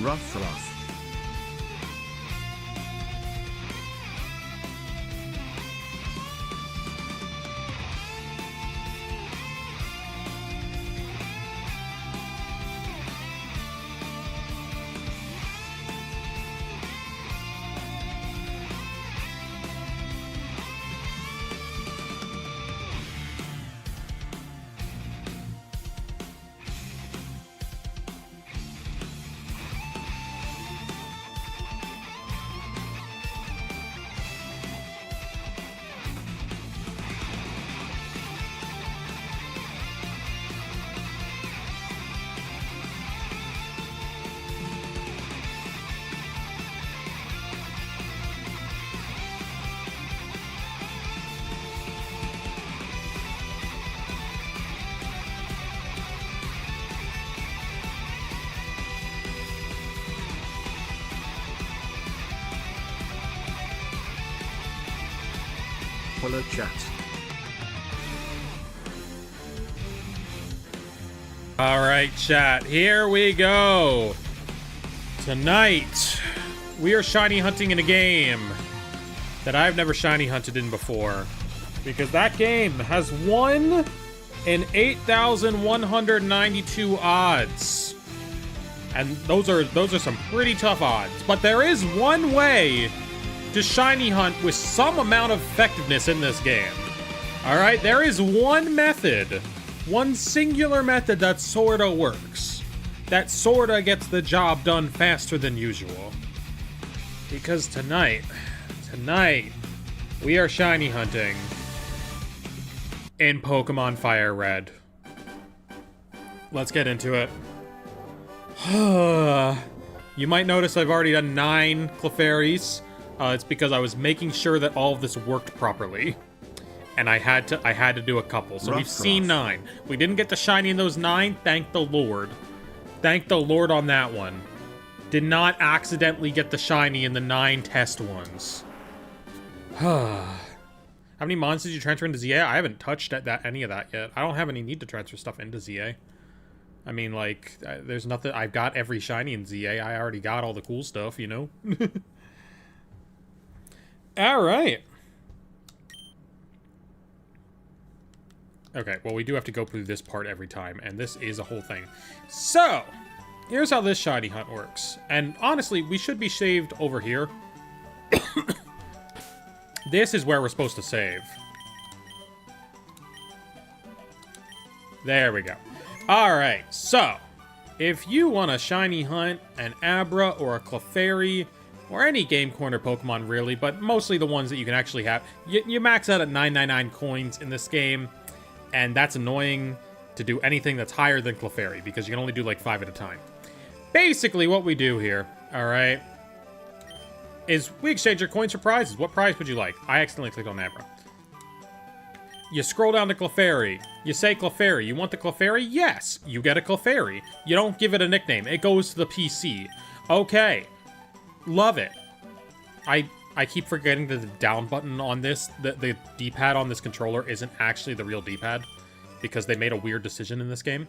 Rough. Hello chat. Alright, chat, here we go. Tonight, we are shiny hunting in a game that I've never shiny hunted in before. Because that game has 1 in 8,192 odds. And those are some pretty tough odds. But there is one way to shiny hunt with some amount of effectiveness in this game. Alright, there is one method, one singular method that sorta works. That sorta gets the job done faster than usual. Because tonight, we are shiny hunting in Pokemon Fire Red. Let's get into it. You might notice I've already done 9 Clefairies. It's because I was making sure that all of this worked properly. And I had to do a couple. So we've seen 9. We didn't get the shiny in those 9, thank the Lord. Thank the Lord on that one. Did not accidentally get the shiny in the 9 test ones. How many monsters did you transfer into ZA? I haven't touched any of that yet. I don't have any need to transfer stuff into ZA. I mean, like, there's nothing. I've got every shiny in ZA. I already got all the cool stuff, you know? Alright. Okay, well, we do have to go through this part every time, and this is a whole thing. So, here's how this shiny hunt works. And honestly, we should be saved over here. This is where we're supposed to save. There we go. Alright, so, if you want to shiny hunt an Abra or a Clefairy, or any Game Corner Pokemon, really, but mostly the ones that you can actually have. You max out at 999 coins in this game, and that's annoying to do anything that's higher than Clefairy, because you can only do like 5 at a time. Basically, what we do here, alright, is we exchange your coins for prizes. What prize would you like? I accidentally clicked on Abra. You scroll down to Clefairy. You say Clefairy. You want the Clefairy? Yes, you get a Clefairy. You don't give it a nickname. It goes to the PC. Okay. Love it. I keep forgetting that the down button on this, the D-pad on this controller isn't actually the real D-pad, because they made a weird decision in this game.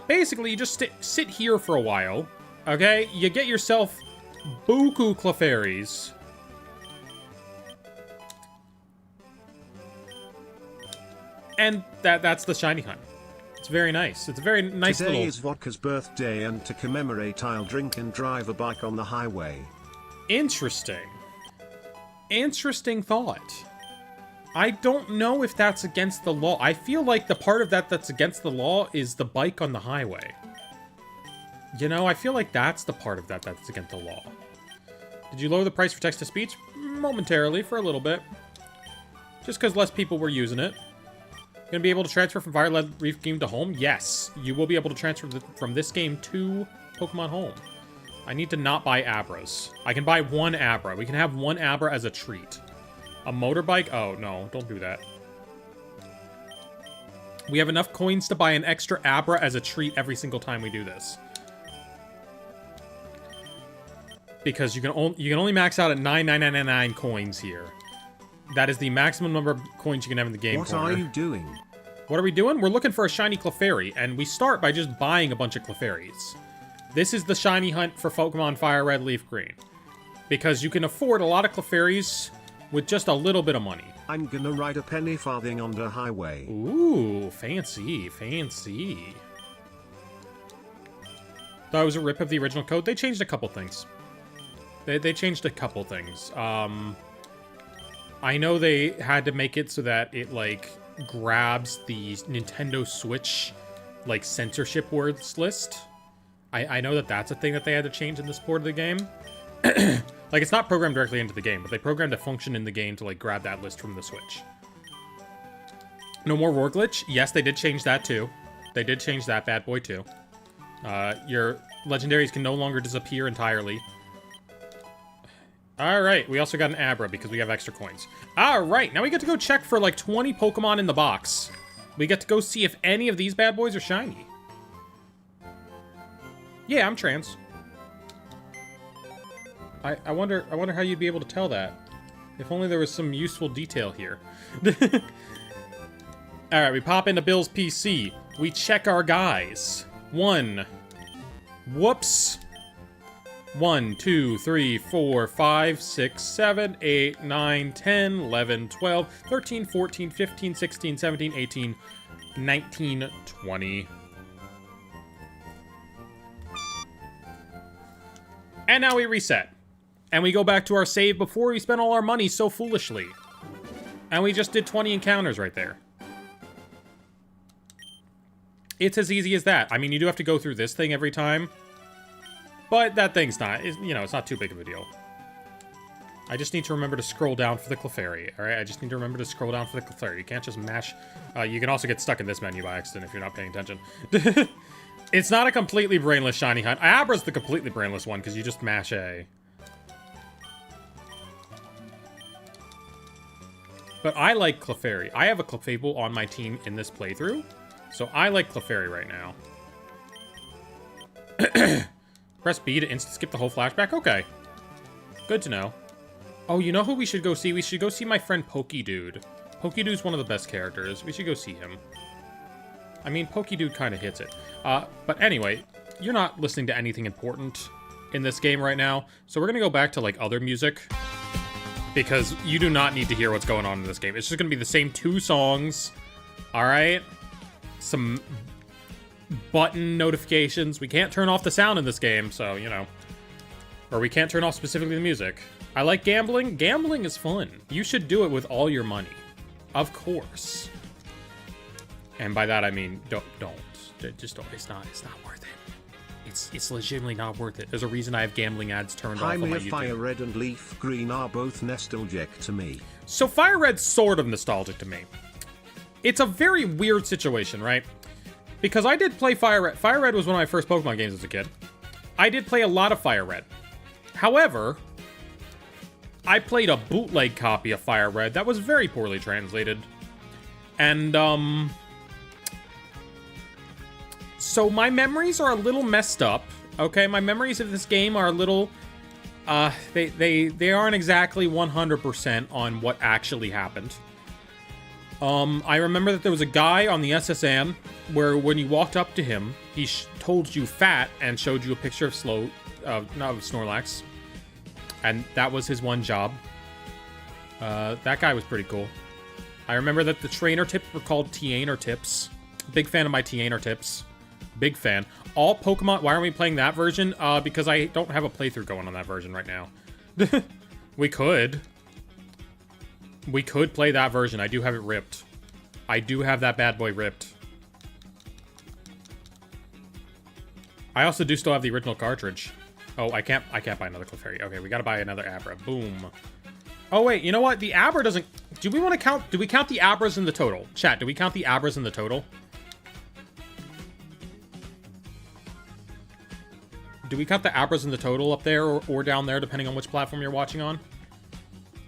Basically, you just sit here for a while, okay? You get yourself buku Clefairies. And that's the shiny hunt. It's very nice. It's a very nice Today little... is Vodka's birthday, and to commemorate I'll drink and drive a bike on the highway. Interesting. Interesting thought. I don't know if that's against the law. I feel like the part of that that's against the law is the bike on the highway. You know, I feel like that's the part of that that's against the law. Did you lower the price for text-to-speech? Momentarily, for a little bit. Just because less people were using it. Gonna be able to transfer from Fireled Reef game to home? Yes, you will be able to transfer from this game to Pokemon Home. I need to not buy Abras. I can buy 1 Abra. We can have 1 Abra as a treat. A motorbike? Oh, no, don't do that. We have enough coins to buy an extra Abra as a treat every single time we do this. Because you can only max out at 9,999 coins here. That is the maximum number of coins you can have in the game. What are you doing? What are we doing? We're looking for a shiny Clefairy, and we start by just buying a bunch of Clefairies. This is the shiny hunt for Pokemon Fire Red, Leaf Green. Because you can afford a lot of Clefairies with just a little bit of money. I'm gonna ride a penny farthing on the highway. Ooh, fancy, fancy. Thought it was a rip of the original code. They changed a couple things. They changed a couple things. I know they had to make it so that it, like, grabs the Nintendo Switch, like, censorship words list. I know that that's a thing that they had to change in this port of the game. Like, it's not programmed directly into the game, but they programmed a function in the game to, like, grab that list from the Switch. No more Roar Glitch? Yes, they did change that, too. They did change that bad boy, too. Your legendaries can no longer disappear entirely. Alright, we also got an Abra because we have extra coins. Alright, now we get to go check for, like, 20 Pokemon in the box. We get to go see if any of these bad boys are shiny. Yeah, I'm trans. I wonder how you'd be able to tell that. If only there was some useful detail here. Alright, we pop into Bill's PC. We check our guys. 1. Whoops. 1, 2, 3, 4, 5, 6, 7, 8, 9, 10, 11, 12, 13, 14, 15, 16, 17, 18, 19, 20. And now we reset. And we go back to our save before we spent all our money so foolishly. And we just did 20 encounters right there. It's as easy as that. I mean, you do have to go through this thing every time. But that thing's not, you know, it's not too big of a deal. I just need to remember to scroll down for the Clefairy, alright? I just need to remember to scroll down for the Clefairy. You can't just mash... you can also get stuck in this menu by accident if you're not paying attention. It's not a completely brainless shiny hunt. Abra's the completely brainless one, because you just mash A. But I like Clefairy. I have a Clefable on my team in this playthrough, so I like Clefairy right now. Press B to instant-skip the whole flashback? Okay. Good to know. Oh, you know who we should go see? We should go see my friend Pokedude. Pokedude's one of the best characters. We should go see him. I mean, Pokedude kind of hits it. But anyway, you're not listening to anything important in this game right now, so we're gonna go back to, like, other music. Because you do not need to hear what's going on in this game. It's just gonna be the same 2 songs. Alright? Some button notifications. We can't turn off the sound in this game, so, you know. Or we can't turn off specifically the music. I like gambling. Gambling is fun. You should do it with all your money. Of course. And by that I mean, don't. Just don't. It's not worth it. It's legitimately not worth it. There's a reason I have gambling ads turned off on my YouTube. Fire Red and Leaf Green are both nostalgic to me. So Fire Red's sort of nostalgic to me. It's a very weird situation, right? Because I did play Fire Red. Fire Red was one of my first Pokemon games as a kid. I did play a lot of Fire Red. However, I played a bootleg copy of Fire Red that was very poorly translated. And, so my memories are a little messed up, okay? My memories of this game are a little, they aren't exactly 100% on what actually happened. I remember that there was a guy on the SSN where when you walked up to him, he told you fat and showed you a picture of Snorlax. And that was his one job. That guy was pretty cool. I remember that the trainer tips were called Tianer tips. Big fan of my Tianer tips. Big fan. All Pokemon... Why aren't we playing that version? Because I don't have a playthrough going on that version right now. We could. We could play that version. I do have it ripped. I do have that bad boy ripped. I also do still have the original cartridge. Oh, I can't buy another Clefairy. Okay, we gotta buy another Abra. Boom. Oh, wait, you know what? The Abra doesn't... Do we want to count... Do we count the Abras in the total? Chat, do we count the Abras in the total? Do we count the Abras in the total up there or down there, depending on which platform you're watching on?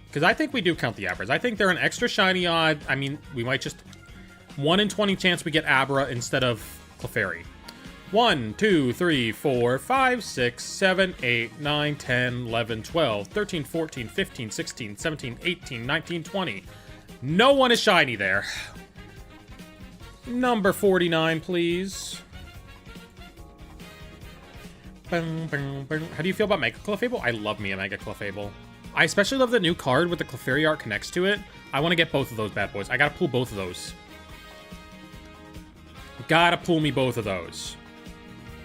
Because I think we do count the Abras. I think they're an extra shiny odd. I mean, we might just... 1 in 20 chance we get Abra instead of Clefairy. 1, 2, 3, 4, 5, 6, 7, 8, 9, 10, 11, 12, 13, 14, 15, 16, 17, 18, 19, 20. No one is shiny there. Number 49, please. Boom, boom, boom. How do you feel about Mega Clefable? I love me a Mega Clefable. I especially love the new card with the Clefairy art next to it. I want to get both of those bad boys. I gotta pull both of those. Gotta pull me both of those.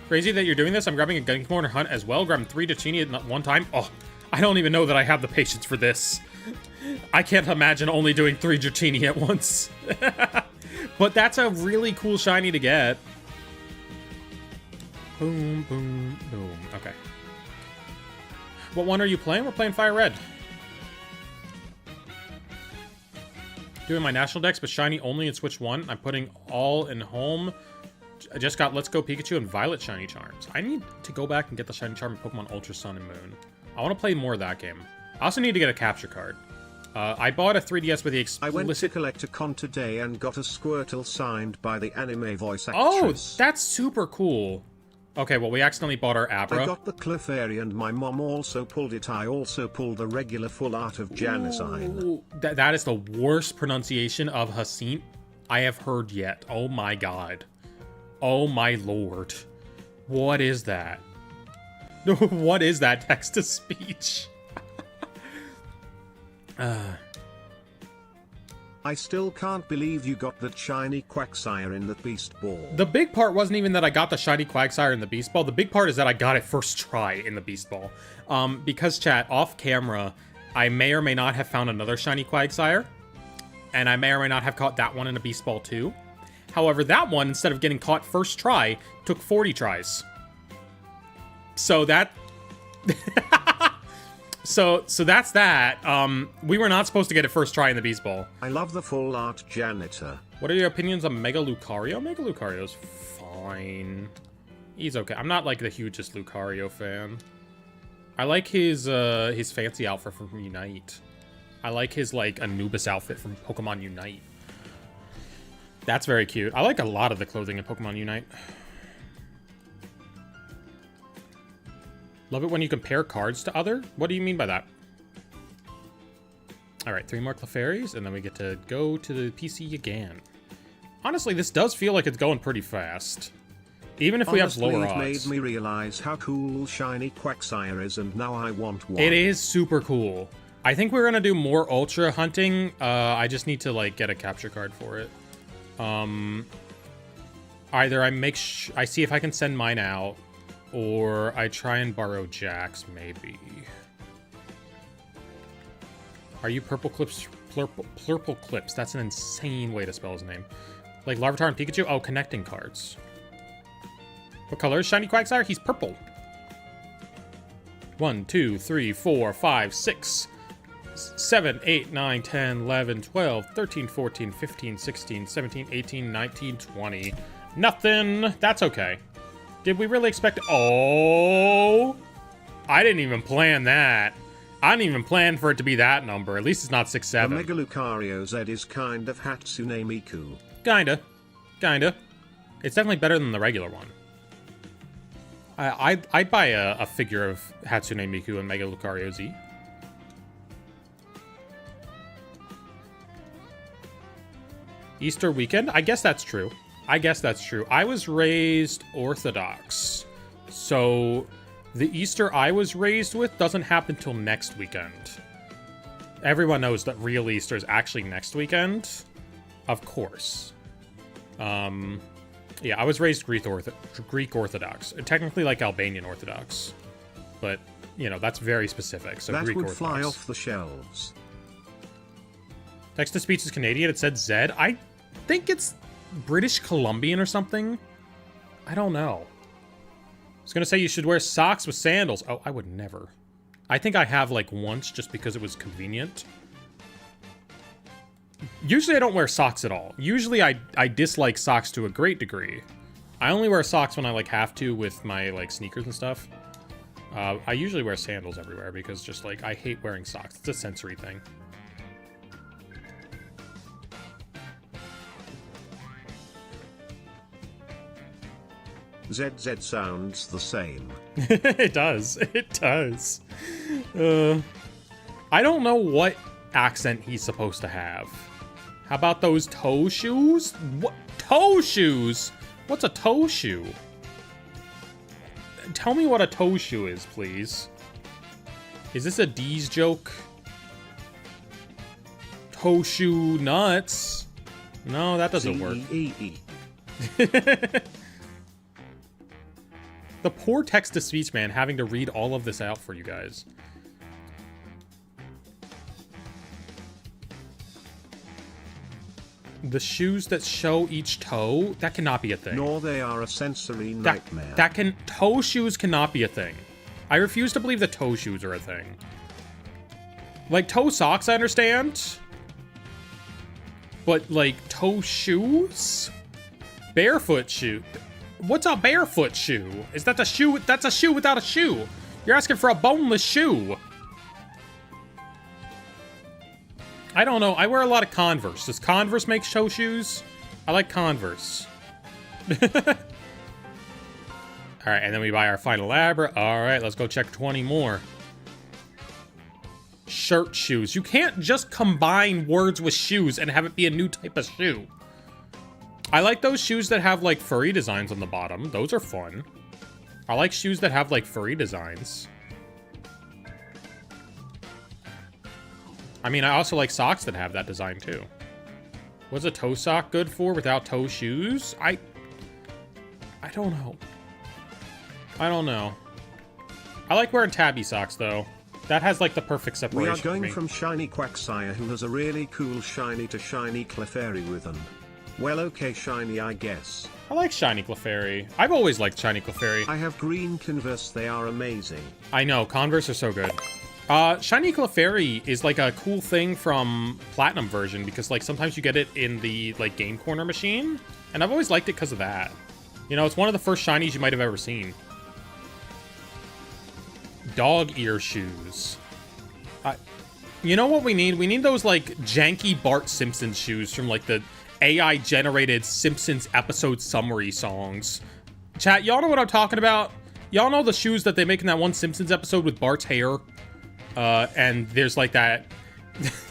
Crazy that you're doing this. I'm grabbing a Gun Corner Hunt as well. Grabbing 3 Dratini at one time. Oh, I don't even know that I have the patience for this. I can't imagine only doing 3 Dratini at once. But that's a really cool shiny to get. Boom, boom, boom. Okay. What one are you playing? We're playing Fire Red. Doing my national decks, but shiny only in Switch 1. I'm putting all in home. I just got Let's Go Pikachu and Violet shiny charms. I need to go back and get the shiny charm in Pokemon Ultra Sun and Moon. I want to play more of that game. I also need to get a capture card. I bought a 3DS with the explicit... I went to Collect-A-Con today and got a Squirtle signed by the anime voice actress. Oh, that's super cool. Okay, well, we accidentally bought our Abra. I got the Clefairy and my mom also pulled it. I also pulled the regular full art of Janazine. That is the worst pronunciation of Hasint I have heard yet. Oh my god. Oh my lord. What is that? What is that text-to-speech? I still can't believe you got that shiny Quagsire in the Beast Ball. The big part wasn't even that I got the shiny Quagsire in the Beast Ball. The big part is that I got it first try in the Beast Ball. Because, chat, off camera, I may or may not have found another shiny Quagsire. And I may or may not have caught that one in a Beast Ball too. However, that one, instead of getting caught first try, took 40 tries. So that... So that's that. We were not supposed to get it first try in the Beast Ball. I love the full art janitor. What are your opinions on Mega Lucario? Mega Lucario's fine. He's okay. I'm not like the hugest Lucario fan. I like his fancy outfit from Unite. I like his like Anubis outfit from Pokemon Unite. That's very cute. I like a lot of the clothing in Pokemon Unite. Love it when you compare cards to other? What do you mean by that? Alright, 3 more Clefairies, and then we get to go to the PC again. Honestly, this does feel like it's going pretty fast. Even if we have lower odds. It made me realize how cool shiny Quagsire is, and now I want one. It is super cool. I think we're gonna do more Ultra hunting. I just need to, like, get a capture card for it. Either I see if I can send mine out, or I try and borrow Jack's, maybe. Are you Purple Clips? Purple Clips. That's an insane way to spell his name. Like Larvitar and Pikachu? Oh, connecting cards. What color is Shiny Quagsire? He's purple. 1, 2, 3, 4, 5, 6, 7, 8, 9, 10, 11, 12, 13, 14, 15, 16, 17, 18, 19, 20. Nothing. That's okay. Did we really expect... Oh! I didn't even plan that. I didn't even plan for it to be that number. At least it's not 6, 7. The Mega Lucario Z is kind of Hatsune Miku. Kinda. It's definitely better than the regular one. I'd buy a figure of Hatsune Miku and Mega Lucario Z. Easter weekend? I guess that's true. I was raised Orthodox. So the Easter I was raised with doesn't happen till next weekend. Everyone knows that real Easter is actually next weekend. Of course. Yeah, I was raised Greek Orthodox. Technically like Albanian Orthodox. But, you know, that's very specific. So that Greek would Orthodox. fly off the shelves. Text-to-speech is Canadian. It said Zed. I think it's British Columbian or something. I don't know. I was gonna say you should wear socks with sandals. Oh, I would never. I think I have like once just because it was convenient. Usually I don't wear socks at all. Usually I dislike socks to a great degree. I only wear socks when I like have to with my like sneakers and stuff. I usually wear sandals everywhere because just like I hate wearing socks. It's a sensory thing. ZZ sounds the same. It does. It does. I don't know what accent he's supposed to have. How about those toe shoes? What? Toe shoes? What's a toe shoe? tell me what a toe shoe is, please. Is this a D's joke? Toe shoe nuts. No, that doesn't work. The poor text-to-speech man having to read all of this out for you guys. The shoes that show each toe? That cannot be a thing. Nor they are a sensory nightmare. Toe shoes cannot be a thing. I refuse to believe that toe shoes are a thing. Like, toe socks, I understand. But, like, toe shoes? Barefoot shoe. What's a barefoot shoe? Is that a shoe? That's a shoe without a shoe. You're asking for a boneless shoe. I don't know. I wear a lot of Converse. Does Converse make toe shoes? I like Converse. All right, and then we buy our final Abra. All right, let's go check 20 more. Shirt shoes. You can't just combine words with shoes and have it be a new type of shoe. I like those shoes that have, like, furry designs on the bottom. Those are fun. I like shoes that have, like, furry designs. I mean, I also like socks that have that design, too. What's a toe sock good for without toe shoes? I don't know. I don't know. I like wearing tabby socks, though. That has, like, the perfect separation. We are going from Shiny Quagsire, who has a really cool shiny, to Shiny Clefairy with an... Well, okay, shiny, I guess. I like Shiny Clefairy. I've always liked Shiny Clefairy. I have green Converse, they are amazing. I know, Converse are so good. Shiny Clefairy is like a cool thing from Platinum version because, like, sometimes you get it in the, like, Game Corner machine. And I've always liked it because of that. You know, it's one of the first shinies you might have ever seen. Dog ear shoes. You know what we need? We need those, like, janky Bart Simpson shoes from, like, the AI-generated Simpsons episode summary songs. Chat, y'all know what I'm talking about? Y'all know the shoes that they make in that one Simpsons episode with Bart's hair? And there's like that...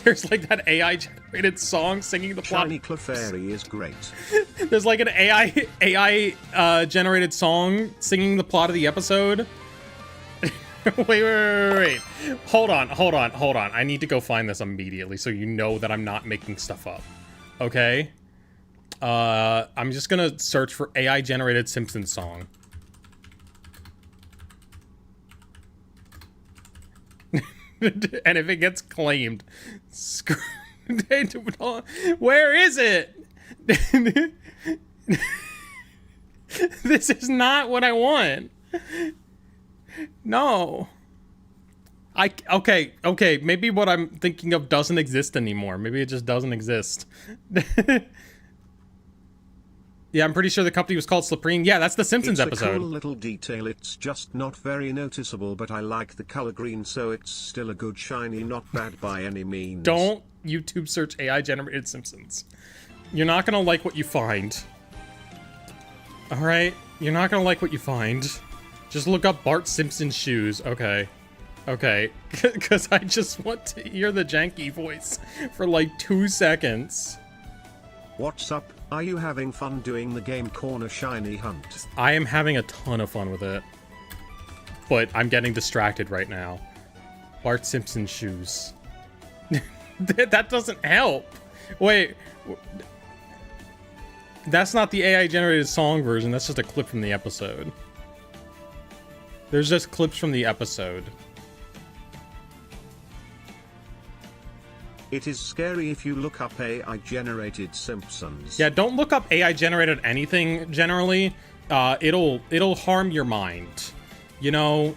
there's like that AI-generated song singing the plot. Shiny Clefairy is great. There's like an AI-generated song singing the plot of the episode. Wait. Hold on. I need to go find this immediately so you know that I'm not making stuff up. Okay? I'm just gonna search for AI-generated Simpsons song. And if it gets claimed, screw... Where is it? This is not what I want. No. Okay, maybe what I'm thinking of doesn't exist anymore. Maybe it just doesn't exist. Yeah, I'm pretty sure the company was called Supreme. Yeah, that's the Simpsons episode. It's a cool little detail, it's just not very noticeable, but I like the color green, so it's still a good shiny, not bad by any means. Don't YouTube search AI-generated Simpsons. You're not gonna like what you find. Alright? You're not gonna like what you find. Just look up Bart Simpson shoes. Okay. Because I just want to hear the janky voice for like 2 seconds. What's up? Are you having fun doing the Game Corner shiny hunt? I am having a ton of fun with it. But I'm getting distracted right now. Bart Simpson shoes. That doesn't help. Wait. That's not the AI-generated song version. That's just a clip from the episode. There's just clips from the episode. It is scary if you look up AI-generated Simpsons. Yeah, don't look up AI-generated anything, generally. It'll harm your mind. You know,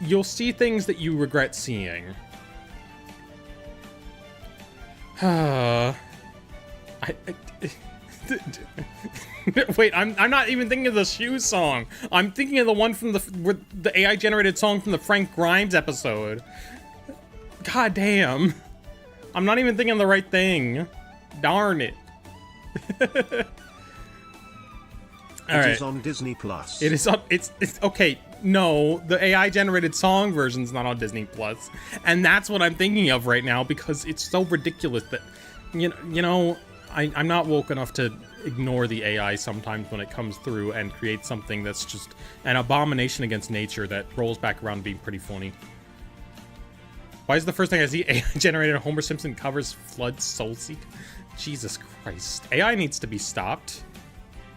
you'll see things that you regret seeing. Wait, I'm not even thinking of the shoes song. I'm thinking of the one from the AI-generated song from the Frank Grimes episode. God damn. I'm not even thinking of the right thing. Darn it. It is on Disney Plus. It is on. It's okay. No, the AI-generated song version's not on Disney Plus, and that's what I'm thinking of right now because it's so ridiculous that, you know, I'm not woke enough to ignore the AI sometimes when it comes through and create something that's just an abomination against nature that rolls back around being pretty funny. Why is the first thing I see AI generated Homer Simpson covers Flood Soulseek? Jesus Christ. AI needs to be stopped.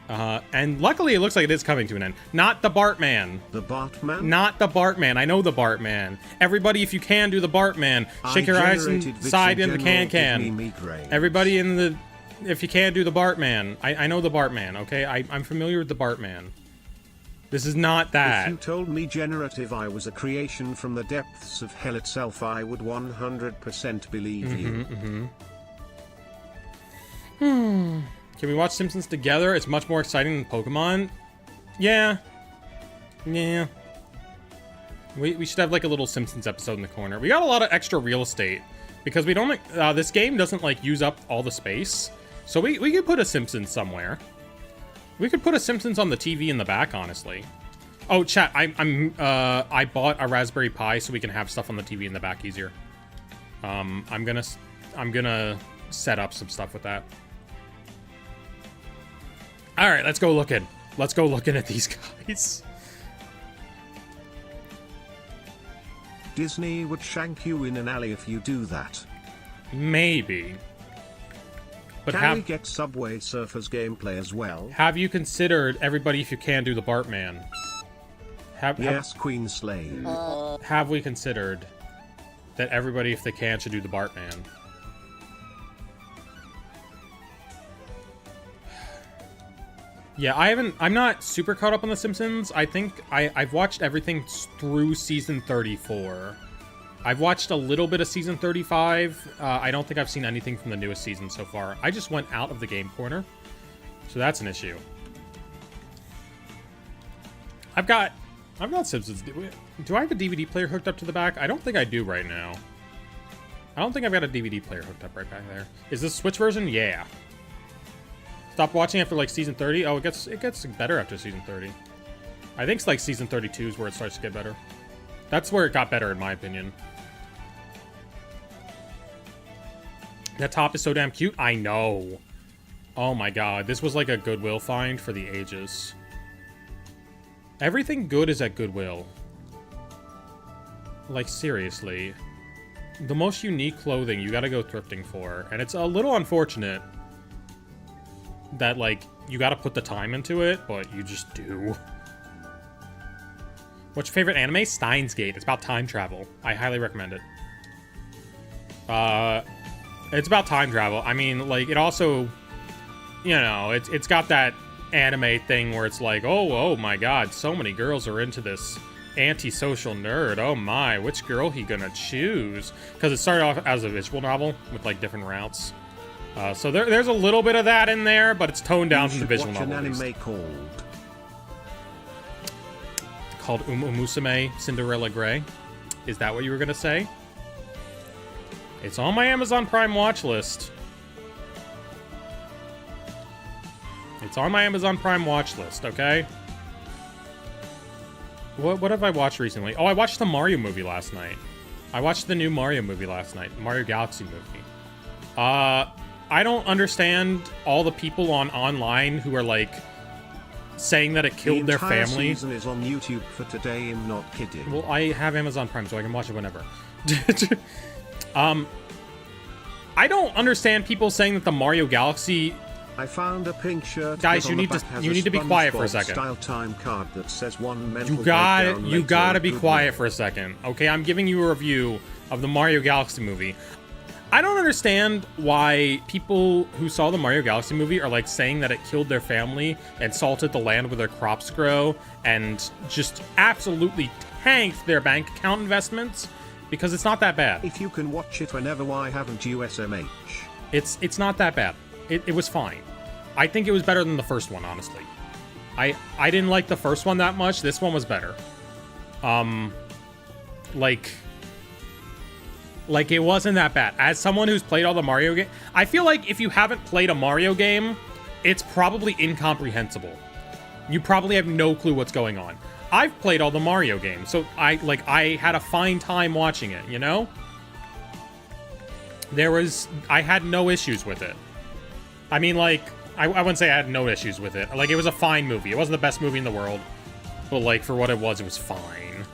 And luckily it looks like it is coming to an end. Not the Bartman. The Bartman? Not the Bartman. I know the Bartman. Everybody, if you can, do the Bartman. Shake your eyes inside in the can. Everybody in the... If you can, do the Bartman. I know the Bartman, okay? I'm familiar with the Bartman. This is not that. If you told me generative I was a creation from the depths of hell itself, I would 100% believe you. Can we watch Simpsons together? It's much more exciting than Pokemon. Yeah. Yeah. We should have like a little Simpsons episode in the corner. We got a lot of extra real estate because we don't. This game doesn't like use up all the space, so we could put a Simpsons somewhere. We could put a Simpsons on the TV in the back, honestly. Oh, chat! I bought a Raspberry Pi so we can have stuff on the TV in the back easier. I'm gonna set up some stuff with that. All right, let's go looking. Let's go looking at these guys. Disney would shank you in an alley if you do that. Maybe. But can we get Subway Surfers gameplay as well? Have you considered everybody if you can do the Bartman? Yes, Queen Slave. Have we considered that everybody if they can should do the Bartman? Yeah, I'm not super caught up on The Simpsons. I think I've watched everything through season 34. I've watched a little bit of season 35. I don't think I've seen anything from the newest season so far. I just went out of the game corner. So that's an issue. I've got Simpsons. Do I have a DVD player hooked up to the back? I don't think I do right now. I don't think I've got a DVD player hooked up right back there. Is this Switch version? Yeah. Stop watching after like season 30. Oh, it gets better after season 30. I think it's like season 32 is where it starts to get better. That's where it got better in my opinion. That top is so damn cute. I know. Oh my god, this was like a Goodwill find for the ages. Everything good is at Goodwill. Like seriously. The most unique clothing you gotta go thrifting for. And it's a little unfortunate that, like, you gotta put the time into it, but you just do. What's your favorite anime? Steins Gate. It's about time travel. I highly recommend it. It's about time travel. I mean, like, it also, you know, it's got that anime thing where it's like, oh my god, so many girls are into this antisocial nerd. Oh my, which girl he gonna choose? Because it started off as a visual novel with, like, different routes. So there's a little bit of that in there, but it's toned down from the visual novel. Watch an anime called Umusume Cinderella Grey. Is that what you were gonna say? It's on my Amazon Prime watch list. It's on my Amazon Prime watch list, okay? What have I watched recently? Oh, I watched the Mario movie last night. I watched the new Mario movie last night. Mario Galaxy movie. I don't understand all the people online who are like saying that it killed their family. The season is on YouTube for today. I'm not kidding. Well, I have Amazon Prime, so I can watch it whenever. I don't understand people saying that the Mario Galaxy. I found a pink shirt. Guys, you need to be quiet for a second. Style time card that says one mental you gotta be quiet for a second. Okay, I'm giving you a review of the Mario Galaxy movie. I don't understand why people who saw the Mario Galaxy movie are like saying that it killed their family and salted the land where their crops grow and just absolutely tanked their bank account investments, because it's not that bad. If you can watch it whenever, why haven't you SMH? It's not that bad. It was fine. I think it was better than the first one, honestly. I didn't like the first one that much. This one was better. Like, it wasn't that bad. As someone who's played all the Mario games, I feel like if you haven't played a Mario game, it's probably incomprehensible. You probably have no clue what's going on. I've played all the Mario games, so I had a fine time watching it, you know? I had no issues with it. I mean, like, I wouldn't say I had no issues with it. Like, it was a fine movie. It wasn't the best movie in the world. But, like, for what it was fine.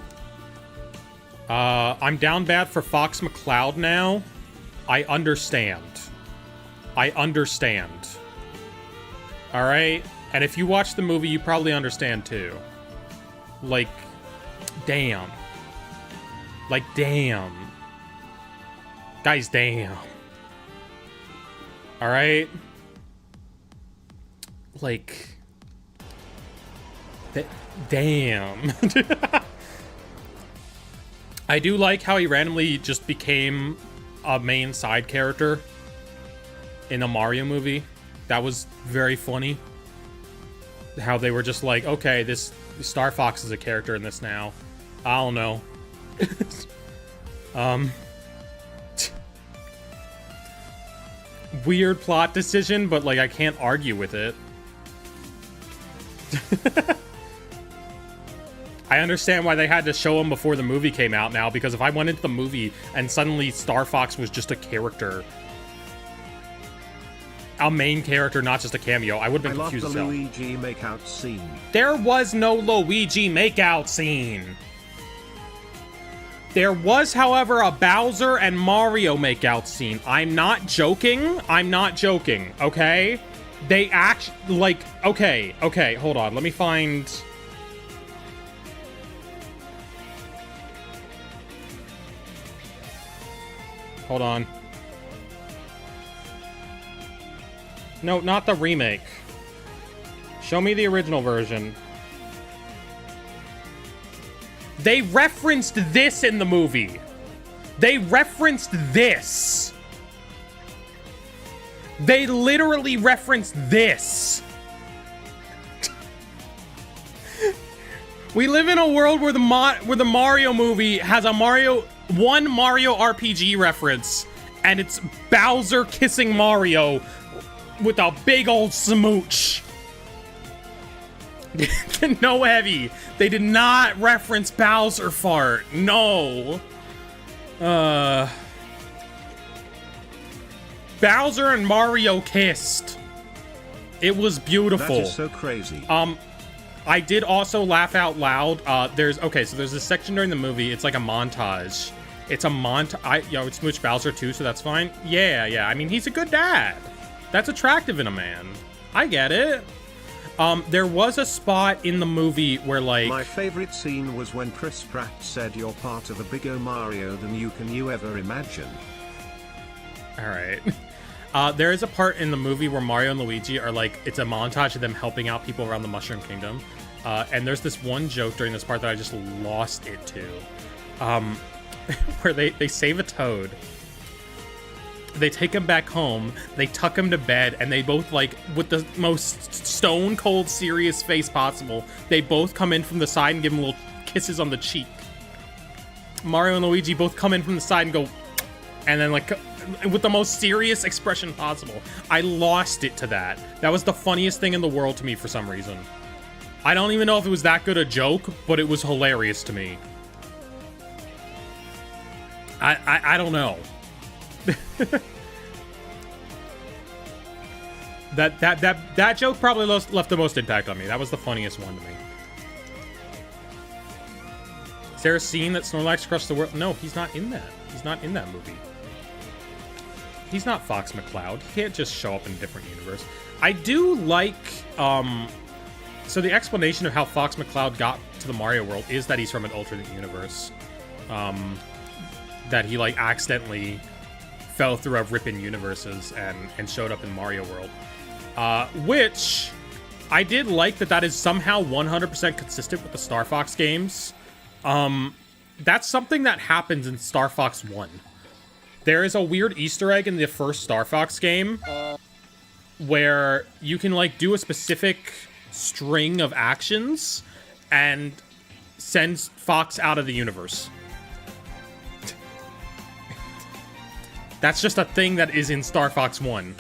I'm down bad for Fox McCloud now. I understand. I understand. Alright? And if you watch the movie, you probably understand, too. Like, damn. Like, damn. Guys, damn. Alright? Like... damn. I do like how he randomly just became a main side character in a Mario movie. That was very funny. How they were just like, okay, this Star Fox is a character in this now. I don't know. Weird plot decision, but like I can't argue with it. I understand why they had to show him before the movie came out now, because if I went into the movie and suddenly Star Fox was just a character, a main character, not just a cameo, I would have been confused as hell. I love the Luigi makeout scene. There was no Luigi makeout scene. There was, however, a Bowser and Mario makeout scene. I'm not joking. I'm not joking, okay? They like, okay, hold on. Let me find... Hold on. No, not the remake. Show me the original version. They referenced this in the movie. They referenced this. They literally referenced this. We live in a world where the Mario movie has a one Mario RPG reference, and it's Bowser kissing Mario with a big old smooch. No heavy. They did not reference Bowser fart. No. Bowser and Mario kissed. It was beautiful. That is so crazy. I did also laugh out loud. There's this section during the movie. It's like a montage. It's a it's Smooch Bowser too, so that's fine. Yeah. I mean, he's a good dad. That's attractive in a man. I get it. There was a spot in the movie where, like... My favorite scene was when Chris Pratt said you're part of a bigger Mario than you ever imagine. Alright. There is a part in the movie where Mario and Luigi are, like, it's a montage of them helping out people around the Mushroom Kingdom. And there's this one joke during this part that I just lost it to. Where they save a Toad. They take him back home, they tuck him to bed, and they both, like, with the most stone cold serious face possible, they both come in from the side and give him little kisses on the cheek. Mario and Luigi both come in from the side and go, and then, like, with the most serious expression possible. I lost it to that. That was the funniest thing in the world to me for some reason. I don't even know if it was that good a joke, but it was hilarious to me. I don't know. That joke probably left the most impact on me. That was the funniest one to me. Is there a scene that Snorlax crushed the world? No, he's not in that. He's not in that movie. He's not Fox McCloud. He can't just show up in a different universe. I do like, so the explanation of how Fox McCloud got to the Mario world is that he's from an alternate universe. That he, like, accidentally fell through a rip in universes and showed up in Mario World. Which, I did like that is somehow 100% consistent with the Star Fox games. That's something that happens in Star Fox 1. There is a weird Easter egg in the first Star Fox game where you can, like, do a specific string of actions and send Fox out of the universe. That's just a thing that is in Star Fox 1.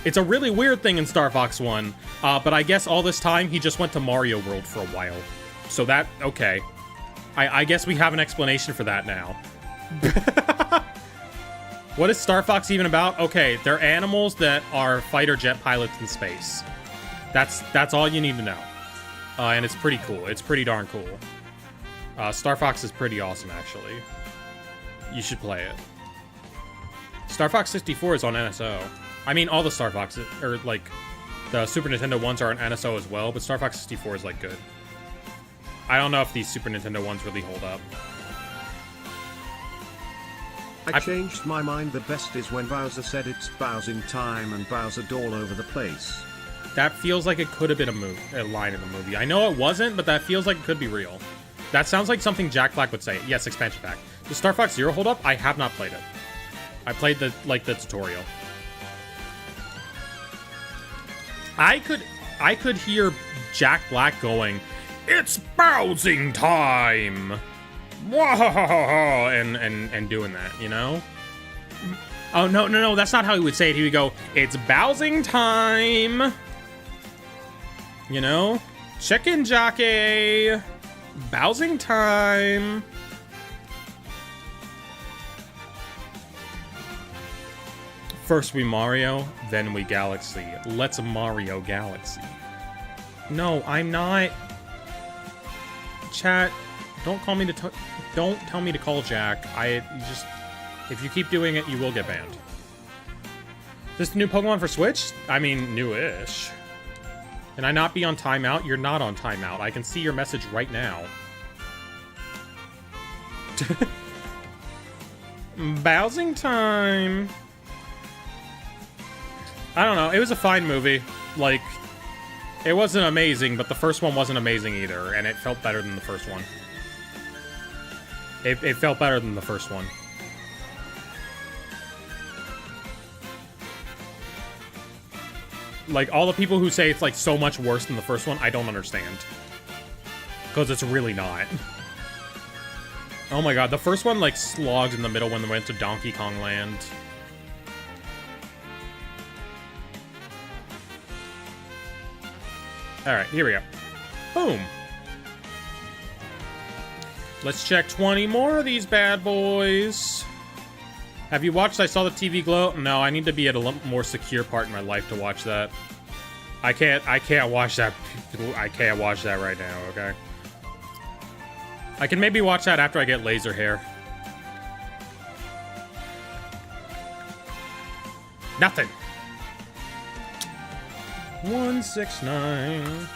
It's a really weird thing in Star Fox 1, but I guess all this time he just went to Mario World for a while. So that, okay. I guess we have an explanation for that now. What is Star Fox even about? Okay, they're animals that are fighter jet pilots in space. That's all you need to know. And it's pretty cool. It's pretty darn cool. Star Fox is pretty awesome, actually. You should play it. Star Fox 64 is on NSO. I mean, all the Star Foxes, or like, the Super Nintendo ones are on NSO as well, but Star Fox 64 is, like, good. I don't know if these Super Nintendo ones really hold up. I changed my mind. The best is when Bowser said it's Bowsing time and Bowsered all over the place. That feels like it could have been a line in the movie. I know it wasn't, but that feels like it could be real. That sounds like something Jack Black would say. Yes, expansion pack. Does Star Fox Zero hold up? I have not played it. I played the tutorial. I could hear Jack Black going, "It's Bowsing time!" and doing that, you know? Oh, no, that's not how he would say it. He would go, "It's Bowsing time!" You know? Chicken jockey! Bowsing time! First we Mario, then we Galaxy. Let's Mario Galaxy. No, I'm not. Chat, don't call me to don't tell me to call Jack. If you keep doing it, you will get banned. Is this the new Pokemon for Switch? I mean, new-ish. Can I not be on timeout? You're not on timeout. I can see your message right now. Bowsing time. I don't know. It was a fine movie. Like, it wasn't amazing, but the first one wasn't amazing either, and it felt better than the first one. It felt better than the first one. Like, all the people who say it's, like, so much worse than the first one, I don't understand. Because it's really not. Oh my god, the first one, like, slogged in the middle when they went to Donkey Kong Land. Alright, here we go. Boom. Let's check 20 more of these bad boys. Have you watched I Saw the TV Glow? No, I need to be at a more secure part in my life to watch that. I can't watch that. I can't watch that right now, okay? I can maybe watch that after I get laser hair. Nothing. 169.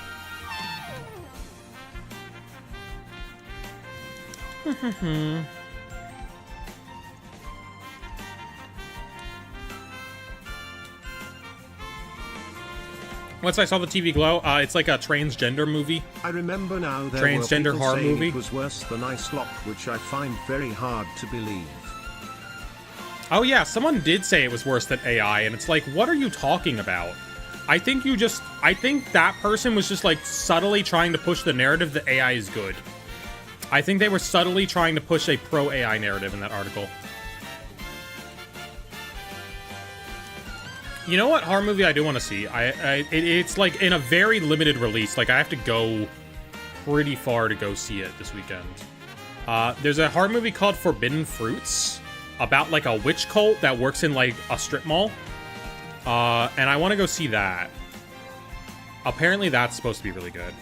Once I saw the TV Glow, it's like a transgender movie. I remember now there Transgender were people horror saying movie. It was worse than Ice Lock, which I find very hard to believe. Oh yeah, someone did say it was worse than AI, and it's like, what are you talking about? I think that person was just, like, subtly trying to push the narrative that AI is good. I think they were subtly trying to push a pro-AI narrative in that article. You know what horror movie I do want to see? It's, like, in a very limited release. Like, I have to go pretty far to go see it this weekend. There's a horror movie called Forbidden Fruits about, like, a witch cult that works in, like, a strip mall. And I want to go see that. Apparently that's supposed to be really good.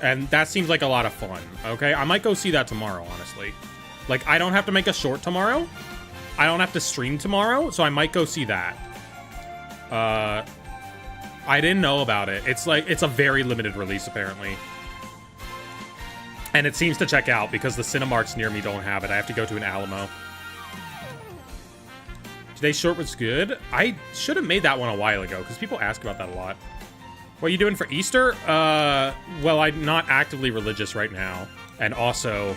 And that seems like a lot of fun, okay? I might go see that tomorrow, honestly. Like, I don't have to make a short tomorrow. I don't have to stream tomorrow, so I might go see that. I didn't know about it. It's like, it's a very limited release, apparently. And it seems to check out because the Cinemarks near me don't have it. I have to go to an Alamo. Today's short was good. I should have made that one a while ago, because people ask about that a lot. What are you doing for Easter? Well, I'm not actively religious right now. And also,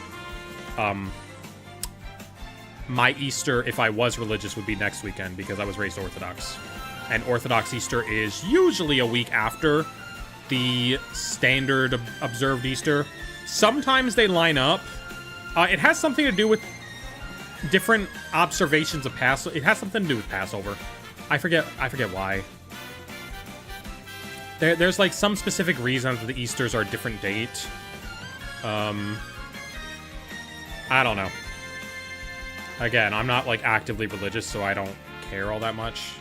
my Easter, if I was religious, would be next weekend, because I was raised Orthodox. And Orthodox Easter is usually a week after the standard observed Easter. Sometimes they line up. It has something to do with different observations of Passover. It has something to do with Passover. I forget why. There's like some specific reason that the Easters are a different date. I don't know. Again, I'm not, like, actively religious, so I don't care all that much.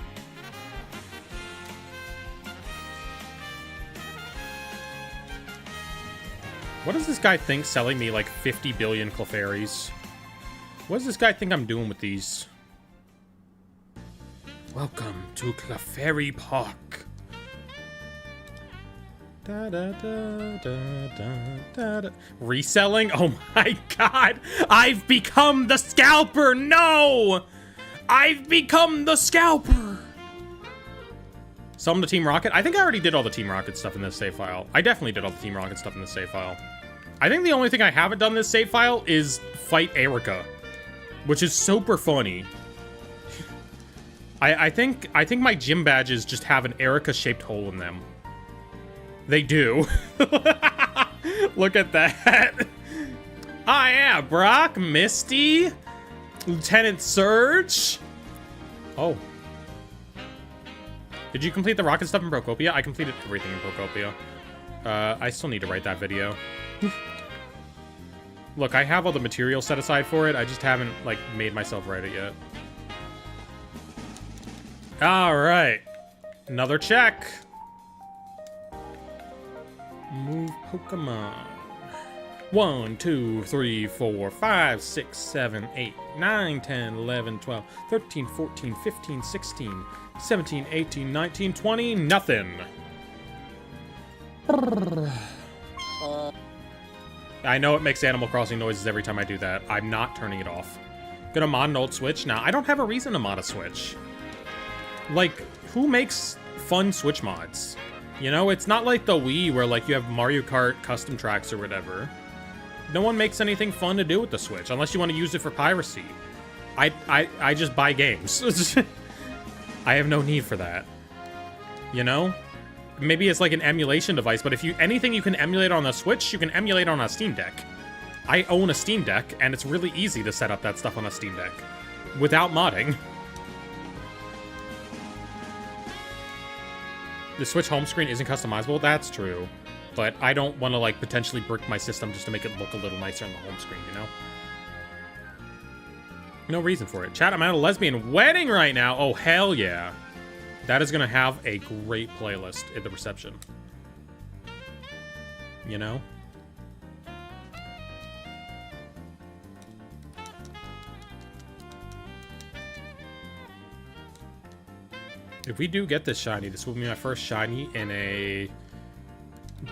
What does this guy think selling me, like, 50 billion Clefairies? What does this guy think I'm doing with these? Welcome to Clefairy Park. Da, da, da, da, da, da, da. Reselling? Oh my god! I've become the scalper! No! I've become the scalper! Summon the Team Rocket? I think I already did all the Team Rocket stuff in this save file. I definitely did all the Team Rocket stuff in this save file. I think the only thing I haven't done in this save file is fight Erica, which is super funny. I think my gym badges just have an Erica-shaped hole in them. They do. Look at that. Oh yeah, Brock, Misty, Lieutenant Surge. Oh. Did you complete the rocket stuff in Procopia? I completed everything in Procopia. I still need to write that video. Look, I have all the material set aside for it. I just haven't, like, made myself write it yet. Alright. Another check. Move Pokemon. 1, 2, 3, 4, 5, 6, 7, 8, 9, 10, 11, 12, 13, 14, 15, 16, 17, 18, 19, 20, nothing. I know it makes Animal Crossing noises every time I do that. I'm not turning it off. Gonna mod an old Switch? Now, I don't have a reason to mod a Switch. Like, who makes fun Switch mods? You know, it's not like the Wii where, like, you have Mario Kart custom tracks or whatever. No one makes anything fun to do with the Switch, unless you want to use it for piracy. I just buy games. I have no need for that. You know? Maybe it's like an emulation device, but if anything you can emulate on the Switch, you can emulate on a Steam Deck. I own a Steam Deck, and it's really easy to set up that stuff on a Steam Deck. Without modding. The Switch home screen isn't customizable? That's true. But I don't want to, like, potentially brick my system just to make it look a little nicer on the home screen, you know? No reason for it. Chat, I'm at a lesbian wedding right now. Oh, hell yeah. That is going to have a great playlist in the reception. You know? If we do get this shiny, this will be my first shiny in a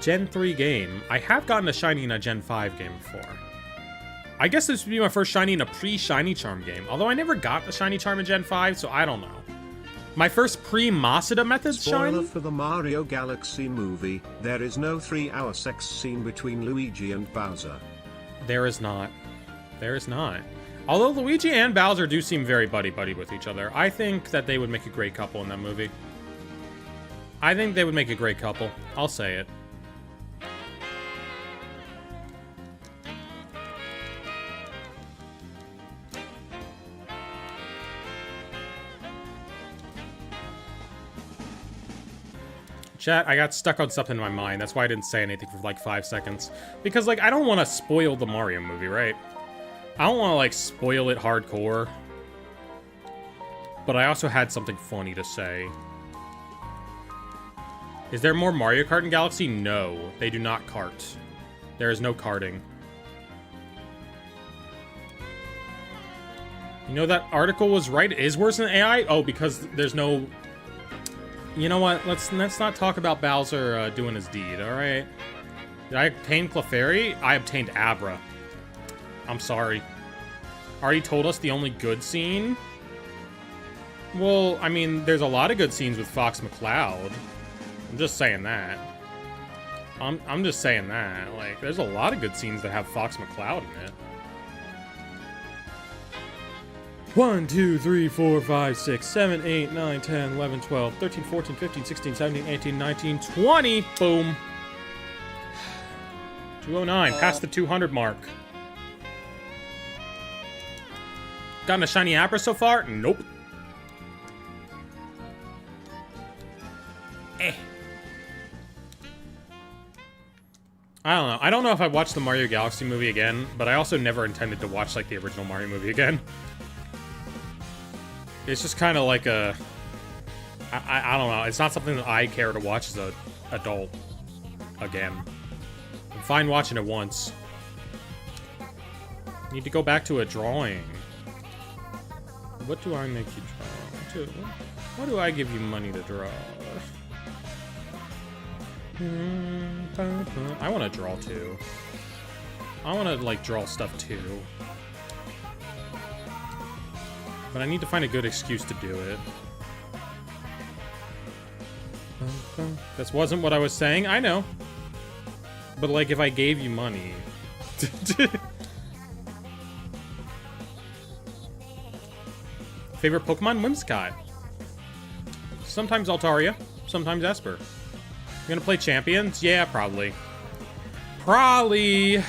Gen 3 game. I have gotten a shiny in a Gen 5 game before. I guess this would be my first shiny in a pre-Shiny Charm game. Although I never got the Shiny Charm in Gen 5, so I don't know. My first pre-Masada method shiny? Spoiler for the Mario Galaxy movie, there is no 3-hour sex scene between Luigi and Bowser. There is not. There is not. Although Luigi and Bowser do seem very buddy-buddy with each other, I think that they would make a great couple in that movie. I think they would make a great couple. I'll say it. Chat, I got stuck on something in my mind. That's why I didn't say anything for like 5 seconds. Because, like, I don't want to spoil the Mario movie, right? I don't want to, like, spoil it hardcore. But I also had something funny to say. Is there more Mario Kart in Galaxy? No. They do not kart. There is no karting. You know, that article was right. It is worse than AI? Oh, because there's no... You know what? Let's not talk about Bowser doing his deed, alright? Did I obtain Clefairy? I obtained Abra. I'm sorry. Already told us the only good scene? Well, I mean, there's a lot of good scenes with Fox McCloud. I'm just saying that. I'm just saying that. Like, there's a lot of good scenes that have Fox McCloud in it. 1, 2, 3, 4, 5, 6, 7, 8, 9, 10, 11, 12, 13, 14, 15, 16, 17, 18, 19, 20. Boom. 209. Past the 200 mark. Gotten a shiny Abra so far? Nope. I don't know. I don't know if I watched the Mario Galaxy movie again, but I also never intended to watch, like, the original Mario movie again. It's just kind of like a... I don't know. It's not something that I care to watch as an adult again. I'm fine watching it once. Need to go back to a drawing. What do I make you draw? What do I give you money to draw? I want to draw too. I want to, like, draw stuff too. But I need to find a good excuse to do it. This wasn't what I was saying, I know. But, like, if I gave you money... Favorite Pokemon? Whimsicott. Sometimes Altaria, sometimes Esper. You gonna play Champions? Yeah, probably. Probably.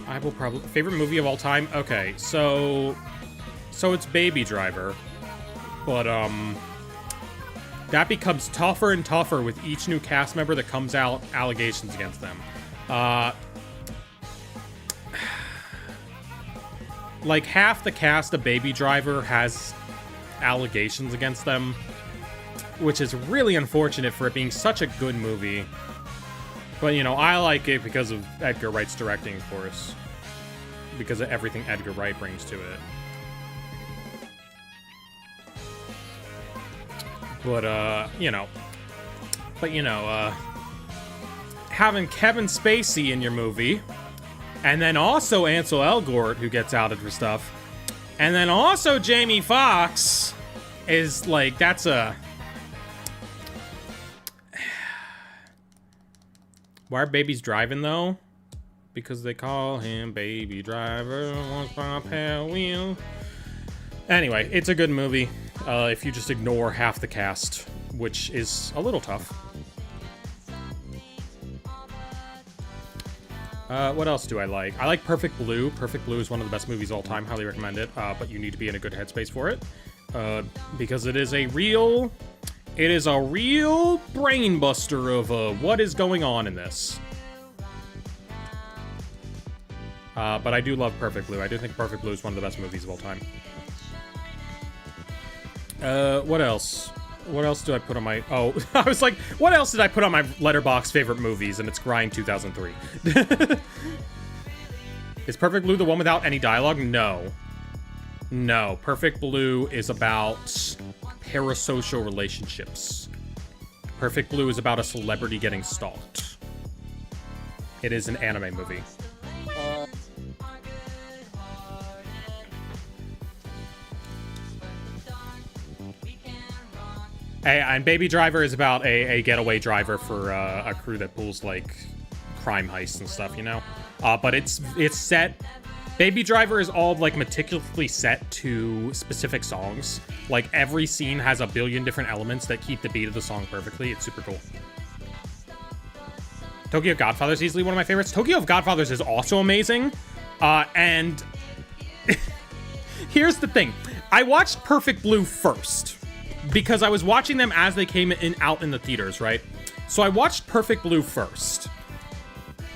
I will probably... Favorite movie of all time? Okay, so it's Baby Driver. But, that becomes tougher and tougher with each new cast member that comes out, allegations against them. Like, half the cast of Baby Driver has allegations against them, which is really unfortunate for it being such a good movie. But, you know, I like it because of Edgar Wright's directing, of course. Because of everything Edgar Wright brings to it. But, you know. Having Kevin Spacey in your movie, and then also Ansel Elgort, who gets outed for stuff, and then also Jamie Foxx is, like, that's a... Why are babies driving, though? Because they call him Baby Driver, wants my pal wheel. Anyway, it's a good movie, if you just ignore half the cast, which is a little tough. What else do I like? I like Perfect Blue. Perfect Blue is one of the best movies of all time. Highly recommend it, but you need to be in a good headspace for it. Because it is a real... It is a real brain buster of what is going on in this. But I do love Perfect Blue. I do think Perfect Blue is one of the best movies of all time. What else? What else do I put on my... Oh, I was like, what else did I put on my Letterboxd favorite movies? And it's Grind 2003. Is Perfect Blue the one without any dialogue? No. No. Perfect Blue is about parasocial relationships. Perfect Blue is about a celebrity getting stalked. It is an anime movie. And Baby Driver is about a getaway driver for a crew that pulls, like, crime heists and stuff, you know? But it's set... Baby Driver is all, like, meticulously set to specific songs. Like, every scene has a billion different elements that keep the beat of the song perfectly. It's super cool. Tokyo Godfather is easily one of my favorites. Tokyo Godfathers is also amazing. And... Here's the thing. I watched Perfect Blue first. Because I was watching them as they came out in the theaters, right? So I watched Perfect Blue first.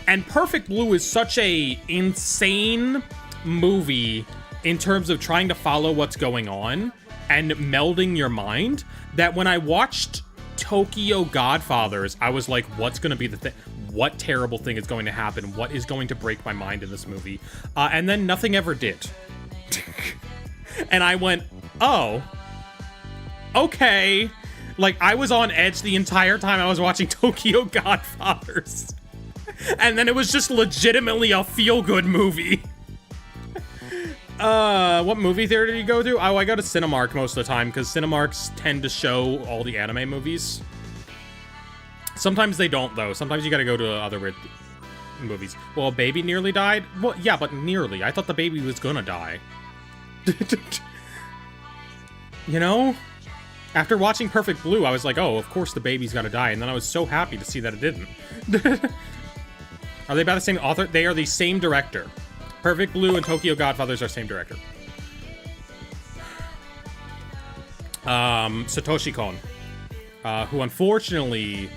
And Perfect Blue is such a insane movie in terms of trying to follow what's going on and melding your mind, that when I watched Tokyo Godfathers, I was like, what's going to be the thing? What terrible thing is going to happen? What is going to break my mind in this movie? And then nothing ever did. And I went, oh... Okay. Like, I was on edge the entire time I was watching Tokyo Godfathers. And then it was just legitimately a feel-good movie. What movie theater do you go to? Oh, I go to Cinemark most of the time, because Cinemarks tend to show all the anime movies. Sometimes they don't, though. Sometimes you gotta go to other weird movies. Well, a baby nearly died? Well, yeah, but nearly. I thought the baby was gonna die. You know? After watching Perfect Blue, I was like, oh, of course the baby's gonna die, and then I was so happy to see that it didn't. Are they by the same author? They are the same director. Perfect Blue and Tokyo Godfathers are same director. Satoshi Kon, who unfortunately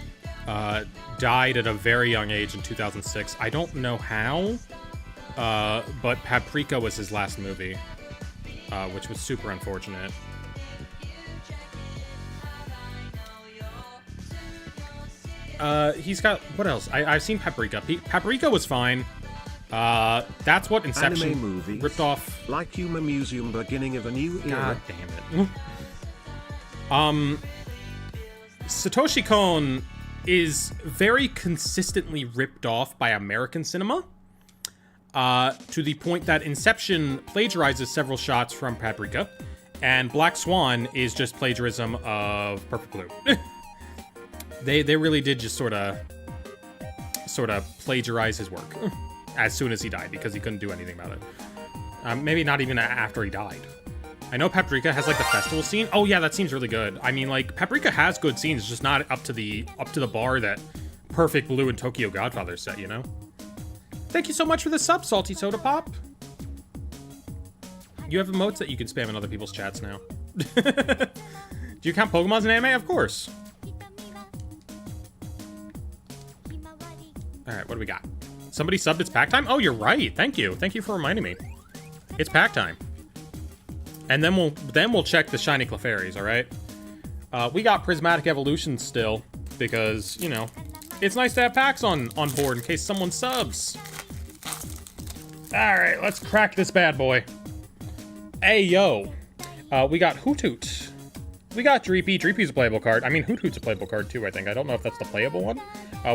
died at a very young age in 2006. I don't know how, but Paprika was his last movie. which was super unfortunate. He's got, what else? I've seen Paprika. Paprika was fine. That's what Inception Anime movies, ripped off. like Yuma Museum, beginning of a new era. God damn it. Satoshi Kon is very consistently ripped off by American cinema, to the point that Inception plagiarizes several shots from Paprika, and Black Swan is just plagiarism of Perfect Blue. They really did just sort of plagiarize his work as soon as he died, because he couldn't do anything about it. Maybe not even after he died. I know Paprika has like the festival scene. Oh yeah, that seems really good. I mean, like, Paprika has good scenes, it's just not up to the bar that Perfect Blue and Tokyo Godfather set, you know? Thank you so much for the sub, Salty Soda Pop. You have emotes that you can spam in other people's chats now. Do you count Pokemon as an anime? Of course. Alright, what do we got? Somebody subbed it's pack time? Oh, you're right. Thank you. Thank you for reminding me. It's pack time. And then we'll check the shiny Clefairies, alright? We got Prismatic Evolution still, because, you know, it's nice to have packs on board in case someone subs. Alright, let's crack this bad boy. Hey, yo. We got Hoot Hoot. We got Dreepy. Dreepy's a playable card. I mean, Hoot Hoot's a playable card too, I think. I don't know if that's the playable one.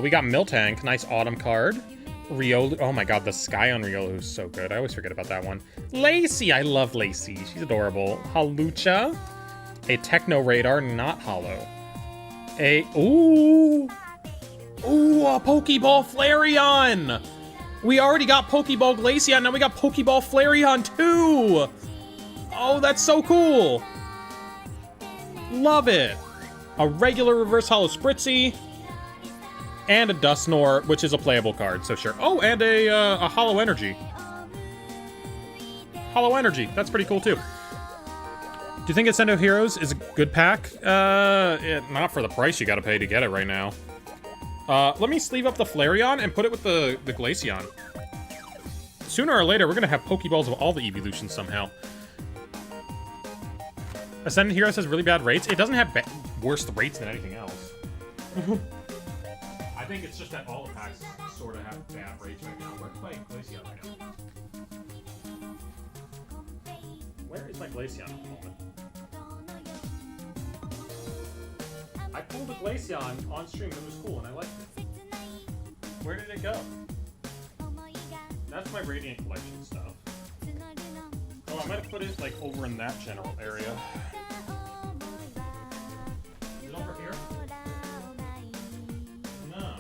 We got Miltank. Nice autumn card. Riolu. Oh my god, the sky on Riolu is so good. I always forget about that one. Lacey. I love Lacey. She's adorable. Halucha. A Techno Radar, not hollow. Ooh, a Pokeball Flareon. We already got Pokeball Glaceon. Now we got Pokeball Flareon too. Oh, that's so cool. Love it. A regular reverse hollow Spritzy. And a Dusknoir, which is a playable card, so sure. Oh, and a Hollow Energy. Hollow Energy, that's pretty cool too. Do you think Ascendo Heroes is a good pack? Not for the price you gotta pay to get it right now. Let me sleeve up the Flareon and put it with the Glaceon. Sooner or later, we're gonna have Pokeballs of all the evolutions somehow. Ascendant Heroes has really bad rates. It doesn't have worse rates than anything else. I think it's just that all the packs sort of have bad rates right now. We're playing Glaceon right now. Where is my Glaceon at the moment? I pulled a Glaceon on stream. It was cool and I liked it. Where did it go? That's my Radiant Collection stuff. Oh, I might have put it like over in that general area. Is it over here? No.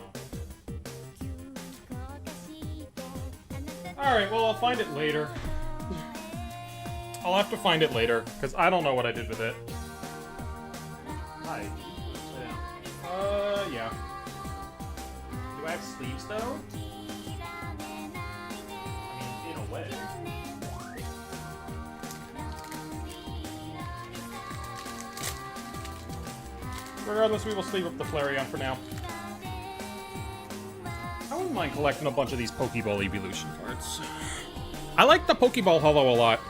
Alright, well, I'll find it later. I'll have to find it later, because I don't know what I did with it. Hi. Yeah. Do I have sleeves, though? I mean, in a way. Regardless, we will sleeve up the Flareon for now. I wouldn't mind collecting a bunch of these Pokeball Evolution cards. I like the Pokeball Hollow a lot.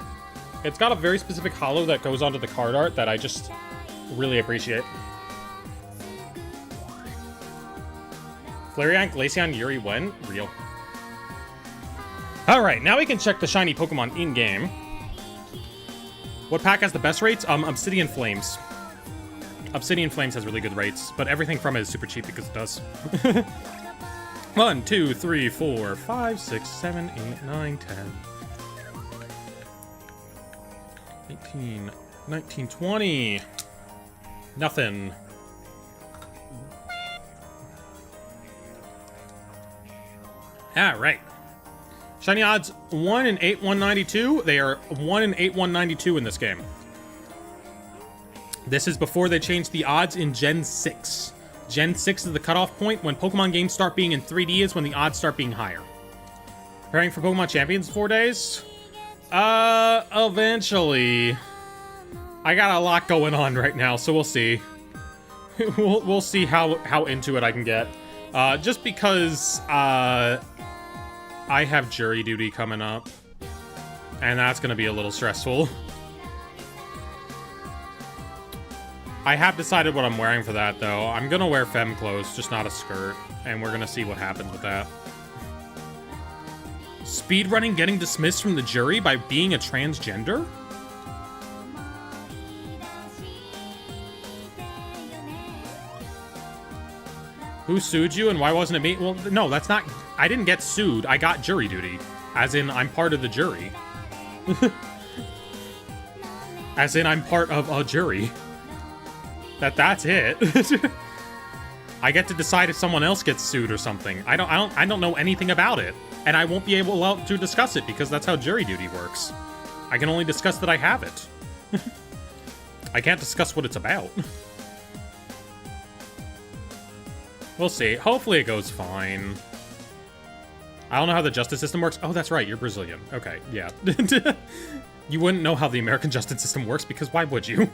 It's got a very specific hollow that goes onto the card art that I just really appreciate. Flareon, Glaceon, Yuri, when? Real. Alright, now we can check the shiny Pokemon in-game. What pack has the best rates? Obsidian Flames. Obsidian Flames has really good rates, but everything from it is super cheap because it does. 1, 2, 3, 4, 5, 6, 7, 8, 9, 10. 18, 19, 20. Nothing. Alright. Shiny odds 1 in 8, 192. They are 1 in 8, 192 in this game. This is before they changed the odds in Gen 6. Gen 6 is the cutoff point. When Pokemon games start being in 3D is when the odds start being higher. Preparing for Pokemon Champions in 4 days? Eventually. I got a lot going on right now, so we'll see. we'll see how into it I can get. Just because, I have jury duty coming up. And that's gonna be a little stressful. I have decided what I'm wearing for that, though. I'm gonna wear femme clothes, just not a skirt. And we're gonna see what happens with that. Speedrunning getting dismissed from the jury by being a transgender? Who sued you and why wasn't it me? Well, no, that's not... I didn't get sued. I got jury duty. As in, I'm part of the jury. As in, I'm part of a jury. That's it. I get to decide if someone else gets sued or something. I don't know anything about it. And I won't be able to discuss it because that's how jury duty works. I can only discuss that I have it. I can't discuss what it's about. We'll see. Hopefully it goes fine. I don't know how the justice system works. Oh, that's right. You're Brazilian. Okay, yeah. You wouldn't know how the American justice system works because why would you?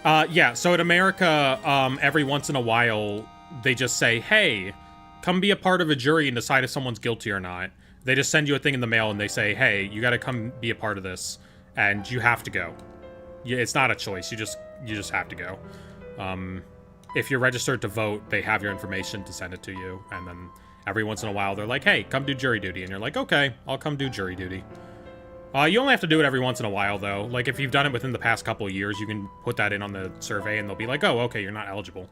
Yeah, so in America, every once in a while, they just say, hey, come be a part of a jury and decide if someone's guilty or not. They just send you a thing in the mail and they say, hey, you gotta come be a part of this, and you have to go. It's not a choice, you just have to go. If you're registered to vote, they have your information to send it to you, and then every once in a while, they're like, hey, come do jury duty, and you're like, okay, I'll come do jury duty. You only have to do it every once in a while, though. Like, if you've done it within the past couple of years, you can put that in on the survey, and they'll be like, oh, okay, you're not eligible.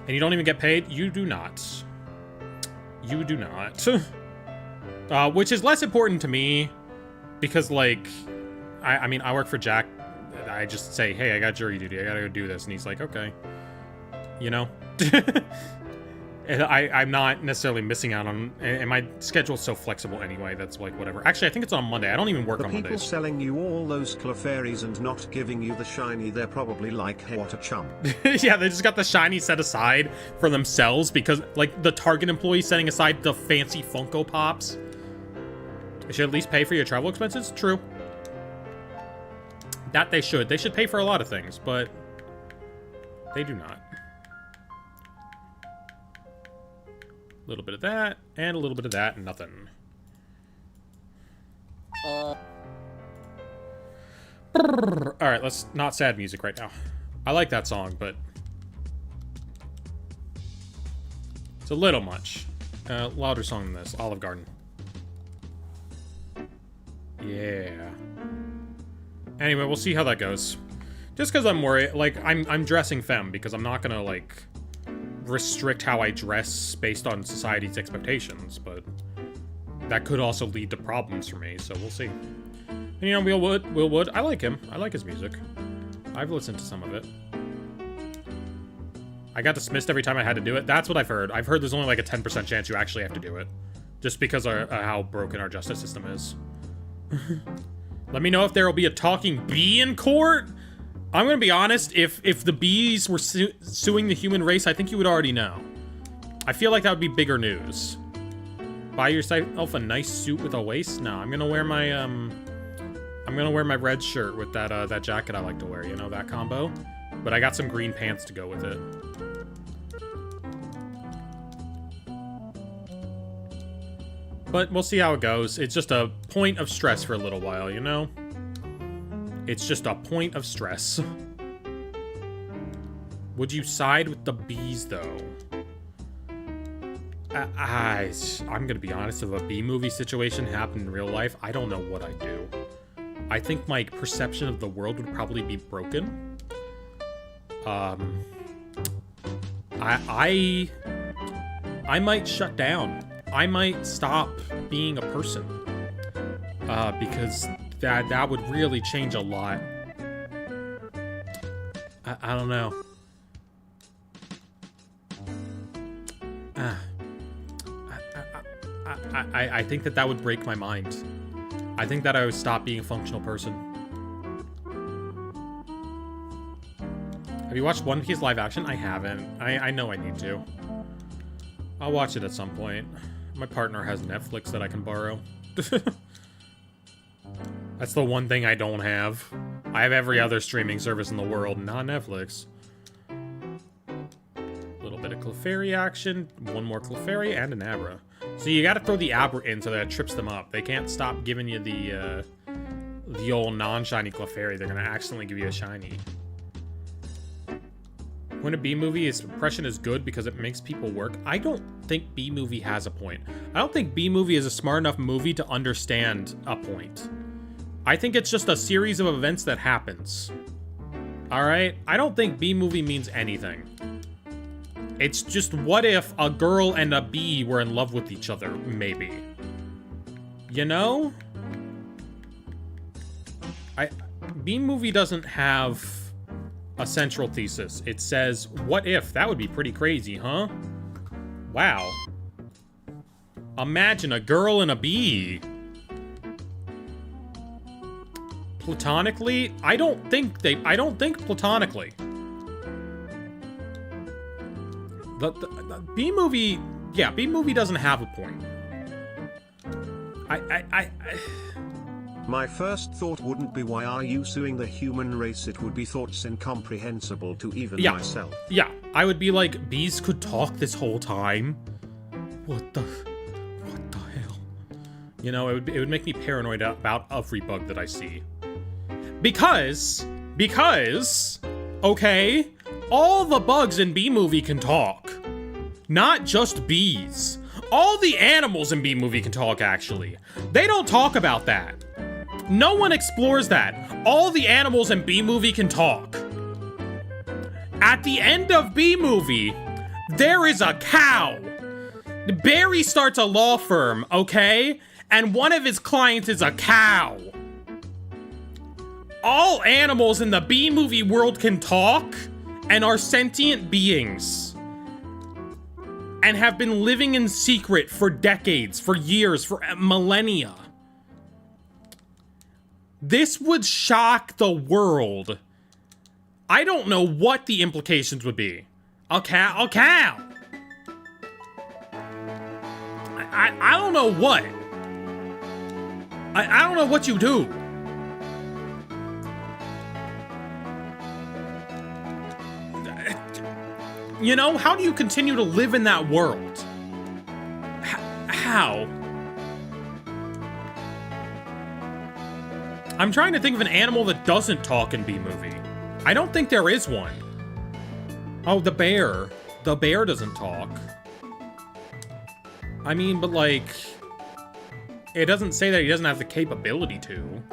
And you don't even get paid? You do not. You do not. Which is less important to me, because, like, I mean, I work for Jack. I just say, hey, I got jury duty, I gotta go do this, and he's like, okay. You know? And I'm not necessarily missing out on... And my schedule's so flexible anyway, that's like, whatever. Actually, I think it's on Monday. I don't even work on Mondays. The people selling you all those Clefairies and not giving you the shiny, they're probably like, hey, what a chump. Yeah, they just got the shiny set aside for themselves because, like, the Target employee setting aside the fancy Funko Pops. They should at least pay for your travel expenses? True. That they should. They should pay for a lot of things, but they do not. A little bit of that, and a little bit of that, and nothing. Alright, let's not sad music right now. I like that song, but it's a little much. Louder song than this. Olive Garden. Yeah. Anyway, we'll see how that goes. Just because I'm worried, like, I'm dressing femme, because I'm not gonna, like, restrict how I dress based on society's expectations, but that could also lead to problems for me, so we'll see. And, you know, Will Wood, I like him. I like his music. I've listened to some of it. I got dismissed every time I had to do it. That's what I've heard. I've heard there's only like a 10% chance you actually have to do it. Just because of how broken our justice system is. Let me know if there will be a talking bee in court. I'm gonna be honest, if the bees were suing the human race, I think you would already know. I feel like that would be bigger news. Buy yourself a nice suit with a waist? No, I'm gonna wear my red shirt with that jacket I like to wear, you know, that combo. But I got some green pants to go with it. But we'll see how it goes. It's just a point of stress for a little while, you know? It's just a point of stress. Would you side with the bees, though? I'm gonna be honest, if a bee movie situation happened in real life, I don't know what I'd do. I think my perception of the world would probably be broken. I might shut down. I might stop being a person. Because that would really change a lot. I don't know. I think that would break my mind. I think that I would stop being a functional person. Have you watched One Piece live action? I haven't. I know I need to. I'll watch it at some point. My partner has Netflix that I can borrow. That's the one thing I don't have. I have every other streaming service in the world, not Netflix. A little bit of Clefairy action, one more Clefairy, and an Abra. So you gotta throw the Abra in so that it trips them up. They can't stop giving you the old non-shiny Clefairy. They're gonna accidentally give you a shiny. point of B-movie is suppression is good because it makes people work. I don't think B-movie has a point. I don't think B-movie is a smart enough movie to understand a point. I think it's just a series of events that happens. Alright? I don't think B-movie means anything. It's just what if a girl and a bee were in love with each other, maybe. You know? B-movie doesn't have a central thesis. It says, what if? That would be pretty crazy, huh? Wow. Imagine a girl and a bee. Platonically? I don't think platonically. The B-movie, yeah, B-movie doesn't have a point. My first thought wouldn't be why are you suing the human race? It would be thoughts incomprehensible to even myself. Yeah, I would be like, bees could talk this whole time? What the hell? You know, it would make me paranoid about every bug that I see. Because, okay, all the bugs in B-movie can talk. Not just bees. All the animals in B-movie can talk, actually. They don't talk about that. No one explores that. All the animals in B-movie can talk. At the end of B-movie, there is a cow. Barry starts a law firm, okay? And one of his clients is a cow. All animals in the B-movie world can talk and are sentient beings. And have been living in secret for decades, for years, for millennia. This would shock the world. I don't know what the implications would be. A cow. I don't know what. I don't know what you do. You know, how do you continue to live in that world? How? I'm trying to think of an animal that doesn't talk in B-movie. I don't think there is one. Oh, the bear. The bear doesn't talk. I mean, but like, it doesn't say that he doesn't have the capability to.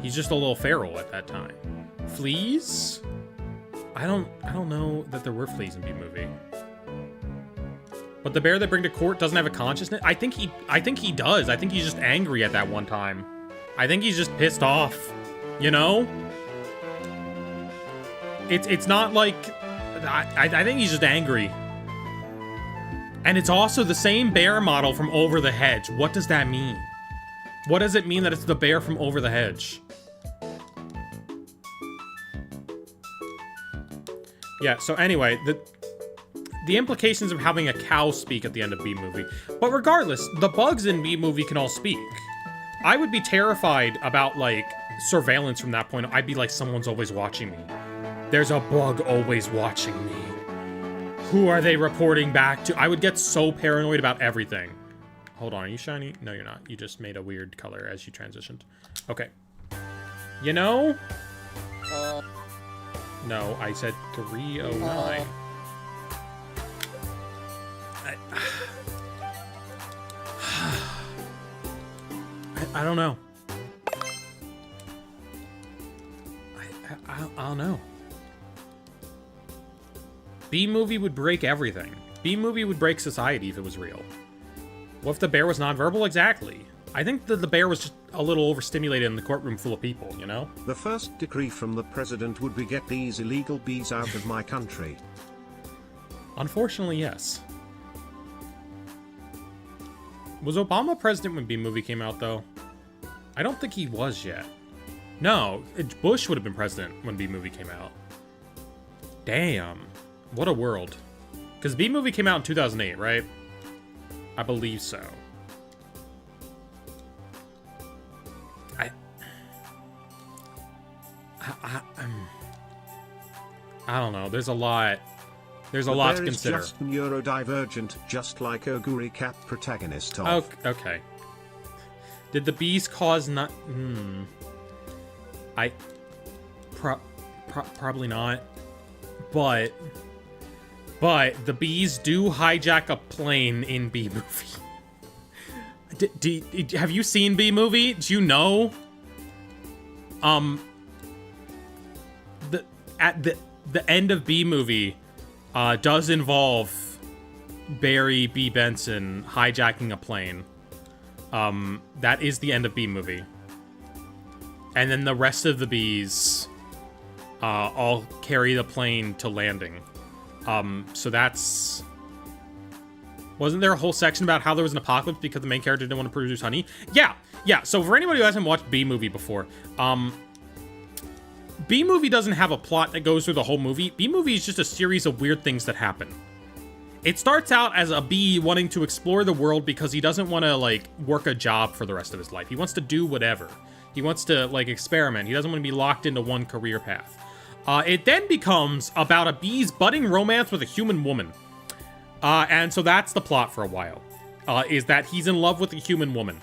He's just a little feral at that time. Fleas? I don't know that there were fleas in B-movie. But the bear they bring to court doesn't have a consciousness? I think he does. I think he's just angry at that one time. I think he's just pissed off. You know? It's not like... I think he's just angry. And it's also the same bear model from Over the Hedge. What does that mean? What does it mean that it's the bear from Over the Hedge? Yeah, so anyway, the implications of having a cow speak at the end of B-movie. But regardless, the bugs in B-movie can all speak. I would be terrified about, like, surveillance from that point. I'd be like, someone's always watching me. There's a bug always watching me. Who are they reporting back to? I would get so paranoid about everything. Hold on, are you shiny? No, you're not. You just made a weird color as you transitioned. Okay. You know? No, I said 309. I don't know. I don't know. B-movie would break everything. B-movie would break society if it was real. What if the bear was nonverbal? Exactly. I think that the bear was just a little overstimulated in the courtroom full of people, you know? The first decree from the president would be get these illegal bees out of my country. Unfortunately, yes. Was Obama president when B-movie came out, though? I don't think he was yet. No, Bush would have been president when B-movie came out. Damn. What a world. Because B-movie came out in 2008, right? I believe so. I don't know. There's a lot. There's a lot to consider. Is just neurodivergent, just like Oguri Cat protagonist of. Oh, okay. Did the bees cause not? Probably not. But But the bees do hijack a plane in Bee Movie. Have you seen Bee Movie? Do you know? The end of Bee Movie does involve Barry B. Benson hijacking a plane. That is the end of Bee Movie. And then the rest of the bees all carry the plane to landing. So that's... Wasn't there a whole section about how there was an apocalypse because the main character didn't want to produce honey? Yeah. So for anybody who hasn't watched Bee Movie before, Bee Movie doesn't have a plot that goes through the whole movie. Bee Movie is just a series of weird things that happen. It starts out as a bee wanting to explore the world because he doesn't want to, like, work a job for the rest of his life. He wants to do whatever. He wants to, like, experiment. He doesn't want to be locked into one career path. It then becomes about a bee's budding romance with a human woman. And so that's the plot for a while, is that he's in love with a human woman.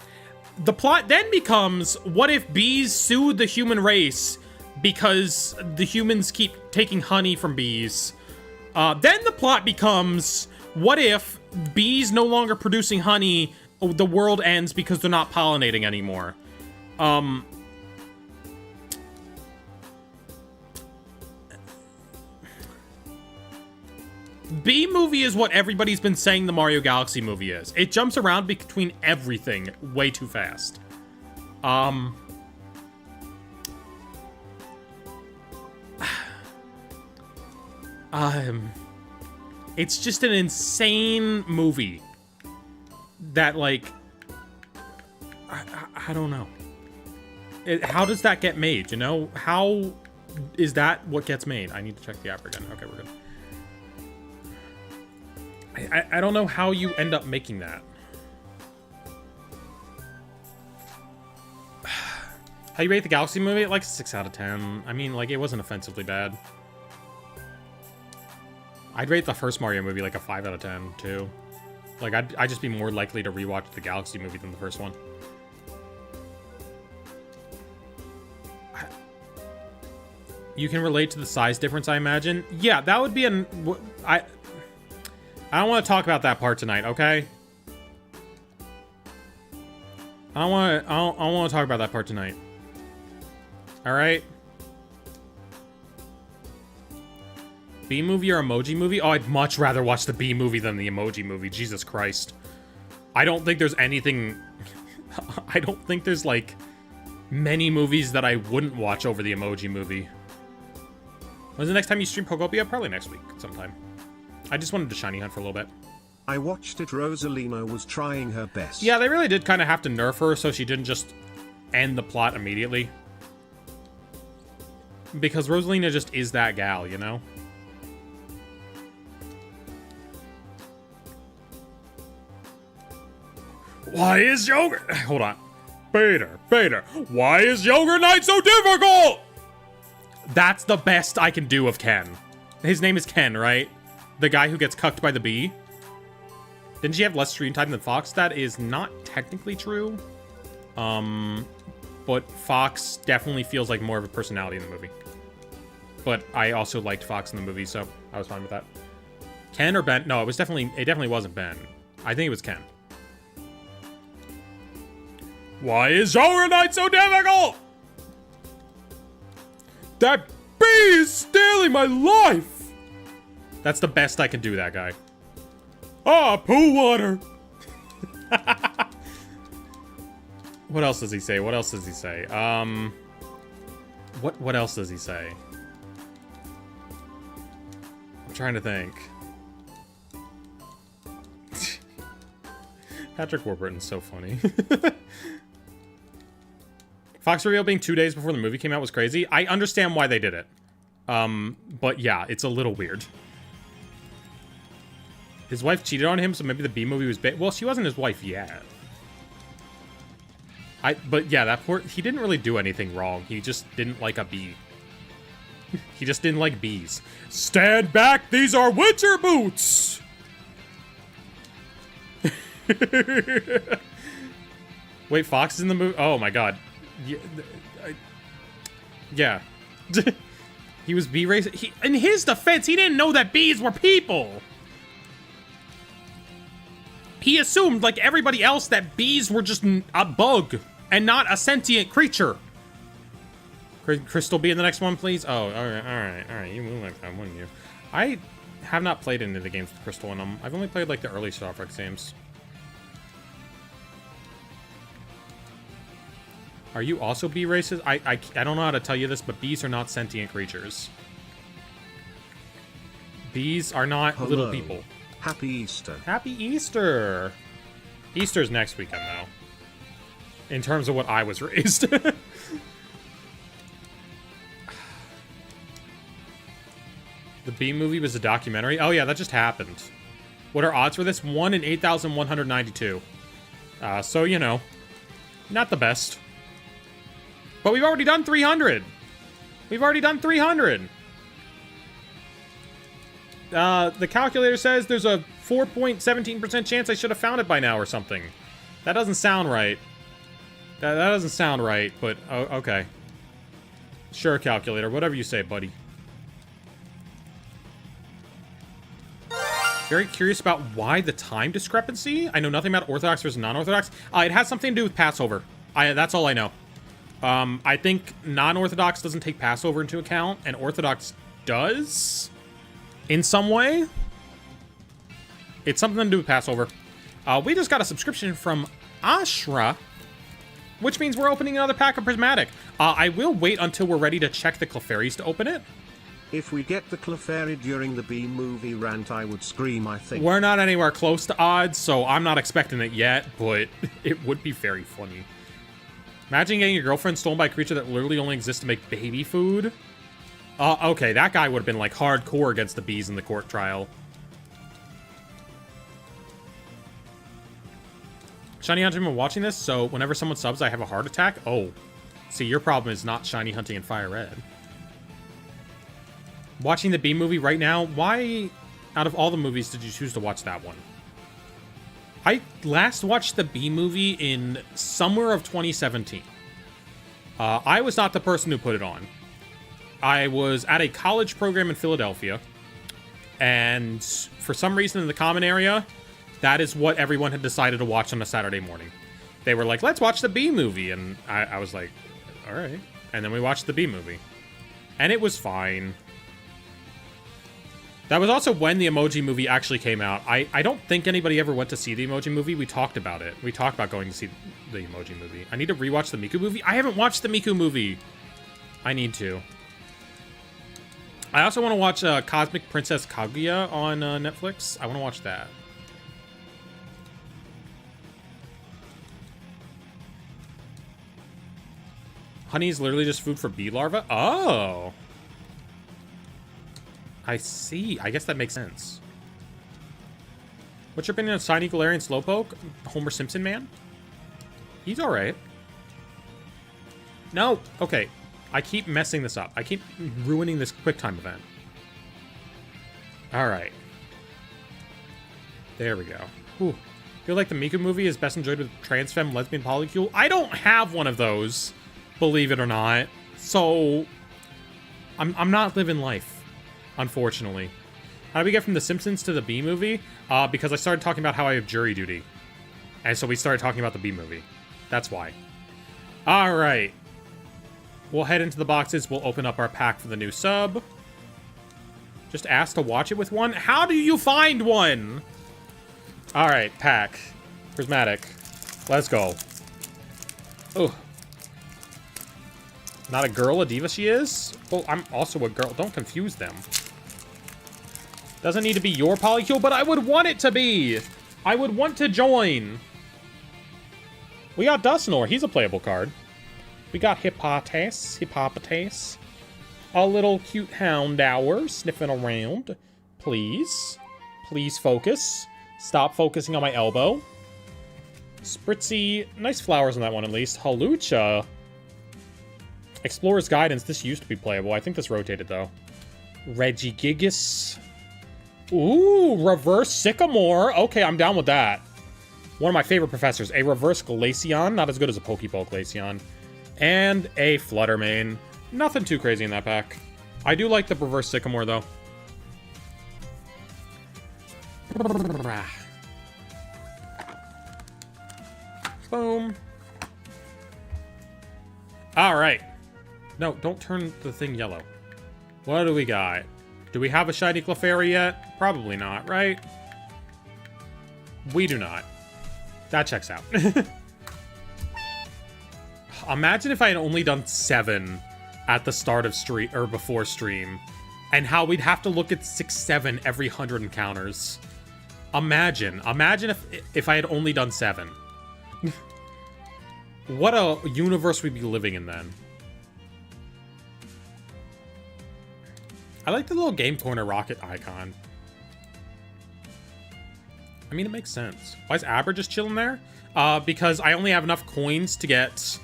The plot then becomes, what if bees sued the human race because the humans keep taking honey from bees? Then the plot becomes, what if bees no longer producing honey, the world ends because they're not pollinating anymore? Bee Movie is what everybody's been saying the Mario Galaxy movie is. It jumps around between everything way too fast. It's just an insane movie that, like, I don't know. How does that get made, you know? How is that what gets made? I need to check the app again. Okay, we're good. I don't know how you end up making that. How you rate the Galaxy movie? Like 6 out of 10. I mean, like, it wasn't offensively bad. I'd rate the first Mario movie like a 5 out of 10, too. Like, I'd just be more likely to rewatch the Galaxy movie than the first one. You can relate to the size difference, I imagine? Yeah, that would be I don't want to talk about that part tonight, okay? I don't want to talk about that part tonight. All right? Bee Movie or Emoji Movie? Oh, I'd much rather watch the Bee Movie than the Emoji Movie. Jesus Christ. I don't think there's anything... I don't think there's, like, many movies that I wouldn't watch over the Emoji Movie. When's the next time you stream Pokopia? Probably next week sometime. I just wanted to shiny hunt for a little bit. I watched it. Rosalina was trying her best. Yeah, they really did kind of have to nerf her so she didn't just end the plot immediately. Because Rosalina just is that gal, you know? Why is yogurt... Hold on. Bader. Why is Yogurt Night so difficult? That's the best I can do of Ken. His name is Ken, right? The guy who gets cucked by the bee. Didn't she have less screen time than Fox? That is not technically true. But Fox definitely feels like more of a personality in the movie. But I also liked Fox in the movie, so I was fine with that. Ken or Ben? No, it definitely wasn't Ben. I think it was Ken. Why is Yogurt Night so difficult? That bee is stealing my life! That's the best I can do, that guy. Ah, pool water! What else does he say? What else does he say? What else does he say? I'm trying to think. Patrick Warburton's so funny. Fox reveal being 2 days before the movie came out was crazy. I understand why they did it. But yeah, it's a little weird. His wife cheated on him, so maybe the Bee Movie was well, she wasn't his wife yet. But yeah, that poor... He didn't really do anything wrong. He just didn't like a bee. He just didn't like bees. Stand back! These are winter boots! Wait, Fox is in the movie? Oh my god. Yeah. He was bee racing. In his defense, he didn't know that bees were people. He assumed, like everybody else, that bees were just a bug and not a sentient creature. Crystal be in the next one, please? Oh, all right. You move like that, wouldn't you? I have not played any of the games with Crystal in them. I've only played, like, the early Star Fox games. Are you also bee racist? I don't know how to tell you this, but bees are not sentient creatures. Bees are not little people. Happy Easter. Happy Easter. Easter's next weekend, though. In terms of what I was raised. The Bee Movie was a documentary? Oh, yeah, that just happened. What are odds for this? 1 in 8,192. So, you know, not the best. But we've already done 300. We've already done 300. The calculator says there's a 4.17% chance I should have found it by now or something. That doesn't sound right. That doesn't sound right, but okay. Sure, calculator. Whatever you say, buddy. Very curious about why the time discrepancy. I know nothing about Orthodox versus non-Orthodox. It has something to do with Passover. That's all I know. I think non-Orthodox doesn't take Passover into account, and Orthodox does in some way. It's something to do with Passover. We just got a subscription from Ashra, which means we're opening another pack of Prismatic. I will wait until we're ready to check the Clefairies to open it. If we get the Clefairy during the Bee Movie rant, I would scream, I think. We're not anywhere close to odds, so I'm not expecting it yet, but it would be very funny. Imagine getting your girlfriend stolen by a creature that literally only exists to make baby food. Okay, that guy would have been, like, hardcore against the bees in the court trial. Shiny Hunting, been watching this, so whenever someone subs, I have a heart attack? Oh. See, your problem is not Shiny Hunting and Fire Red. Watching the Bee Movie right now, why, out of all the movies, did you choose to watch that one? I last watched the Bee Movie in summer of 2017. I was not the person who put it on. I was at a college program in Philadelphia, and for some reason in the common area, that is what everyone had decided to watch on a Saturday morning. They were like, let's watch the Bee Movie, and I was like, all right. And then we watched the Bee Movie. And it was fine. That was also when the Emoji Movie actually came out. I don't think anybody ever went to see the Emoji Movie. We talked about it. We talked about going to see the Emoji Movie. I need to rewatch the Miku Movie. I haven't watched the Miku Movie. I need to. I also want to watch Cosmic Princess Kaguya on Netflix. I want to watch that. Honey is literally just food for bee larvae? Oh. I see. I guess that makes sense. What's your opinion on Shiny Galarian Slowpoke? Homer Simpson man? He's alright. No. Okay. I keep messing this up. I keep ruining this QuickTime event. Alright. There we go. Whew. Feel like the Miku Movie is best enjoyed with trans femme lesbian polycule. I don't have one of those, believe it or not. So I'm not living life. Unfortunately. How do we get from The Simpsons to the Bee Movie? Because I started talking about how I have jury duty. And so we started talking about the Bee Movie. That's why. Alright. We'll head into the boxes. We'll open up our pack for the new sub. Just ask to watch it with one? How do you find one? Alright, pack. Prismatic. Let's go. Ugh. Not a girl, a diva she is? Well, I'm also a girl. Don't confuse them. Doesn't need to be your polycule, but I would want it to be. I would want to join. We got Dusknoir. He's a playable card. We got Hippopotas. A little cute Houndour sniffing around. Please. Please focus. Stop focusing on my elbow. Spritzy. Nice flowers on that one, at least. Halucha. Explorer's Guidance. This used to be playable. I think this rotated, though. Regigigas. Ooh, Reverse Sycamore. Okay, I'm down with that. One of my favorite professors. A Reverse Glaceon. Not as good as a Pokeball Glaceon. And a Fluttermane. Nothing too crazy in that pack. I do like the reverse sycamore, though. Boom. Alright. No, don't turn the thing yellow. What do we got? Do we have a shiny Clefairy yet? Probably not, right? We do not. That checks out. Imagine if I had only done 7 at the start of stream, or before stream, and how we'd have to look at 6, 7 every 100 encounters. Imagine if I had only done 7. What a universe we'd be living in then. I like the little Game Corner rocket icon. I mean, it makes sense. Why is Abra just chilling there? Because I only have enough coins to get...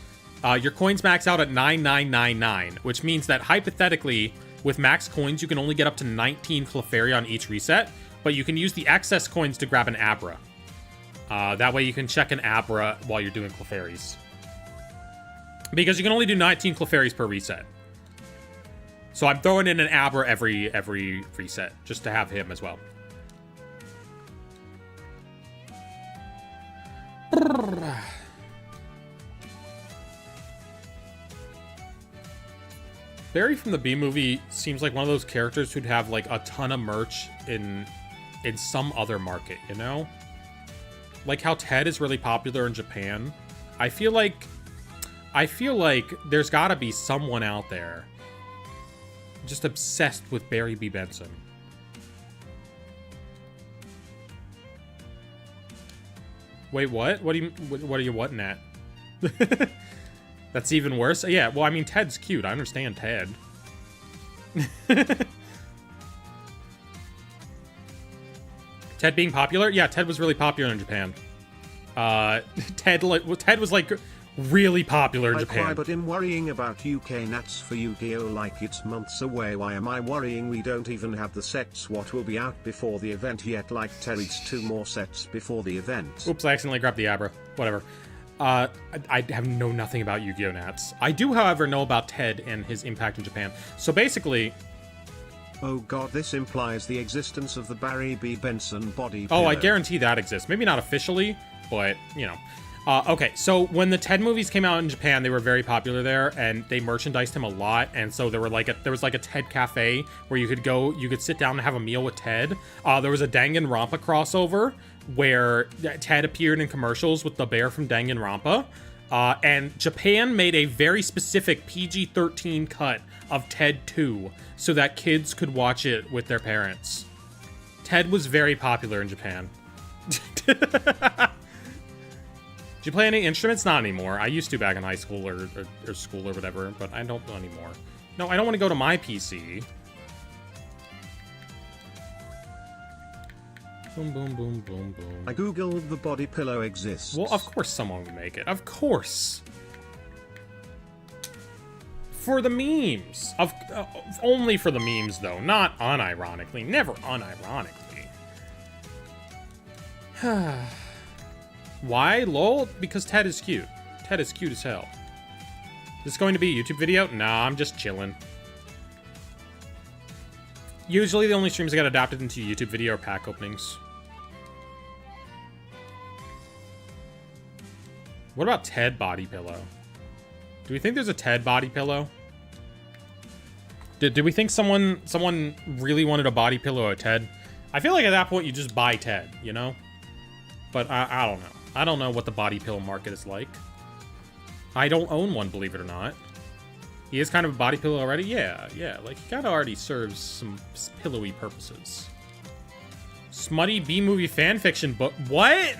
your coins max out at 9999, which means that hypothetically, with max coins, you can only get up to 19 Clefairy on each reset, but you can use the excess coins to grab an Abra. That way you can check an Abra while you're doing Clefairies. Because you can only do 19 Clefairies per reset. So I'm throwing in an Abra every reset, just to have him as well. Barry from the B movie seems like one of those characters who'd have like a ton of merch in some other market, you know? Like how Ted is really popular in Japan. I feel like there's gotta be someone out there just obsessed with Barry B. Benson. Wait, what? What are you wanting at? That's even worse? Yeah, well, I mean, Ted's cute. I understand Ted. Ted being popular? Yeah, Ted was really popular in Japan. Ted was, like, really popular in Japan. Cry, but I'm worrying about UK Nats for Yu-Gi-Oh! Like it's months away. Why am I worrying? We don't even have the sets. What will be out before the event yet? Like Terry's 2 more sets before the event. Oops, I accidentally grabbed the Abra. Whatever. I have nothing about Yu-Gi-Oh! Nats. I do, however, know about Ted and his impact in Japan. So basically... Oh god, this implies the existence of the Barry B. Benson body pillow. Oh, I pillow. guarantee that exists. Maybe not officially, but, you know. Okay, so when the Ted movies came out in Japan, they were very popular there, and they merchandised him a lot, and so there was like a Ted cafe where you could sit down and have a meal with Ted. There was a Danganronpa crossover where Ted appeared in commercials with the bear from Danganronpa, and Japan made a very specific PG-13 cut of Ted 2 so that kids could watch it with their parents. Ted was very popular in Japan. Do you play any instruments? Not anymore. I used to back in high school or school or whatever, but I don't anymore. No, I don't want to go to my PC. Boom, boom, boom, boom, boom. I googled the body pillow exists. Well, of course someone would make it. Of course. For the memes. Only for the memes, though. Not unironically. Never unironically. Why? Lol? Because Ted is cute. Ted is cute as hell. Is this going to be a YouTube video? Nah, I'm just chilling. Usually the only streams that get adapted into YouTube video are pack openings. What about Ted body pillow? Do we think there's a Ted body pillow? Did we think someone really wanted a body pillow of Ted? I feel like at that point you just buy Ted, you know? But I don't know. I don't know what the body pillow market is like. I don't own one, believe it or not. He is kind of a body pillow already? Yeah. Like, he kind of already serves some pillowy purposes. Smutty B-movie fanfiction book. What?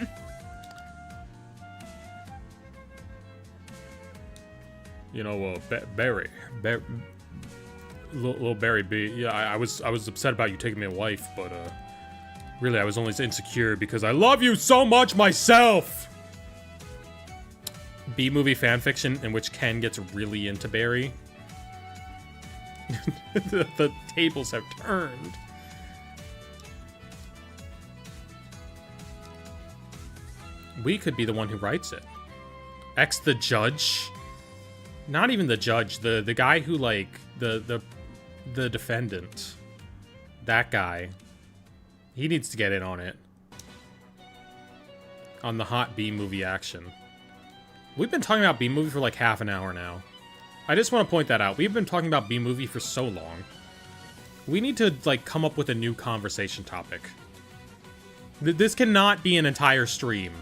You know, Barry. Little Barry B. Yeah, I was upset about you taking my wife, but, really, I was only insecure because I love you so much myself! B-movie fanfiction in which Ken gets really into Barry. the tables have turned. We could be the one who writes it. X the judge? Not even the judge. The guy who, like, the The defendant. That guy. He needs to get in on it. On the hot B-movie action. We've been talking about B-movie for like half an hour now. I just want to point that out. We've been talking about B-movie for so long. We need to, like, come up with a new conversation topic. This cannot be an entire stream.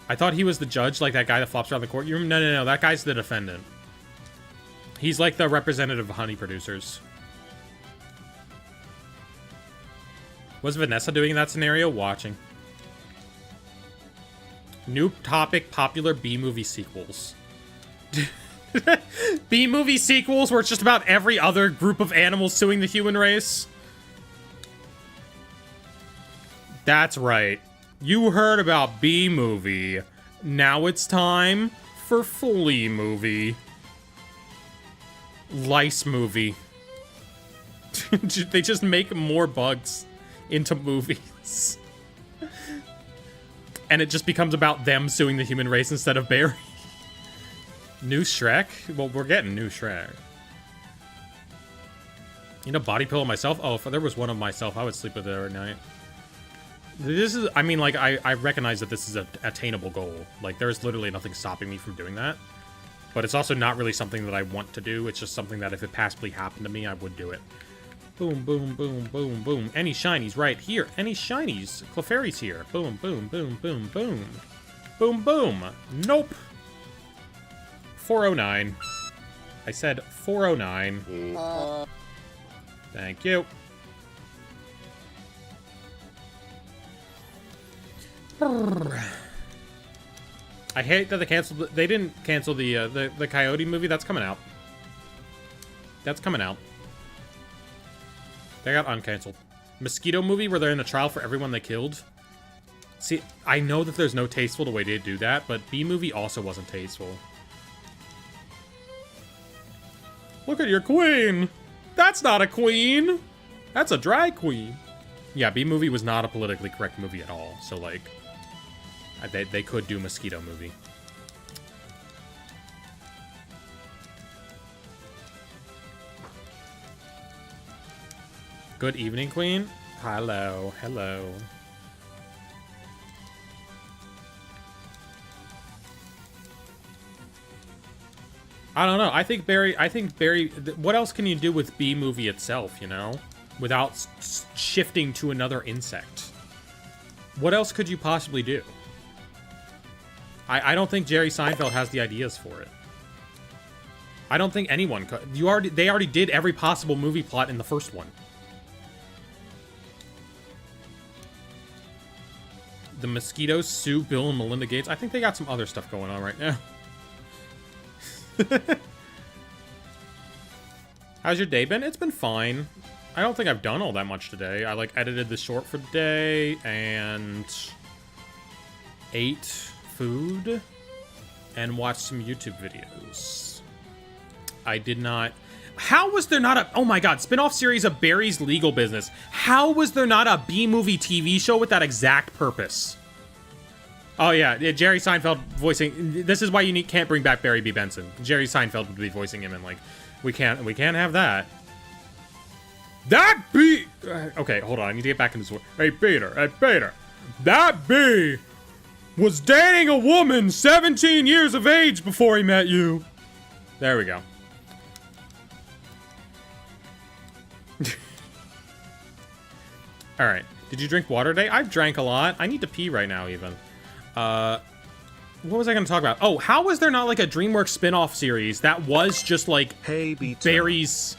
I thought he was the judge, like that guy that flops around the courtroom. No, no, no. That guy's the defendant. He's like the representative of honey producers. Was Vanessa doing in that scenario? Watching. New topic, popular B-movie sequels. B-movie sequels where it's just about every other group of animals suing the human race? That's right. You heard about B-movie. Now it's time for flea movie. Lice movie. They just make more bugs into movies. And it just becomes about them suing the human race instead of Barry. New Shrek? Well, we're getting new Shrek. You know, body pillow myself? Oh, if there was one of myself, I would sleep with it every night. This is, I mean, like, I recognize that this is an attainable goal. Like, there's literally nothing stopping me from doing that. But it's also not really something that I want to do. It's just something that if it possibly happened to me, I would do it. Boom, boom, boom, boom, boom. Any shinies right here. Any shinies. Clefairy's here. Boom, boom, boom, boom, boom. Boom, boom. Nope. 409. I said 409. Thank you. I hate that they canceled. They didn't cancel the Coyote movie. That's coming out. That's coming out. They got uncanceled. Mosquito movie where they're in a trial for everyone they killed. See, I know that there's no tasteful the way they do that, but B movie also wasn't tasteful. Look at your queen. That's not a queen. That's a drag queen. Yeah, B movie was not a politically correct movie at all. So like, they could do Mosquito movie. Good evening, Queen. Hello, hello. I don't know. I think Barry, what else can you do with B movie itself, you know? Without shifting to another insect. What else could you possibly do? I don't think Jerry Seinfeld has the ideas for it. I don't think anyone could. They already did every possible movie plot in the first one. The mosquitoes sue Bill and Melinda Gates. I think they got some other stuff going on right now. How's your day been? It's been fine. I don't think I've done all that much today. I like edited the short for the day and ate food and watched some YouTube videos. I did not. How was there not a, oh my god, spin-off series of Barry's Legal Business? How was there not a B-movie TV show with that exact purpose? Oh yeah, Jerry Seinfeld voicing, this is why you can't bring back Barry B. Benson. Jerry Seinfeld would be voicing him and like, we can't have that. That bee, okay, hold on, I need to get back in this. Hey Peter, that bee was dating a woman 17 years of age before he met you. There we go. Alright. Did you drink water today? I've drank a lot. I need to pee right now, even. What was I going to talk about? Oh, how was there not, like, a DreamWorks spin-off series that was just, like, hey, Barry's,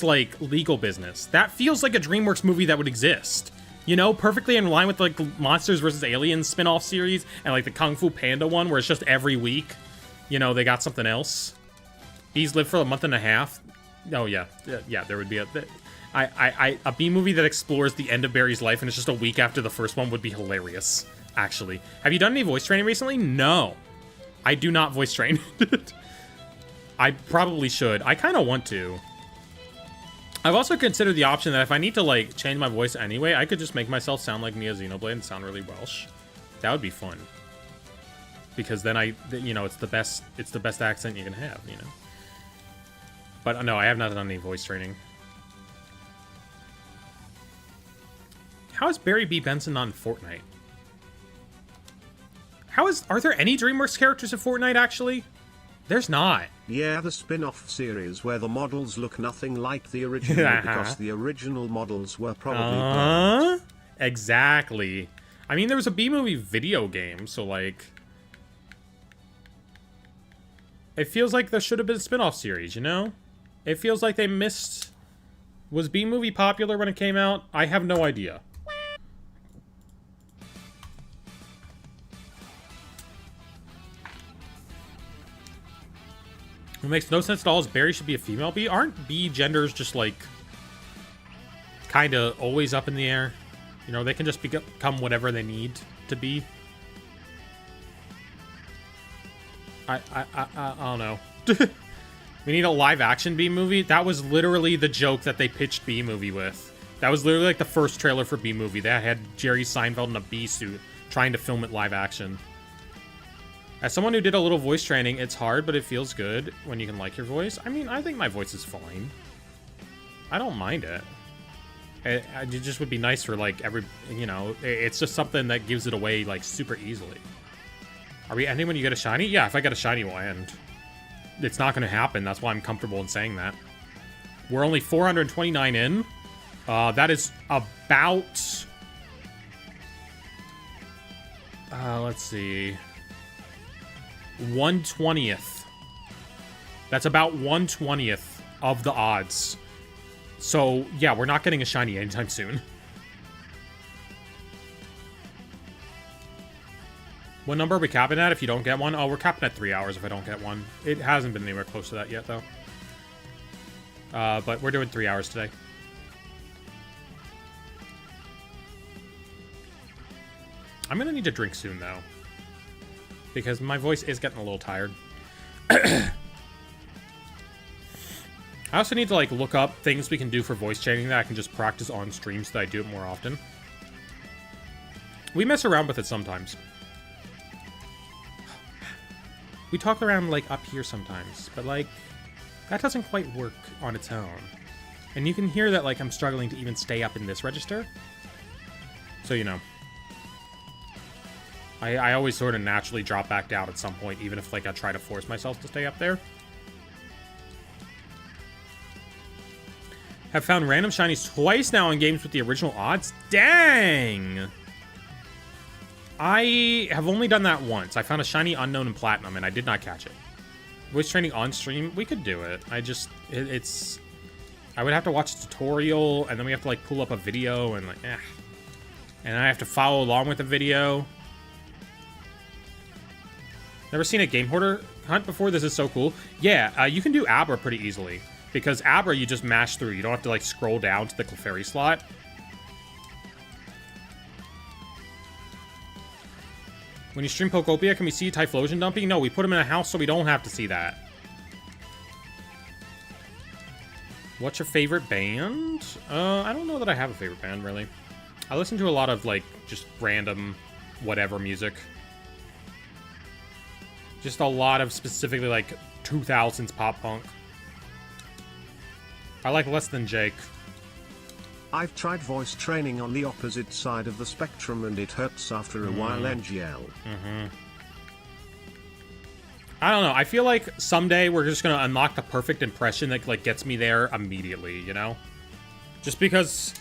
like, legal business? That feels like a DreamWorks movie that would exist. You know? Perfectly in line with, like, Monsters vs. Aliens spin-off series and, like, the Kung Fu Panda one where it's just every week, you know, they got something else. Bees live for a month and a half. Oh, yeah. Yeah, there would be a B movie that explores the end of Barry's life and it's just a week after the first one would be hilarious, actually. Have you done any voice training recently? No. I do not voice train. I probably should. I kind of want to. I've also considered the option that if I need to, like, change my voice anyway, I could just make myself sound like Mia Xenoblade and sound really Welsh. That would be fun. Because then you know, it's the best accent you can have, you know? But no, I have not done any voice training. How is Barry B. Benson on Fortnite? Are there any DreamWorks characters in Fortnite, actually? There's not. Yeah, the spin-off series where the models look nothing like the original because the original models were probably burnt. Exactly. I mean, there was a B-movie video game, so, like... It feels like there should have been a spin-off series, you know? It feels like they missed... Was B-movie popular when it came out? I have no idea. It makes no sense at all is Barry should be a female bee. Aren't bee genders just, like, kind of always up in the air? You know, they can just become whatever they need to be. I don't know. We need a live-action bee movie? That was literally the joke that they pitched bee movie with. That was literally, like, the first trailer for bee movie. That had Jerry Seinfeld in a bee suit trying to film it live-action. As someone who did a little voice training, it's hard, but it feels good when you can like your voice. I mean, I think my voice is fine. I don't mind it. It just would be nice for, like, you know, it's just something that gives it away, like, super easily. Are we ending when you get a shiny? Yeah, if I get a shiny, we'll end. It's not going to happen. That's why I'm comfortable in saying that. We're only 429 in. That is about... let's see... 1/20th. That's about 1/20th of the odds. So, yeah, we're not getting a shiny anytime soon. What number are we capping at if you don't get one? Oh, we're capping at 3 hours if I don't get one. It hasn't been anywhere close to that yet, though. But we're doing 3 hours today. I'm gonna need a drink soon, though. Because my voice is getting a little tired. I also need to, like, look up things we can do for voice training that I can just practice on stream so that I do it more often. We mess around with it sometimes. We talk around, like, up here sometimes, but, like, that doesn't quite work on its own. And you can hear that, like, I'm struggling to even stay up in this register. So, you know. I always sort of naturally drop back down at some point, even if, like, I try to force myself to stay up there. Have found random shinies twice now in games with the original odds? Dang! I have only done that once. I found a shiny unknown in Platinum, and I did not catch it. Voice training on stream? We could do it. It's... I would have to watch a tutorial, and then we have to, like, pull up a video, and, like, And I have to follow along with the video. Never seen a game hoarder hunt before? This is so cool. Yeah, you can do Abra pretty easily. Because Abra, you just mash through. You don't have to, like, scroll down to the Clefairy slot. When you stream Pokopia, can we see Typhlosion dumping? No, we put him in a house so we don't have to see that. What's your favorite band? I don't know that I have a favorite band, really. I listen to a lot of, like, just random whatever music. Just a lot of specifically, like, 2000s pop punk. I like Less Than Jake. I've tried voice training on the opposite side of the spectrum and it hurts after a while, NGL. I don't know. I feel like someday we're just going to unlock the perfect impression that, like, gets me there immediately, you know? Just because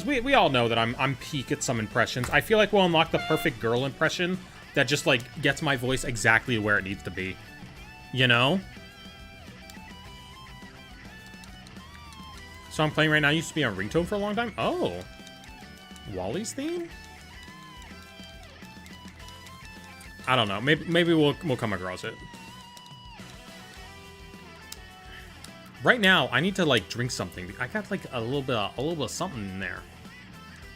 we all know that I'm peak at some impressions. I feel like we'll unlock the perfect girl impression that just, like, gets my voice exactly where it needs to be. You know? So I'm playing right now. Used to be on ringtone for a long time. Oh. Wally's theme? I don't know. Maybe we'll come across it. Right now, I need to, like, drink something. I got, like, a little bit of something in there.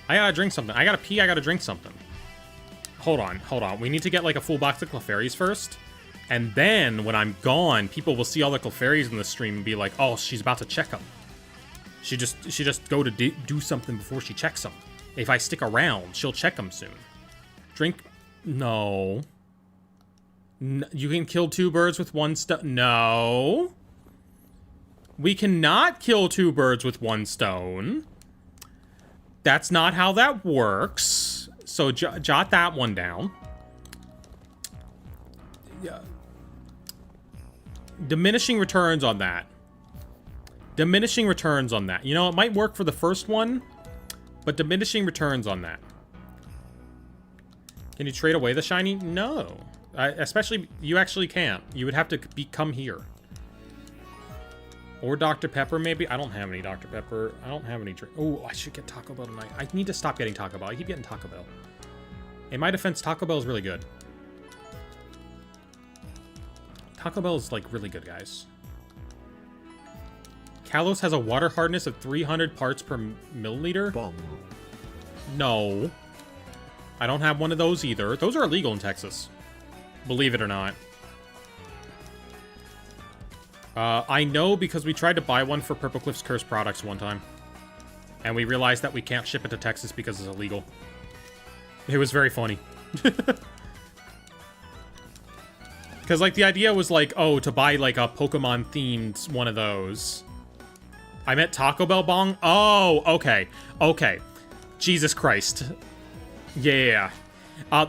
I gotta drink something. I gotta pee. I gotta drink something. Hold on. We need to get, like, a full box of Clefairies first. And then, when I'm gone, people will see all the Clefairies in the stream and be like, oh, she's about to check them. She just go to do something before she checks them. If I stick around, she'll check them soon. Drink... No. You can kill two birds with one stone. No. We cannot kill 2 birds with 1 stone. That's not how that works. So jot that one down. Yeah. Diminishing returns on that. Diminishing returns on that. You know, it might work for the first one, but diminishing returns on that. Can you trade away the shiny? No. Especially, you actually can't. You would have to come here. Or Dr. Pepper, maybe? I don't have any Dr. Pepper. I don't have any drink. Oh, I should get Taco Bell tonight. I need to stop getting Taco Bell. I keep getting Taco Bell. In my defense, Taco Bell is really good. Taco Bell is, like, really good, guys. Kalos has a water hardness of 300 parts per milliliter? Bong. No. I don't have one of those either. Those are illegal in Texas. Believe it or not. I know because we tried to buy one for Purple Cliff's Cursed products one time. And we realized that we can't ship it to Texas because it's illegal. It was very funny. Because, like, the idea was, like, oh, to buy, like, a Pokemon-themed one of those. I meant Taco Bell Bong? Oh, okay. Okay. Jesus Christ. Yeah.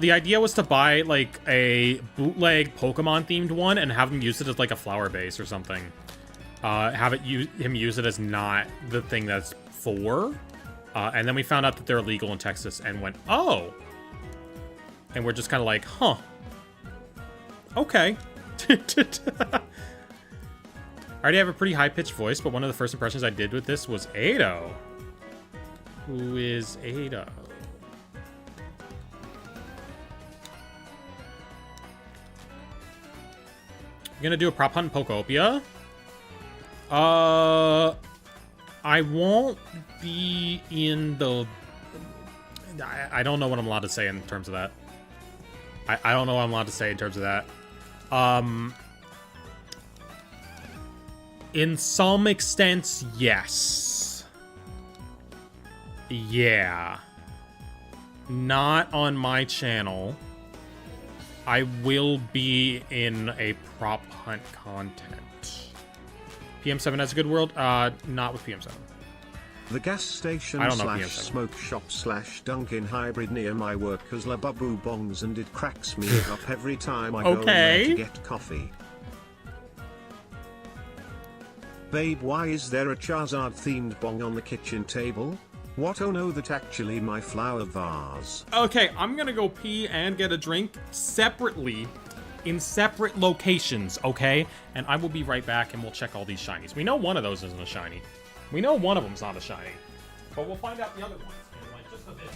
The idea was to buy, like, a bootleg Pokemon-themed one and have him use it as, like, a flower base or something. Have him use it as not the thing that's for. And then we found out that they're illegal in Texas and went, oh. And we're just kind of like, huh. Okay. I already have a pretty high-pitched voice, but one of the first impressions I did with this was Ado. Who is Ado? You're gonna do a prop hunt in Pokopia? I won't be in the... I don't know what I'm allowed to say in terms of that. I don't know what I'm allowed to say in terms of that. In some extent, yes. Yeah. Not on my channel. I will be in a prop hunt content. PM7 has a good world? Not with PM7. The gas station slash smoke shop slash Dunkin' hybrid near my work has Labubu bongs and it cracks me up every time I go in there to get coffee. Babe, why is there a Charizard themed bong on the kitchen table? What? Oh no, that's actually my flower vase. Okay, I'm gonna go pee and get a drink separately in separate locations, okay? And I will be right back and we'll check all these shinies. We know one of those isn't a shiny. We know one of them's not a shiny. But we'll find out the other ones in like just a bit.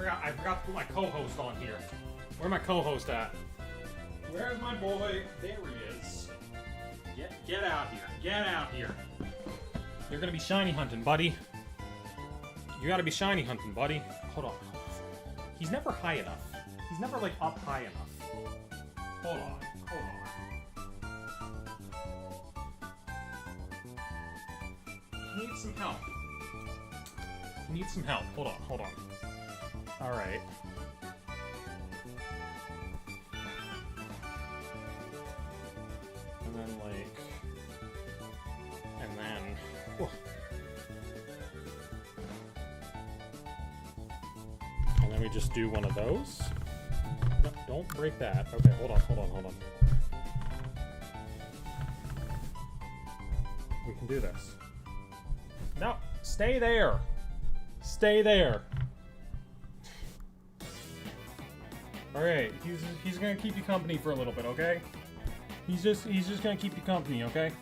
I forgot to put my co-host on here. Where's my co-host at? Where's my boy? There he is. Get out here. Get out here. You're gonna be shiny hunting, buddy. You gotta be shiny hunting, buddy. Hold on. He's never high enough. He's never, like, up high enough. Hold on. He needs some help. He needs some help. Hold on. Alright. And then, like... And then... Whoa. And then we just do one of those. Don't break that. Okay, hold on. We can do this. No, stay there. Stay there. All right, he's gonna keep you company for a little bit, okay? He's just gonna keep you company, okay?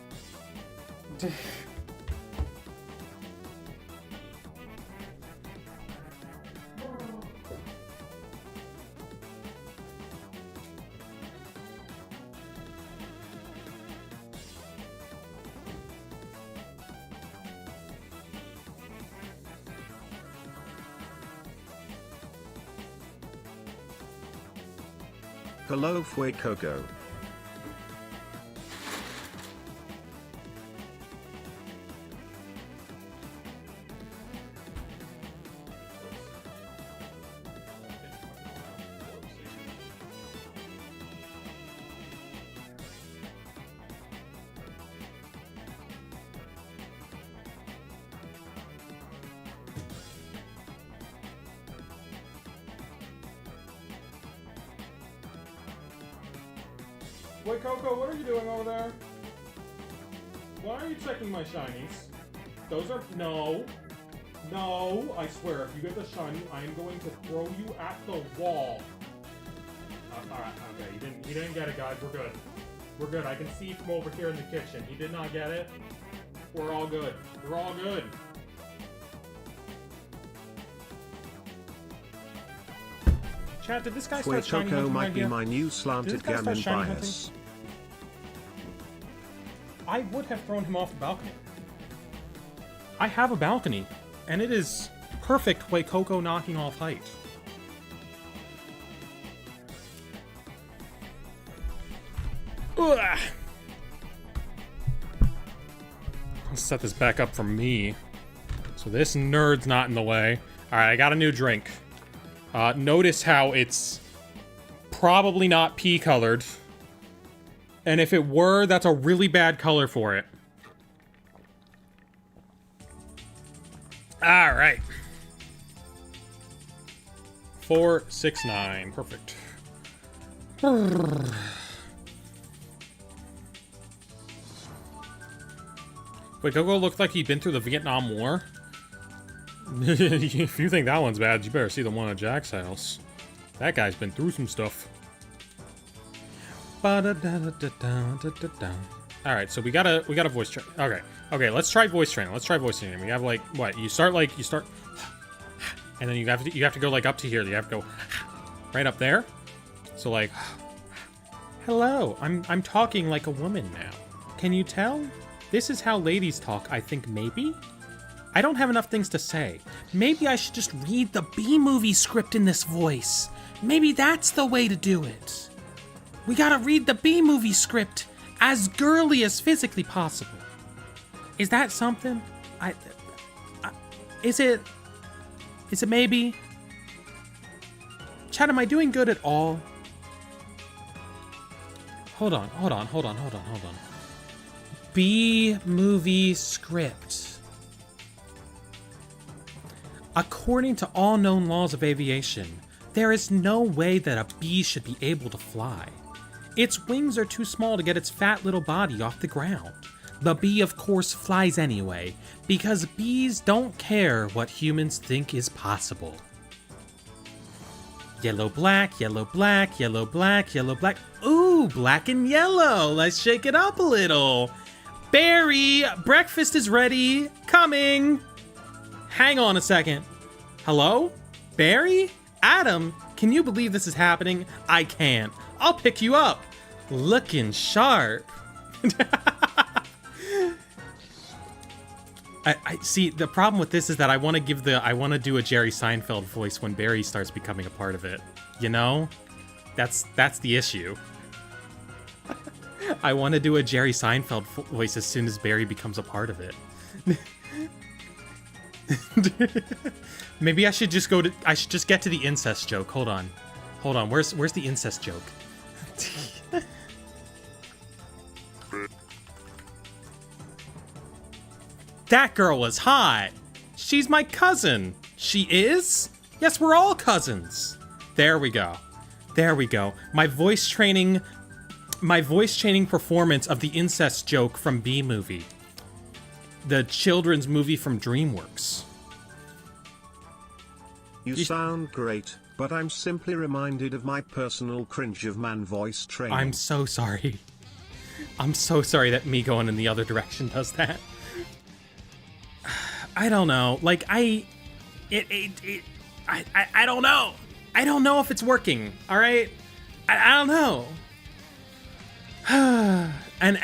Hello, Fue Coco. Wait, Coco, what are you doing over there? Why are you checking my shinies? Those are... No. No, I swear, if you get the shiny, I am going to throw you at the wall. Alright, okay, he didn't get it, guys. We're good. We're good. I can see from over here in the kitchen. He did not get it. We're all good. We're all good. Chat, did this guy start shiny hunting might right be here? my new SlantedGaming bias. I would have thrown him off the balcony. I have a balcony, and it is perfect way Coco knocking off height. Ugh. Let's set this back up for me. So this nerd's not in the way. Alright, I got a new drink. Notice how it's probably not pea colored. And if it were, that's a really bad color for it. Alright. 469. Perfect. Wait, Coco looked like he'd been through the Vietnam War? If you think that one's bad, you better see the one at Jack's house. That guy's been through some stuff. Alright, so we got a voice train. Okay, let's try voice training. We have like what? You start and then you have to go like up to here. You have to go right up there. So like, hello, I'm talking like a woman now. Can you tell? This is how ladies talk, I think, maybe? I don't have enough things to say. Maybe I should just read the B-movie script in this voice. Maybe that's the way to do it. We gotta read the B-movie script as girly as physically possible. Is that something? Is it maybe? Chat, am I doing good at all? Hold on. B-movie script. According to all known laws of aviation, there is no way that a bee should be able to fly. Its wings are too small to get its fat little body off the ground. The bee, of course, flies anyway, because bees don't care what humans think is possible. Yellow, black, yellow, black, yellow, black, yellow, black. Ooh, black and yellow. Let's shake it up a little. Barry, breakfast is ready. Coming. Hang on a second. Hello? Barry? Adam? Can you believe this is happening? I can't. I'll pick you up. Looking sharp. I see, the problem with this is that I want to do a Jerry Seinfeld voice when Barry starts becoming a part of it. You know? That's the issue. I want to do a Jerry Seinfeld voice as soon as Barry becomes a part of it. Maybe I should just get to the incest joke. Hold on. Where's the incest joke? That girl is hot. She's my cousin. She is? Yes, we're all cousins. There we go. There we go. My voice training performance of the incest joke from B-Movie. The children's movie from DreamWorks. You sound great, but I'm simply reminded of my personal cringe of man voice training. I'm so sorry. I'm so sorry that me going in the other direction does that. I don't know. Like, I don't know. I don't know if it's working, all right? I don't know. And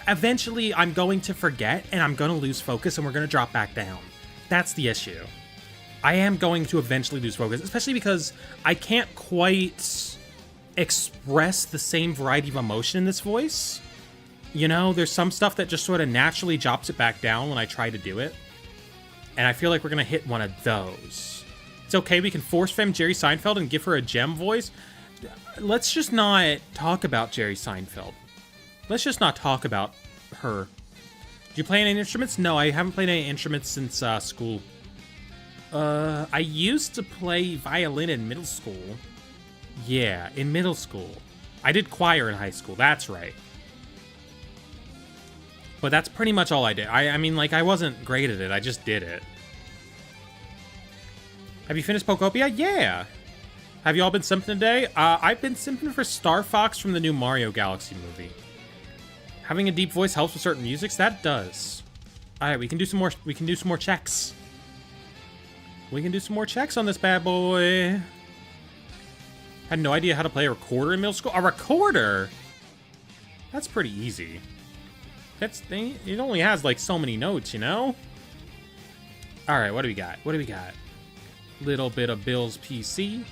eventually I'm going to forget, and I'm going to lose focus, and we're going to drop back down. That's the issue. I am going to eventually lose focus, especially because I can't quite express the same variety of emotion in this voice. You know, there's some stuff that just sort of naturally drops it back down when I try to do it. And I feel like we're going to hit one of those. It's okay, we can force femme Jerry Seinfeld and give her a gem voice. Let's just not talk about Jerry Seinfeld. Let's just not talk about her. Do you play any instruments? No, I haven't played any instruments since school. I used to play violin in middle school. Yeah, in middle school. I did choir in high school, that's right. But that's pretty much all I did. I mean, like, I wasn't great at it, I just did it. Have you finished Pokopia? Yeah! Have you all been simping today? I've been simping for Star Fox from the new Mario Galaxy movie. Having a deep voice helps with certain musics? That does. Alright, we can do some more checks. We can do some more checks on this bad boy. Had no idea how to play a recorder in middle school. A recorder? That's pretty easy. It only has like so many notes, you know? Alright, what do we got? Little bit of Bill's PC.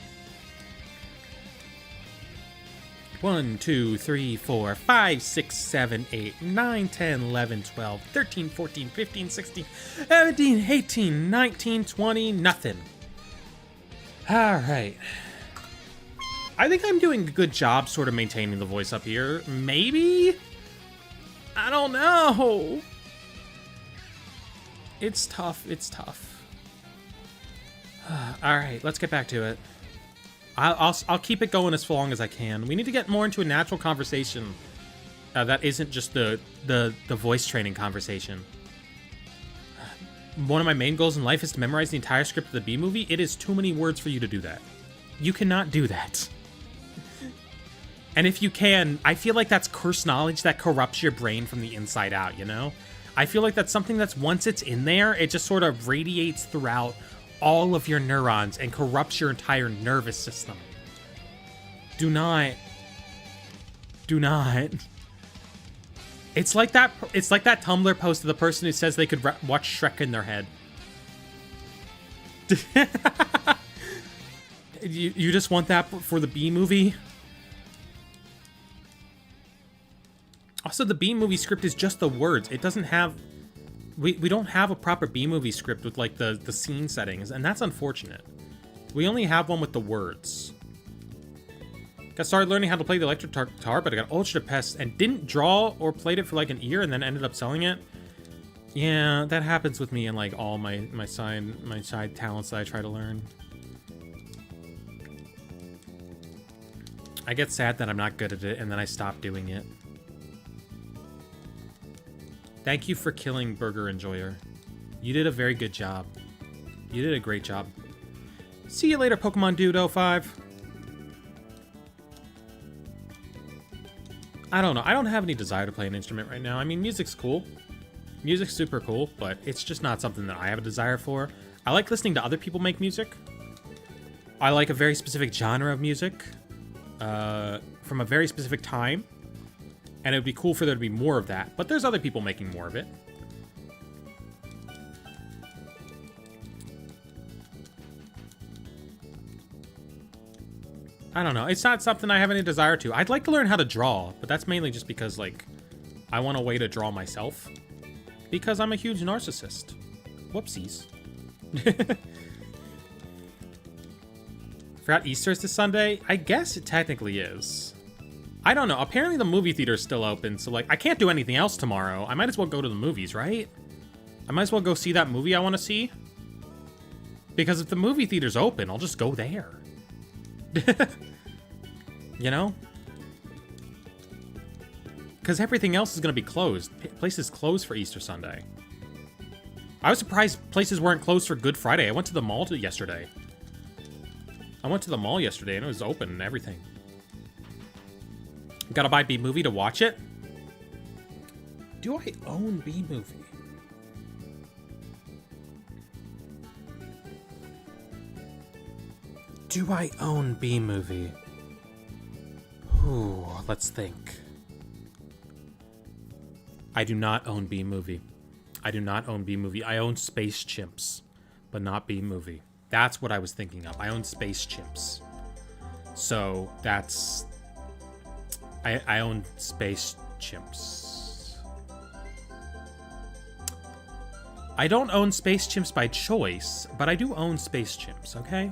1, 2, 3, 4, 5, 6, 7, 8, 9, 10, 11, 12, 13, 14, 15, 16, 17, 18, 19, 20, nothing. Alright. I think I'm doing a good job sort of maintaining the voice up here. Maybe? I don't know. It's tough. Alright, let's get back to it. I'll keep it going as long as I can. We need to get more into a natural conversation that isn't just the voice training conversation. One of my main goals in life is to memorize the entire script of the B-Movie. It is too many words for you to do that. You cannot do that. And if you can, I feel like that's cursed knowledge that corrupts your brain from the inside out, you know? I feel like that's something that's, once it's in there, it just sort of radiates throughout all of your neurons and corrupts your entire nervous system. Do not. It's like that Tumblr post of the person who says they could watch Shrek in their head. You just want that for the B-Movie? Also, the B-Movie script is just the words. It doesn't have... We don't have a proper B-Movie script with, like, the scene settings, and that's unfortunate. We only have one with the words. Got started learning how to play the electric guitar, but I got ultra depressed and didn't draw or played it for, like, an year and then ended up selling it. Yeah, that happens with me and, like, all my side talents that I try to learn. I get sad that I'm not good at it, and then I stop doing it. Thank you for killing Burger Enjoyer. You did a very good job. You did a great job. See you later, Pokemon Dude 05. I don't know. I don't have any desire to play an instrument right now. I mean, music's cool. Music's super cool, but it's just not something that I have a desire for. I like listening to other people make music. I like a very specific genre of music from a very specific time. And it would be cool for there to be more of that. But there's other people making more of it. I don't know. It's not something I have any desire to. I'd like to learn how to draw, but that's mainly just because, like, I want a way to draw myself. Because I'm a huge narcissist. Whoopsies. Forgot Easter's this Sunday? I guess it technically is. I don't know. Apparently the movie theater's still open, so, like, I can't do anything else tomorrow. I might as well go to the movies, right? I might as well go see that movie I want to see. Because if the movie theater's open, I'll just go there. You know? Because everything else is going to be closed. Places closed for Easter Sunday. I was surprised places weren't closed for Good Friday. I went to the mall yesterday. And it was open and everything. Gotta buy B-Movie to watch it? Do I own B-Movie? Do I own B-Movie? Ooh, let's think. I do not own B-Movie. I do not own B-Movie. I own Space Chimps, but not B-Movie. That's what I was thinking of. I own Space Chimps. So, that's... I own Space Chimps. I don't own Space Chimps by choice, but I do own Space Chimps, okay?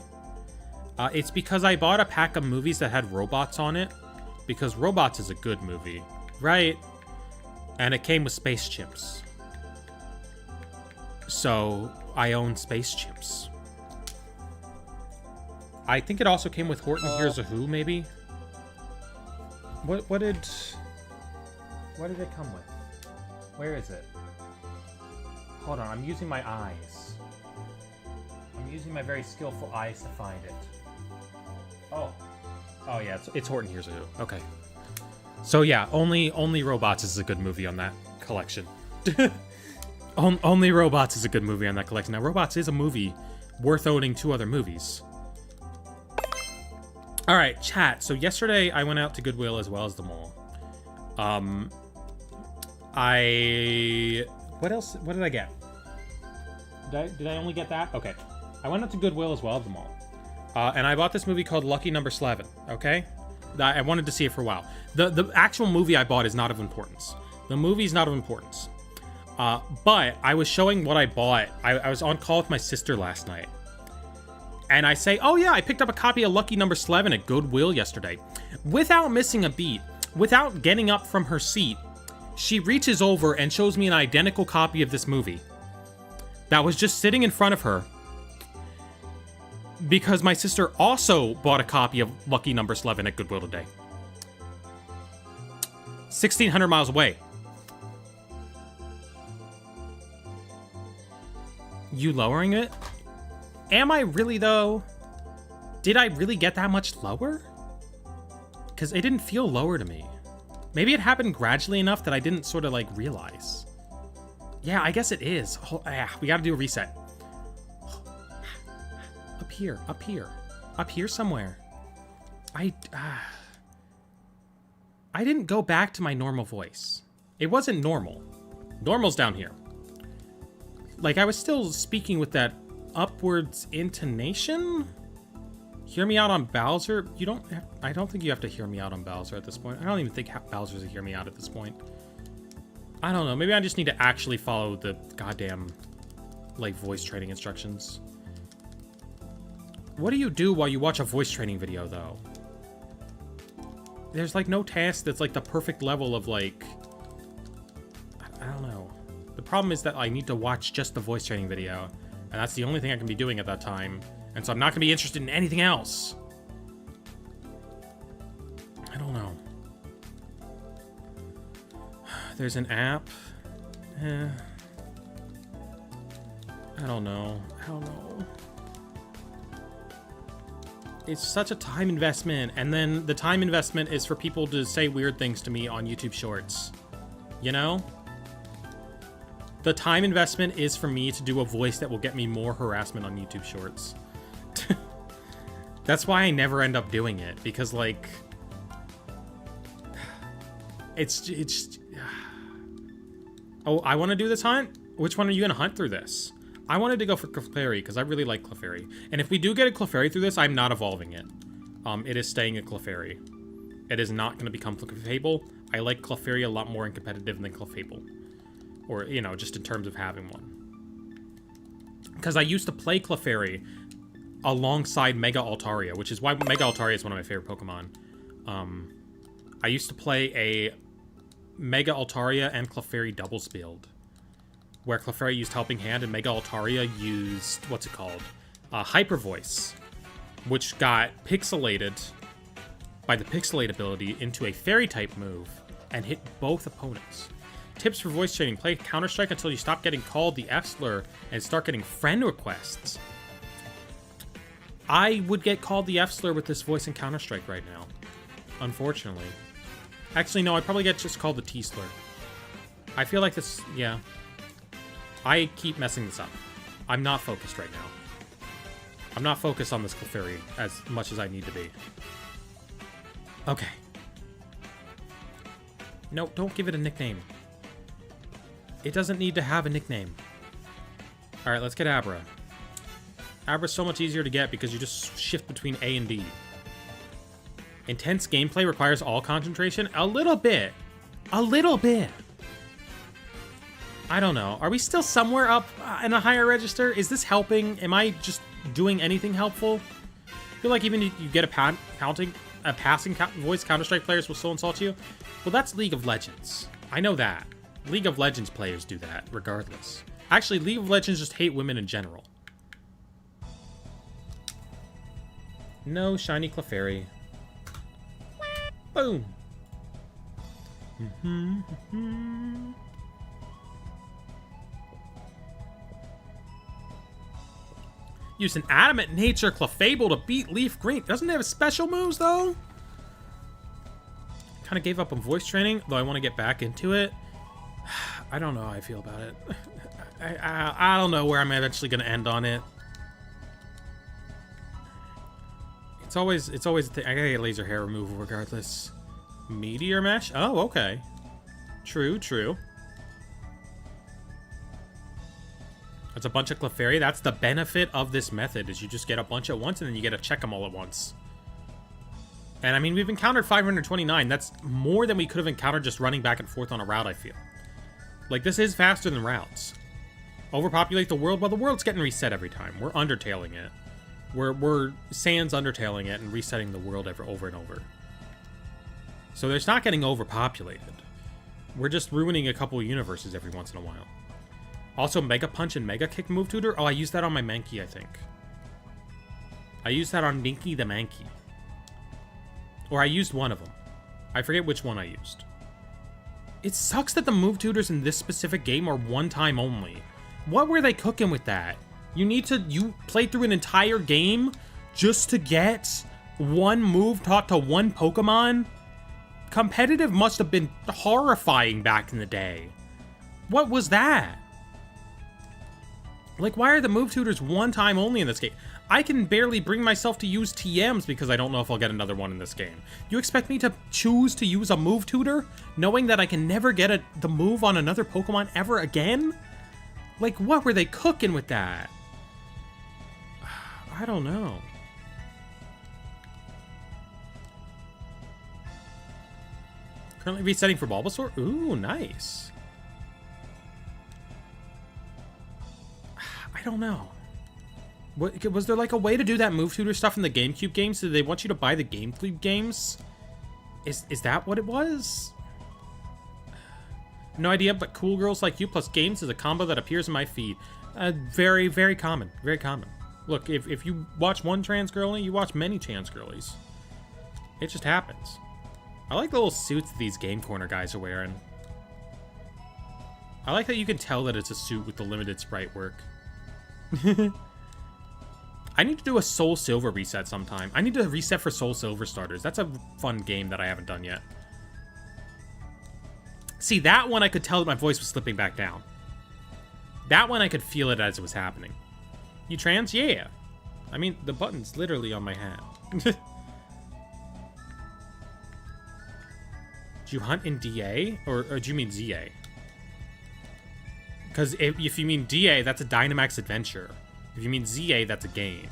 It's because I bought a pack of movies that had robots on it, because Robots is a good movie, right? And it came with Space Chimps. So, I own Space Chimps. I think it also came with Horton Hears a Who, maybe? What did it come with? Where is it? Hold on, I'm using my eyes. I'm using my very skillful eyes to find it. Oh yeah, it's Horton Hears a Who. Okay. So yeah, only Robots is a good movie on that collection. Only Robots is a good movie on that collection. Now, Robots is a movie worth owning 2 other movies. All right, chat. So yesterday I went out to Goodwill as well as the mall. What else? What did I get? Did I only get that? Okay. I went out to Goodwill as well as the mall. And I bought this movie called Lucky Number 11, okay? I wanted to see it for a while. The actual movie I bought is not of importance. The movie's not of importance. But I was showing what I bought. I was on call with my sister last night. And I say, oh yeah, I picked up a copy of Lucky Number 11 at Goodwill yesterday. Without missing a beat, without getting up from her seat, she reaches over and shows me an identical copy of this movie that was just sitting in front of her, because my sister also bought a copy of Lucky Number 11 at Goodwill today. 1,600 miles away. You lowering it? Am I really, though? Did I really get that much lower? Because it didn't feel lower to me. Maybe it happened gradually enough that I didn't sort of, like, realize. Yeah, I guess it is. Oh, we gotta do a reset. Up here, up here. Up here somewhere. I didn't go back to my normal voice. It wasn't normal. Normal's down here. Like, I was still speaking with that upwards intonation? Hear me out on Bowser? I don't think you have to hear me out on Bowser at this point. I don't even think Bowser's a hear me out at this point. I don't know. Maybe I just need to actually follow the goddamn, like, voice training instructions. What do you do while you watch a voice training video, though? There's, like, no task that's, like, the perfect level of, like... I don't know. The problem is that I need to watch just the voice training video, and that's the only thing I can be doing at that time, and so I'm not going to be interested in anything else. I don't know. There's an app. I don't know. It's such a time investment, and then the time investment is for people to say weird things to me on YouTube Shorts. You know? The time investment is for me to do a voice that will get me more harassment on YouTube Shorts. That's why I never end up doing it, because, like... It's Oh, I want to do this hunt? Which one are you going to hunt through this? I wanted to go for Clefairy, because I really like Clefairy. And if we do get a Clefairy through this, I'm not evolving it. It is staying a Clefairy. It is not going to become Clefable. I like Clefairy a lot more in competitive than Clefable. Or, you know, just in terms of having one. Because I used to play Clefairy alongside Mega Altaria, which is why Mega Altaria is one of my favorite Pokemon. I used to play a Mega Altaria and Clefairy doubles build, where Clefairy used Helping Hand and Mega Altaria used, what's it called? Hyper Voice, which got pixelated by the Pixelate ability into a Fairy-type move and hit both opponents. Tips for voice training. Play Counter-Strike until you stop getting called the F-slur and start getting friend requests. I would get called the F-slur with this voice in Counter-Strike right now. Unfortunately. Actually, no, I'd probably get just called the T-slur. I feel like this... Yeah. I keep messing this up. I'm not focused right now. I'm not focused on this Clefairy as much as I need to be. Okay. No, don't give it a nickname. It doesn't need to have a nickname. Alright, let's get Abra. Abra's so much easier to get because you just shift between A and B. Intense gameplay requires all concentration? A little bit. A little bit. I don't know. Are we still somewhere up in a higher register? Is this helping? Am I just doing anything helpful? I feel like even if you get a passing voice, Counter-Strike players will still insult you. Well, that's League of Legends. I know that. League of Legends players do that, regardless. Actually, League of Legends just hate women in general. No shiny Clefairy. Boom. Use an Adamant Nature Clefable to beat Leaf Green. Doesn't it have special moves, though? Kind of gave up on voice training, though I want to get back into it. I don't know how I feel about it. I don't know where I'm eventually going to end on it. It's always a thing. I gotta get laser hair removal regardless. Meteor Mesh? Oh, okay. True, true. That's a bunch of Clefairy. That's the benefit of this method, is you just get a bunch at once and then you get to check them all at once. And I mean, we've encountered 529. That's more than we could have encountered just running back and forth on a route, I feel. Like, this is faster than routes. Overpopulate the world? Well, the world's getting reset every time. We're undertailing it. We're sans undertailing it and resetting the world over and over. So there's not getting overpopulated. We're just ruining a couple of universes every once in a while. Also, Mega Punch and Mega Kick move tutor. Oh, I used that on my Mankey, I think. I used that on Dinky the Mankey. Or I used one of them. I forget which one I used. It sucks that the move tutors in this specific game are one time only. What were they cooking with that? You play through an entire game just to get one move taught to one Pokemon? Competitive must have been horrifying back in the day. What was that? Like, why are the move tutors one time only in this game? I can barely bring myself to use TMs because I don't know if I'll get another one in this game. You expect me to choose to use a move tutor, knowing that I can never get the move on another Pokemon ever again? Like, what were they cooking with that? I don't know. Currently resetting for Bulbasaur? Ooh, nice. I don't know. Was there like a way to do that move tutor stuff in the GameCube games? Did they want you to buy the GameCube games? Is that what it was? No idea, but cool girls like you plus games is a combo that appears in my feed. Very, very common. Very common. Look, if you watch one trans girlie, you watch many trans girlies. It just happens. I like the little suits these Game Corner guys are wearing. I like that you can tell that it's a suit with the limited sprite work. I need to do a Soul Silver reset sometime. I need to reset for Soul Silver starters. That's a fun game that I haven't done yet. See, that one I could tell that my voice was slipping back down. That one I could feel it as it was happening. You trans? Yeah. I mean, the button's literally on my hat. Do you hunt in DA? Or do you mean ZA? Because if you mean DA, that's a Dynamax Adventure. If you mean ZA, that's a game.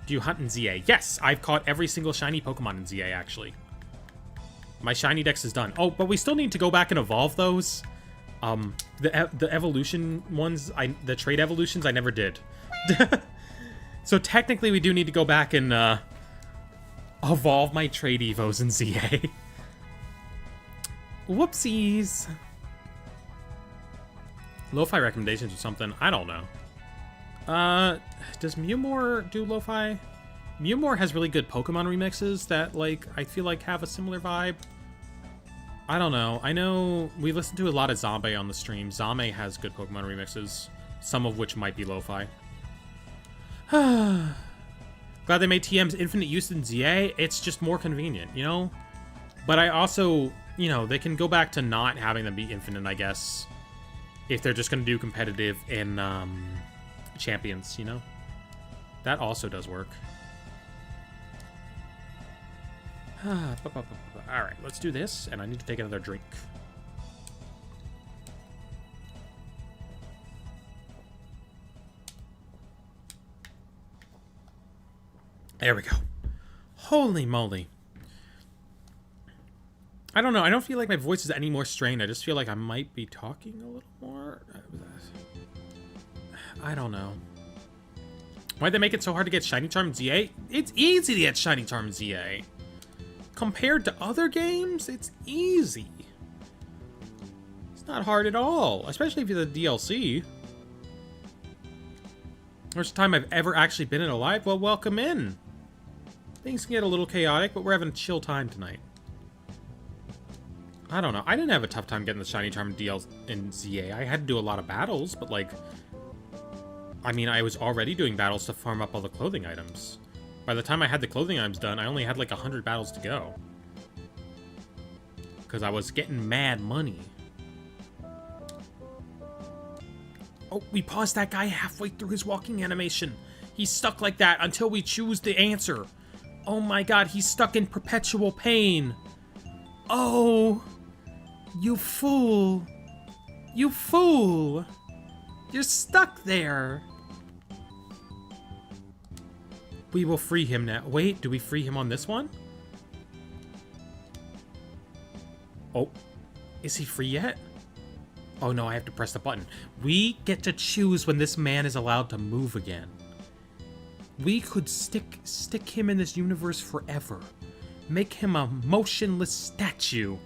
Do you hunt in ZA? Yes, I've caught every single shiny Pokemon in ZA, actually. My shiny dex is done. Oh, but we still need to go back and evolve those. The evolution ones, the trade evolutions, I never did. So technically, we do need to go back and evolve my trade evos in ZA. Whoopsies. Lo-fi recommendations or something? I don't know. Does Mewmore do lo-fi? Mewmore has really good Pokemon remixes that, like, I feel like have a similar vibe. I don't know. I know we listen to a lot of Zombie on the stream. Zombie has good Pokemon remixes, some of which might be lo-fi. Glad they made TM's infinite use in ZA. It's just more convenient, you know? But I also, you know, they can go back to not having them be infinite, I guess, if they're just going to do competitive in Champions, you know? That also does work. Alright, let's do this, and I need to take another drink. There we go. Holy moly. I don't know, I don't feel like my voice is any more strained. I just feel like I might be talking a little more. I don't know. Why'd they make it so hard to get Shiny Charm ZA? It's easy to get Shiny Charm ZA. Compared to other games, it's easy. It's not hard at all, especially if you're the DLC. First time I've ever actually been in a live. Well, welcome in. Things can get a little chaotic, but we're having a chill time tonight. I don't know. I didn't have a tough time getting the Shiny Charm DL in ZA. I had to do a lot of battles, but like, I mean, I was already doing battles to farm up all the clothing items. By the time I had the clothing items done, I only had like 100 battles to go. Because I was getting mad money. Oh, we paused that guy halfway through his walking animation. He's stuck like that until we choose the answer. Oh my god, he's stuck in perpetual pain. Oh, you fool. You fool. You're stuck there. We will free him now. Wait, do we free him on this one? Oh, is he free yet? Oh no, I have to press the button. We get to choose when this man is allowed to move again. We could stick him in this universe forever. Make him a motionless statue.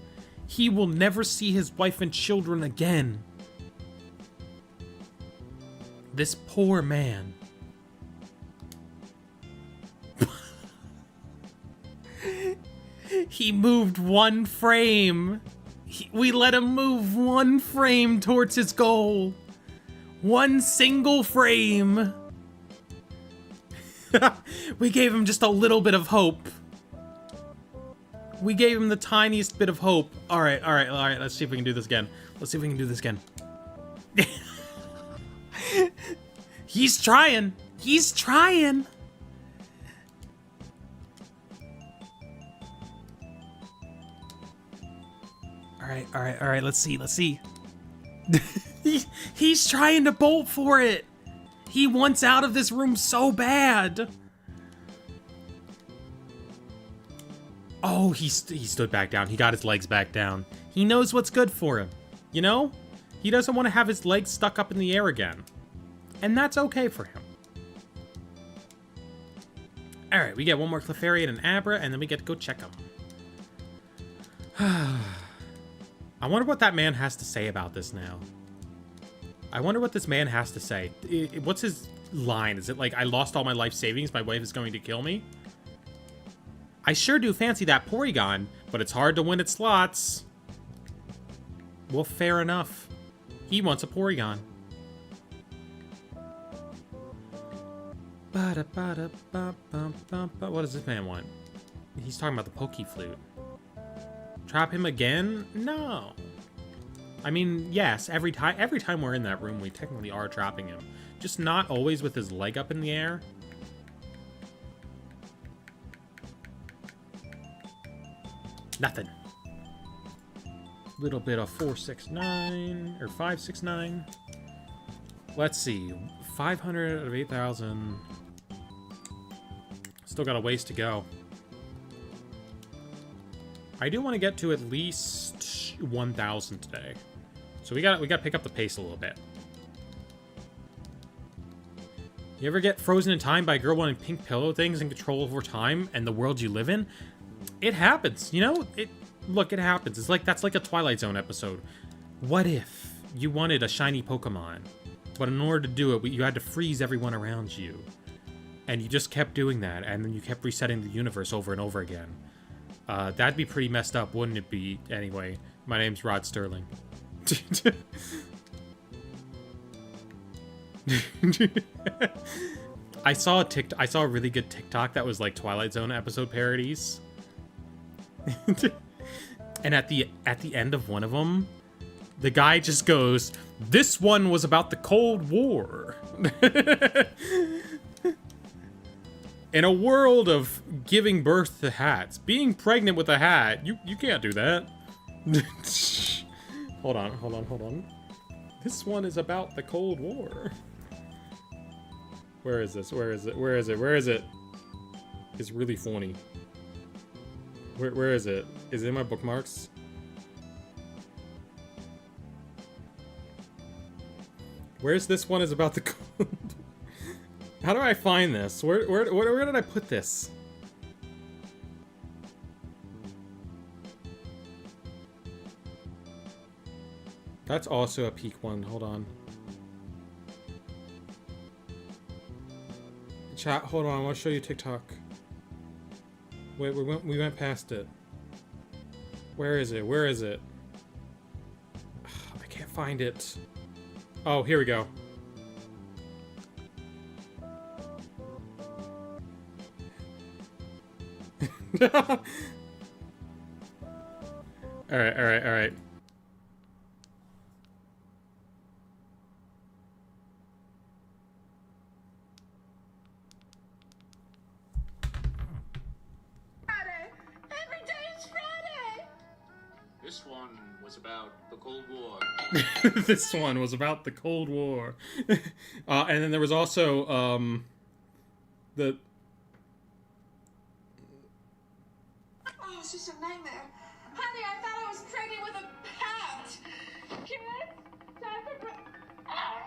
He will never see his wife and children again. This poor man. He moved one frame. We let him move one frame towards his goal. One single frame. We gave him just a little bit of hope. We gave him the tiniest bit of hope. All right. Let's see if we can do this again. He's trying. All right, let's see. He's trying to bolt for it. He wants out of this room so bad. Oh, he stood back down. He got his legs back down. He knows what's good for him. You know? He doesn't want to have his legs stuck up in the air again. And that's okay for him. Alright, we get one more Clefairy and an Abra, and then we get to go check him. I wonder what that man has to say about this now. I wonder what this man has to say. What's his line? Is it like, I lost all my life savings, my wife is going to kill me? I sure do fancy that Porygon, but it's hard to win at slots. Well, fair enough. He wants a Porygon. What does this man want? He's talking about the Poke Flute. Trap him again? No. I mean, yes, every time we're in that room, we technically are trapping him. Just not always with his leg up in the air. Nothing. Little bit of 469 or 569. Let's see. 500 out of 8,000. Still got a ways to go. I do want to get to at least 1,000 today. So we got to pick up the pace a little bit. You ever get frozen in time by a girl wanting pink pillow things and control over time and the world you live in? It happens, you know? Look, it happens. It's like, that's like a Twilight Zone episode. What if you wanted a shiny Pokemon, but in order to do it, you had to freeze everyone around you? and you just kept doing that, and then you kept resetting the universe over and over again. That'd be pretty messed up, wouldn't it be? Anyway, my name's Rod Sterling. I saw a really good TikTok that was like Twilight Zone episode parodies. And at the end of one of them, the guy just goes, "This one was about the Cold War." In a world of giving birth to hats, being pregnant with a hat, you can't do that. Hold on. This one is about the Cold War. Where is this? Where is it? It's really funny. Where is it? Is it in my bookmarks? Where's this one is about the Cold? How do I find this? Where did I put this? That's also a peak one. Hold on. Chat, hold on. I want to show you TikTok. Wait, we went past it. Where is it? Where is it? I can't find it. Oh, here we go. All right. This one was about the Cold War. This one was about the Cold War. And then there was also, the... Oh, it's just a nightmare. Honey, I thought I was pregnant with a hat. Kids, time for... Oh,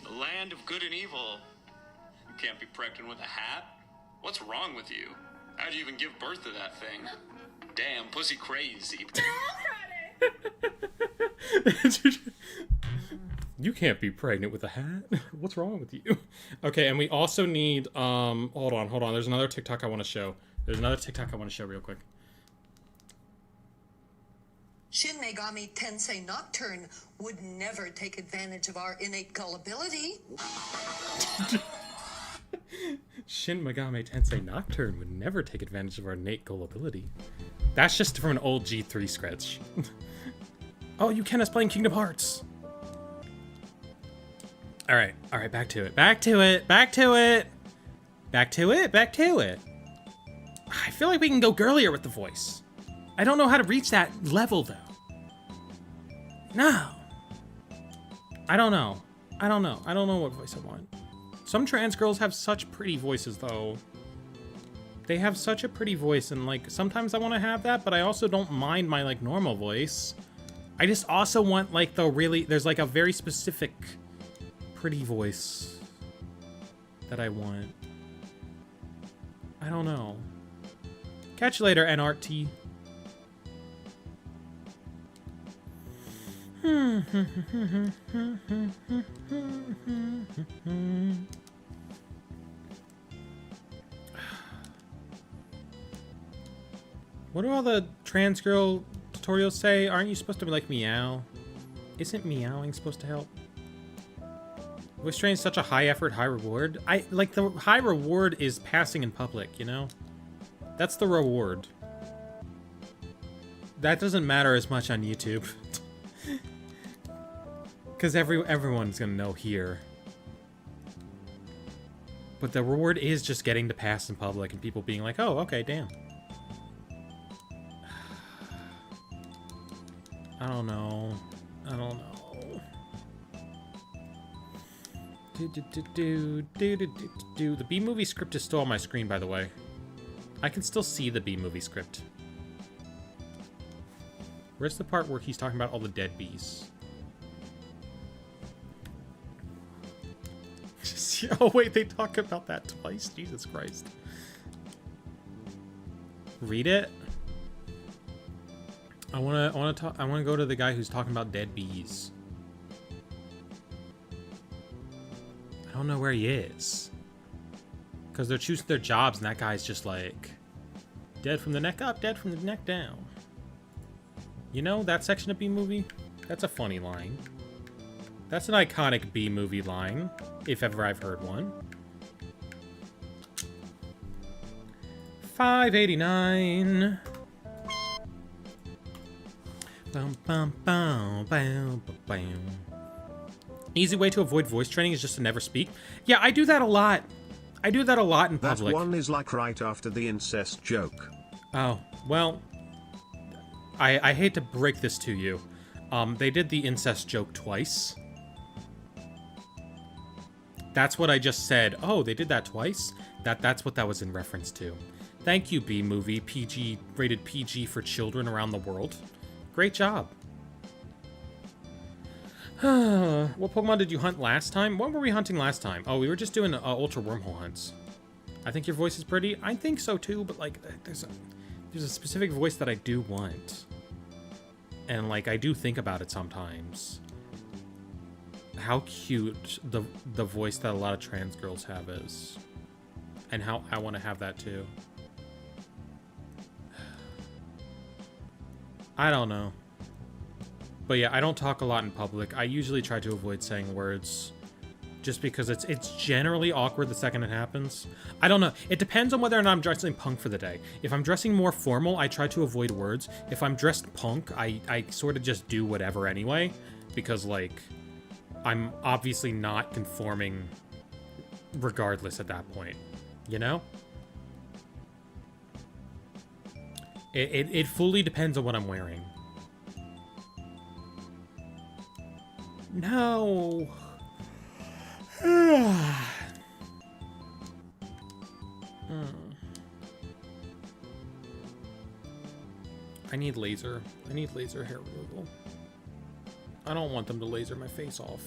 no! The land of good and evil. You can't be pregnant with a hat? What's wrong with you? How'd you even give birth to that thing? Damn, pussy crazy. You can't be pregnant with a hat? What's wrong with you? Okay, and we also need, hold on. There's another TikTok I want to show. Real quick. Shin Megami Tensei Nocturne would never take advantage of our innate gullibility. Shin Megami Tensei Nocturne would never take advantage of our innate gullibility. That's just from an old G3 sketch. Oh, you Ken is playing Kingdom Hearts. All right, back to it. I feel like we can go girlier with the voice. I don't know how to reach that level though. No. I don't know what voice I want. Some trans girls have such pretty voices though. They have such a pretty voice, and like sometimes I want to have that, but I also don't mind my like normal voice. I just also want like there's like a very specific pretty voice that I want. I don't know. Catch you later, NRT. What do all the trans girl tutorials say? Aren't you supposed to be like meow? Isn't meowing supposed to help? Voice training is such a high effort, high reward. The high reward is passing in public, you know? That's the reward. That doesn't matter as much on YouTube. Because everyone's gonna know here. But the reward is just getting to pass in public and people being like, oh, okay, damn. I don't know. The B-movie script is still on my screen, by the way. I can still see the B-movie script. Where's the part where he's talking about all the dead bees? Oh wait, they talk about that twice? Jesus Christ. Read it? I wanna go to the guy who's talking about dead bees. I don't know where he is. Because they're choosing their jobs, and that guy's just like, dead from the neck up, dead from the neck down. You know, that section of B-movie? That's a funny line. That's an iconic B-movie line, if ever I've heard one. 589. Bum, bum, bum, bum, bum. Easy way to avoid voice training is just to never speak. Yeah, I do that a lot. I do that a lot in public. That one is like right after the incest joke. Oh, well, I hate to break this to you. They did the incest joke twice. That's what I just said. Oh, they did that twice? That's what that was in reference to. Thank you, B-movie. PG, rated PG for children around the world. Great job. What Pokemon did you hunt last time? What were we hunting last time? Oh, we were just doing Ultra Wormhole hunts. I think your voice is pretty. I think so too, but like, there's a specific voice that I do want. And like, I do think about it sometimes. How cute the voice that a lot of trans girls have is. And how I want to have that too. I don't know. But yeah, I don't talk a lot in public. I usually try to avoid saying words. Just because it's generally awkward the second it happens. I don't know. It depends on whether or not I'm dressing punk for the day. If I'm dressing more formal, I try to avoid words. If I'm dressed punk, I sort of just do whatever anyway. Because, like, I'm obviously not conforming regardless at that point. You know? It fully depends on what I'm wearing. No. I need laser. I need laser hair removal. I don't want them to laser my face off.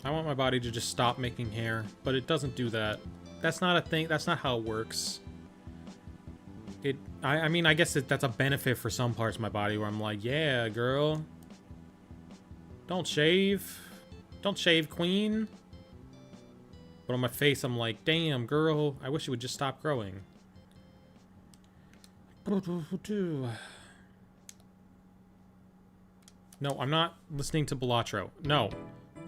I want my body to just stop making hair, but it doesn't do that. That's not a thing. That's not how it works. I mean, I guess that's a benefit for some parts of my body where I'm like, yeah, girl. Don't shave. Don't shave, queen. But on my face, I'm like, damn, girl. I wish it would just stop growing. No, I'm not listening to Balatro. No.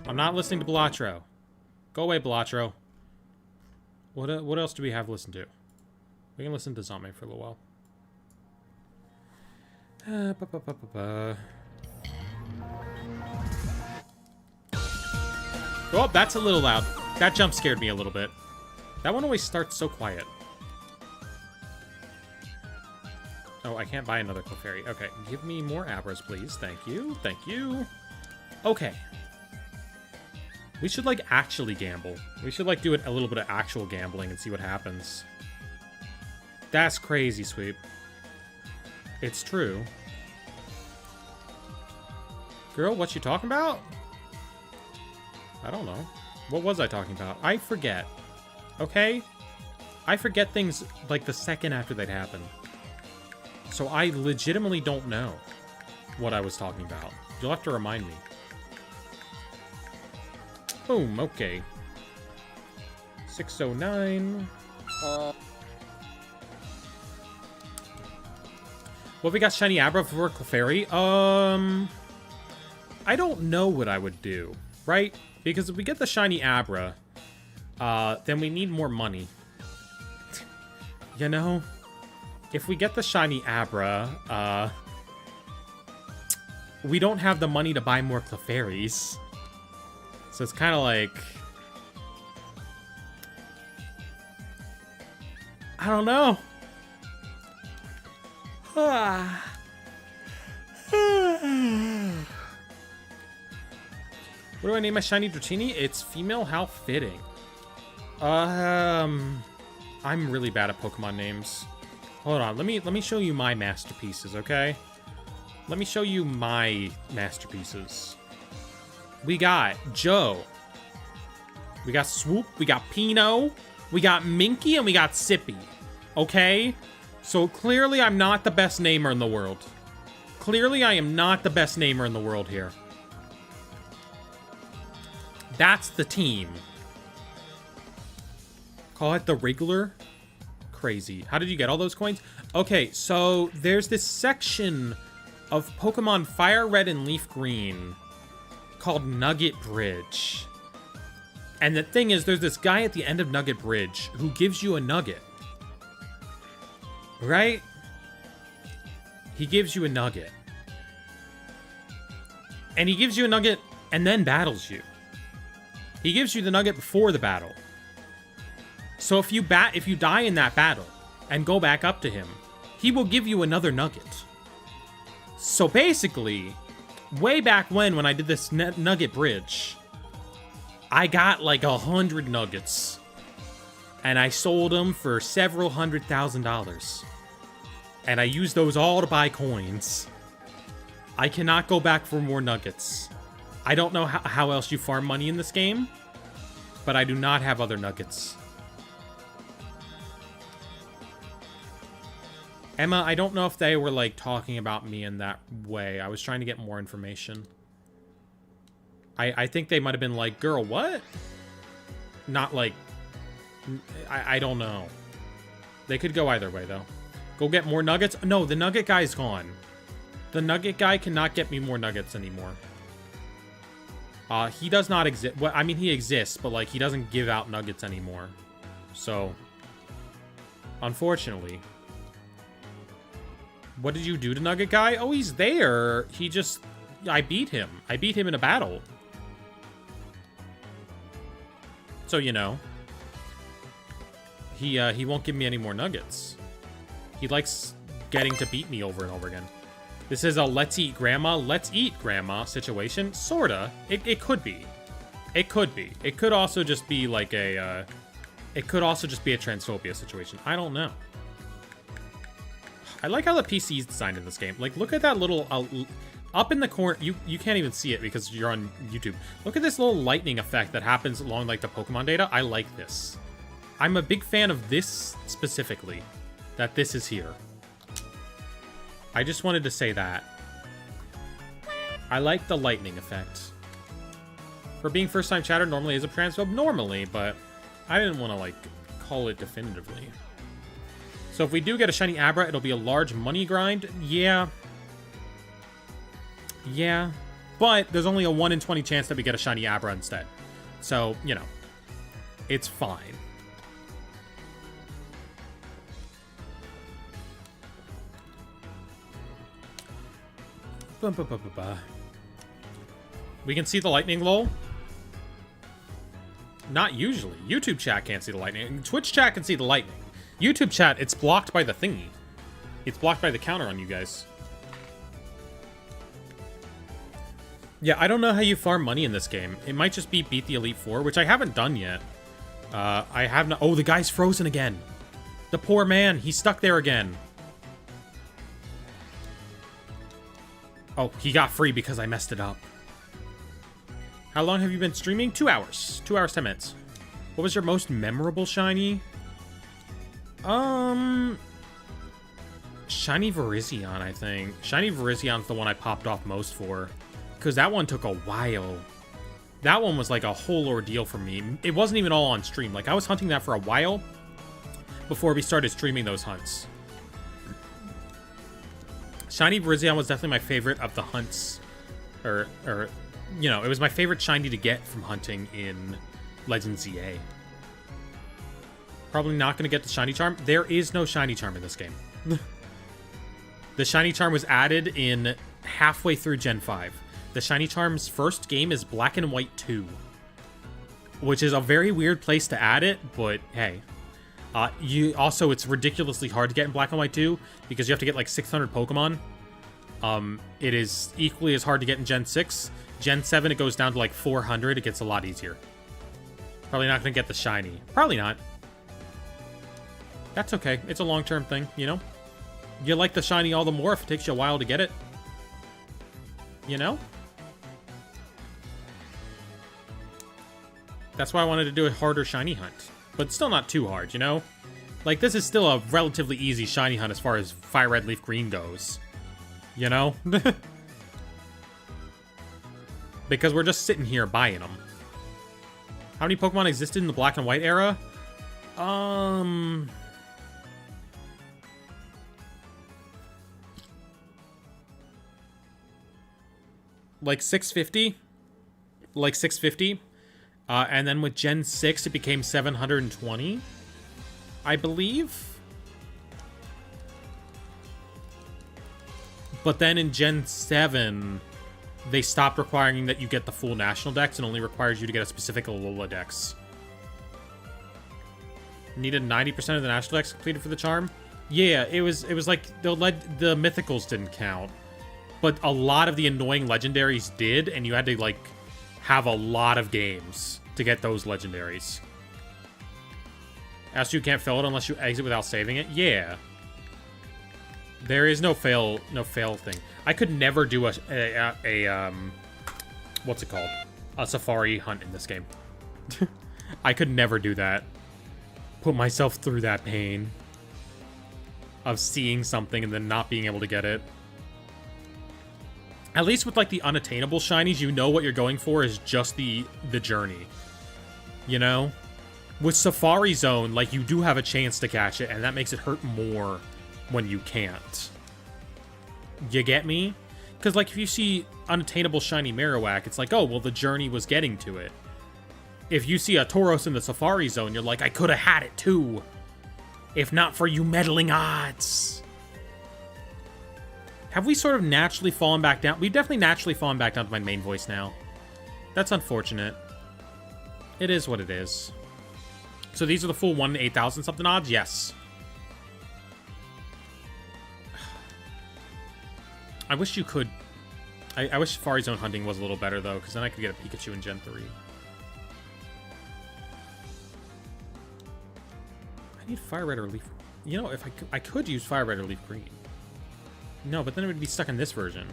I'm not listening to Balatro. Go away, Balatro. What else do we have to listen to? We can listen to Zombie for a little while. Oh, that's a little loud. That jump scared me a little bit. That one always starts so quiet. Oh, I can't buy another Clefairy. Okay, give me more Abras, please. Thank you. Thank you. Okay. We should, like, actually gamble. We should, like, do a little bit of actual gambling and see what happens. That's crazy, Sweep. It's true. Girl, what you talking about? I don't know. What was I talking about? I forget. Okay? I forget things, like, the second after they'd happen. So I legitimately don't know what I was talking about. You'll have to remind me. Boom, okay. 609. Well, we got Shiny Abra for Clefairy. I don't know what I would do, right? Because if we get the Shiny Abra, then we need more money. You know? If we get the Shiny Abra, we don't have the money to buy more Clefairies. So it's kind of like... I don't know. What do I name my shiny Dratini? It's female. How fitting. I'm really bad at Pokemon names. Hold on. Let me show you my masterpieces, okay? Let me show you my masterpieces. We got Joe. We got Swoop. We got Pino. We got Minky, and we got Sippy. Okay? So clearly I'm not the best namer in the world. Clearly I am not the best namer in the world here. That's the team. Call it the Wriggler? Crazy. How did you get all those coins? Okay, so there's this section of Pokemon Fire Red and Leaf Green called Nugget Bridge. And the thing is, there's this guy at the end of Nugget Bridge who gives you a nugget. Right? He gives you a nugget. And he gives you a nugget and then battles you. He gives you the nugget before the battle. So if you die in that battle and go back up to him, he will give you another nugget. So basically, way back when I did this nugget bridge, I got like 100 nuggets. And I sold them for several $100,000. And I used those all to buy coins. I cannot go back for more nuggets. I don't know how else you farm money in this game, but I do not have other nuggets. Emma, I don't know if they were, like, talking about me in that way. I was trying to get more information. I think they might have been like, girl, what? Not like... I don't know. They could go either way, though. Go get more nuggets? No, the nugget guy's gone. The nugget guy cannot get me more nuggets anymore. He does not exist. Well, I mean, he exists, but, like, he doesn't give out nuggets anymore. So, unfortunately. What did you do to Nugget Guy? Oh, he's there. He just... I beat him. I beat him in a battle. So, you know. He won't give me any more nuggets. He likes getting to beat me over and over again. This is a let's eat grandma situation. Sorta. It could be. It could be. It could also just be like a, it could also just be a transphobia situation. I don't know. I like how the PC is designed in this game. Like, look at that little, up in the corner, you can't even see it because you're on YouTube. Look at this little lightning effect that happens along, like, the Pokemon data. I like this. I'm a big fan of this specifically, that this is here. I just wanted to say that. I like the lightning effect. For being first-time chatter, normally is a transphobe, normally, but I didn't want to, like, call it definitively. So if we do get a shiny Abra, it'll be a large money grind. Yeah. Yeah. But there's only a 1 in 20 chance that we get a shiny Abra instead. So, you know. It's fine. We can see the lightning, lol. Not usually. YouTube chat can't see the lightning. Twitch chat can see the lightning. YouTube chat, it's blocked by the thingy. It's blocked by the counter on you guys. Yeah, I don't know how you farm money in this game. It might just be beat the Elite Four, which I haven't done yet. I have not... Oh, the guy's frozen again. The poor man. He's stuck there again. Oh, he got free because I messed it up. How long have you been streaming? 2 hours. 2 hours, 10 minutes. What was your most memorable shiny? Shiny Virizion, I think. Shiny Virizion's the one I popped off most for. Because that one took a while. That one was like a whole ordeal for me. It wasn't even all on stream. Like, I was hunting that for a while before we started streaming those hunts. Shiny Virizion was definitely my favorite of the hunts. Or, you know, it was my favorite shiny to get from hunting in Legends ZA. Probably not going to get the Shiny Charm. There is no Shiny Charm in this game. The Shiny Charm was added in halfway through Gen 5. The Shiny Charm's first game is Black and White 2. Which is a very weird place to add it, but hey. It's ridiculously hard to get in Black and White 2, because you have to get like 600 Pokemon. It is equally as hard to get in Gen 6. Gen 7, it goes down to like 400. It gets a lot easier. Probably not going to get the Shiny. Probably not. That's okay. It's a long-term thing, you know? You like the Shiny all the more if it takes you a while to get it. You know? That's why I wanted to do a harder Shiny hunt. But still not too hard, you know? Like, this is still a relatively easy Shiny hunt as far as Fire Red Leaf Green goes. You know? Because we're just sitting here buying them. How many Pokemon existed in the Black and White era? Like 650? Like 650? And then with Gen 6, it became 720, I believe. But then in Gen 7, they stopped requiring that you get the full national dex and only requires you to get a specific Alola dex. Needed 90% of the national dex completed for the charm? Yeah, it was like the mythicals didn't count. But a lot of the annoying legendaries did, and you had to, like, have a lot of games to get those legendaries. As you can't fail it unless you exit without saving it? Yeah. There is no fail thing. I could never do a what's it called? A safari hunt in this game. I could never do that. Put myself through that pain of seeing something and then not being able to get it. At least with, like, the unattainable shinies, you know what you're going for is just the journey. You know? With Safari Zone, like, you do have a chance to catch it, and that makes it hurt more when you can't. You get me? Because, like, if you see unattainable shiny Marowak, it's like, oh, well, the journey was getting to it. If you see a Tauros in the Safari Zone, you're like, I could have had it too. If not for you meddling odds. Have we sort of naturally fallen back down? We've definitely naturally fallen back down to my main voice now. That's unfortunate. It is what it is. So these are the full 1 in 8,000 something odds? Yes. I wish you could... I wish Safari Zone hunting was a little better, though, because then I could get a Pikachu in Gen 3. I need Fire Red or Leaf... You know, if I could use Fire Red or Leaf Green. No, but then it would be stuck in this version.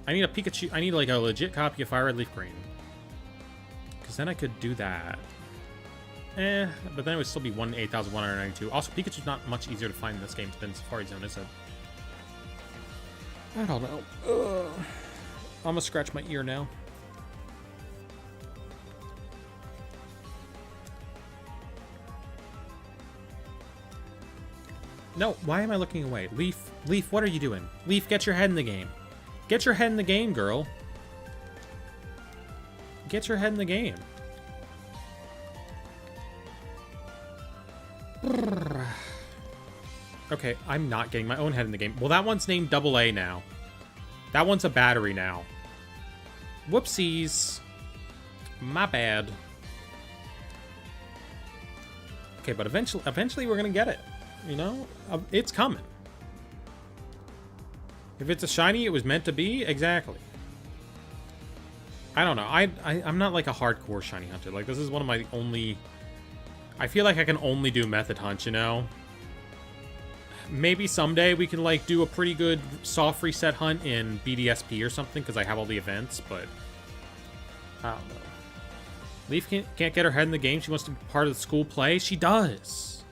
I need a Pikachu... I need, like, a legit copy of Fire Red Leaf Green. Because then I could do that. But then it would still be 1 in 8,192. Also, Pikachu's not much easier to find in this game than Safari Zone, is it? I don't know. Ugh. I'm gonna scratch my ear now. No, why am I looking away? Leaf, what are you doing? Leaf, get your head in the game. Get your head in the game, girl. Get your head in the game. Okay, I'm not getting my own head in the game. Well, that one's named Double A now. That one's a battery now. Whoopsies. My bad. Okay, but eventually we're gonna get it. You know? It's coming. If it's a shiny, it was meant to be? Exactly. I don't know. I'm not like a hardcore shiny hunter. Like, this is one of my only... I feel like I can only do method hunts, you know? Maybe someday we can, like, do a pretty good soft reset hunt in BDSP or something, because I have all the events, but... I don't know. Leaf can't get her head in the game. She wants to be part of the school play. She does.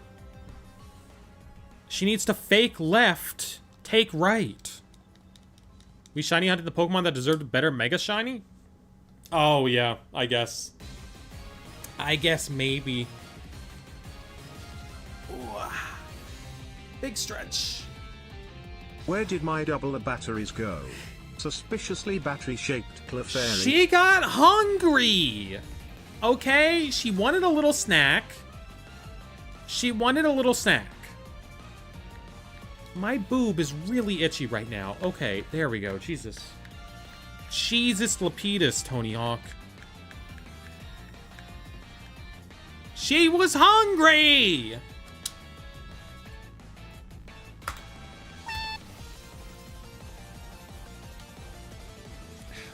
She needs to fake left, take right. We shiny hunted the Pokemon that deserved a better Mega Shiny? Oh, yeah, I guess. I guess maybe. Ooh. Big stretch. Where did my double A batteries go? Suspiciously battery-shaped Clefairy. She got hungry! Okay, she wanted a little snack. She wanted a little snack. My boob is really itchy right now. Okay, there we go. Jesus. Jesus Lapidus, Tony Hawk. She was hungry!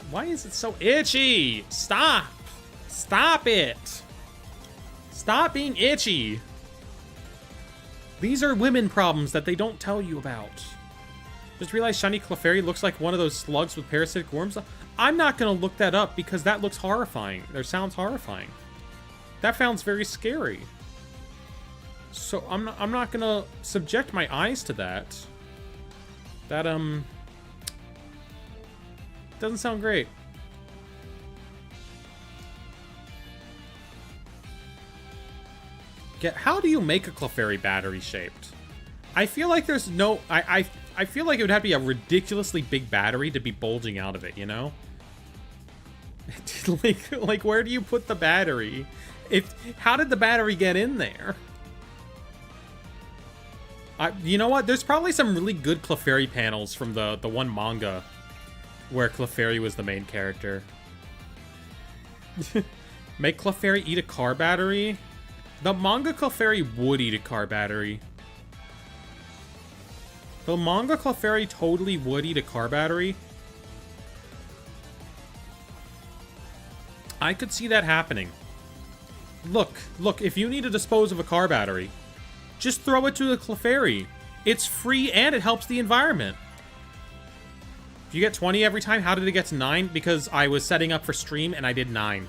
Why is it so itchy? Stop! Stop it! Stop being itchy! These are women problems that they don't tell you about. Just realized Shiny Clefairy looks like one of those slugs with parasitic worms. I'm not going to look that up because that looks horrifying. Or sounds horrifying. That sounds very scary. So I'm not going to subject my eyes to that. That, doesn't sound great. How do you make a Clefairy battery shaped? I feel like there's no... I feel like it would have to be a ridiculously big battery to be bulging out of it, you know? like where do you put the battery? How did the battery get in there? You know what? There's probably some really good Clefairy panels from the one manga where Clefairy was the main character. Make Clefairy eat a car battery? The manga Clefairy would eat a car battery. The manga Clefairy totally would eat a car battery. I could see that happening. Look, if you need to dispose of a car battery, just throw it to the Clefairy. It's free and it helps the environment. If you get 20 every time, how did it get to 9? Because I was setting up for stream and I did 9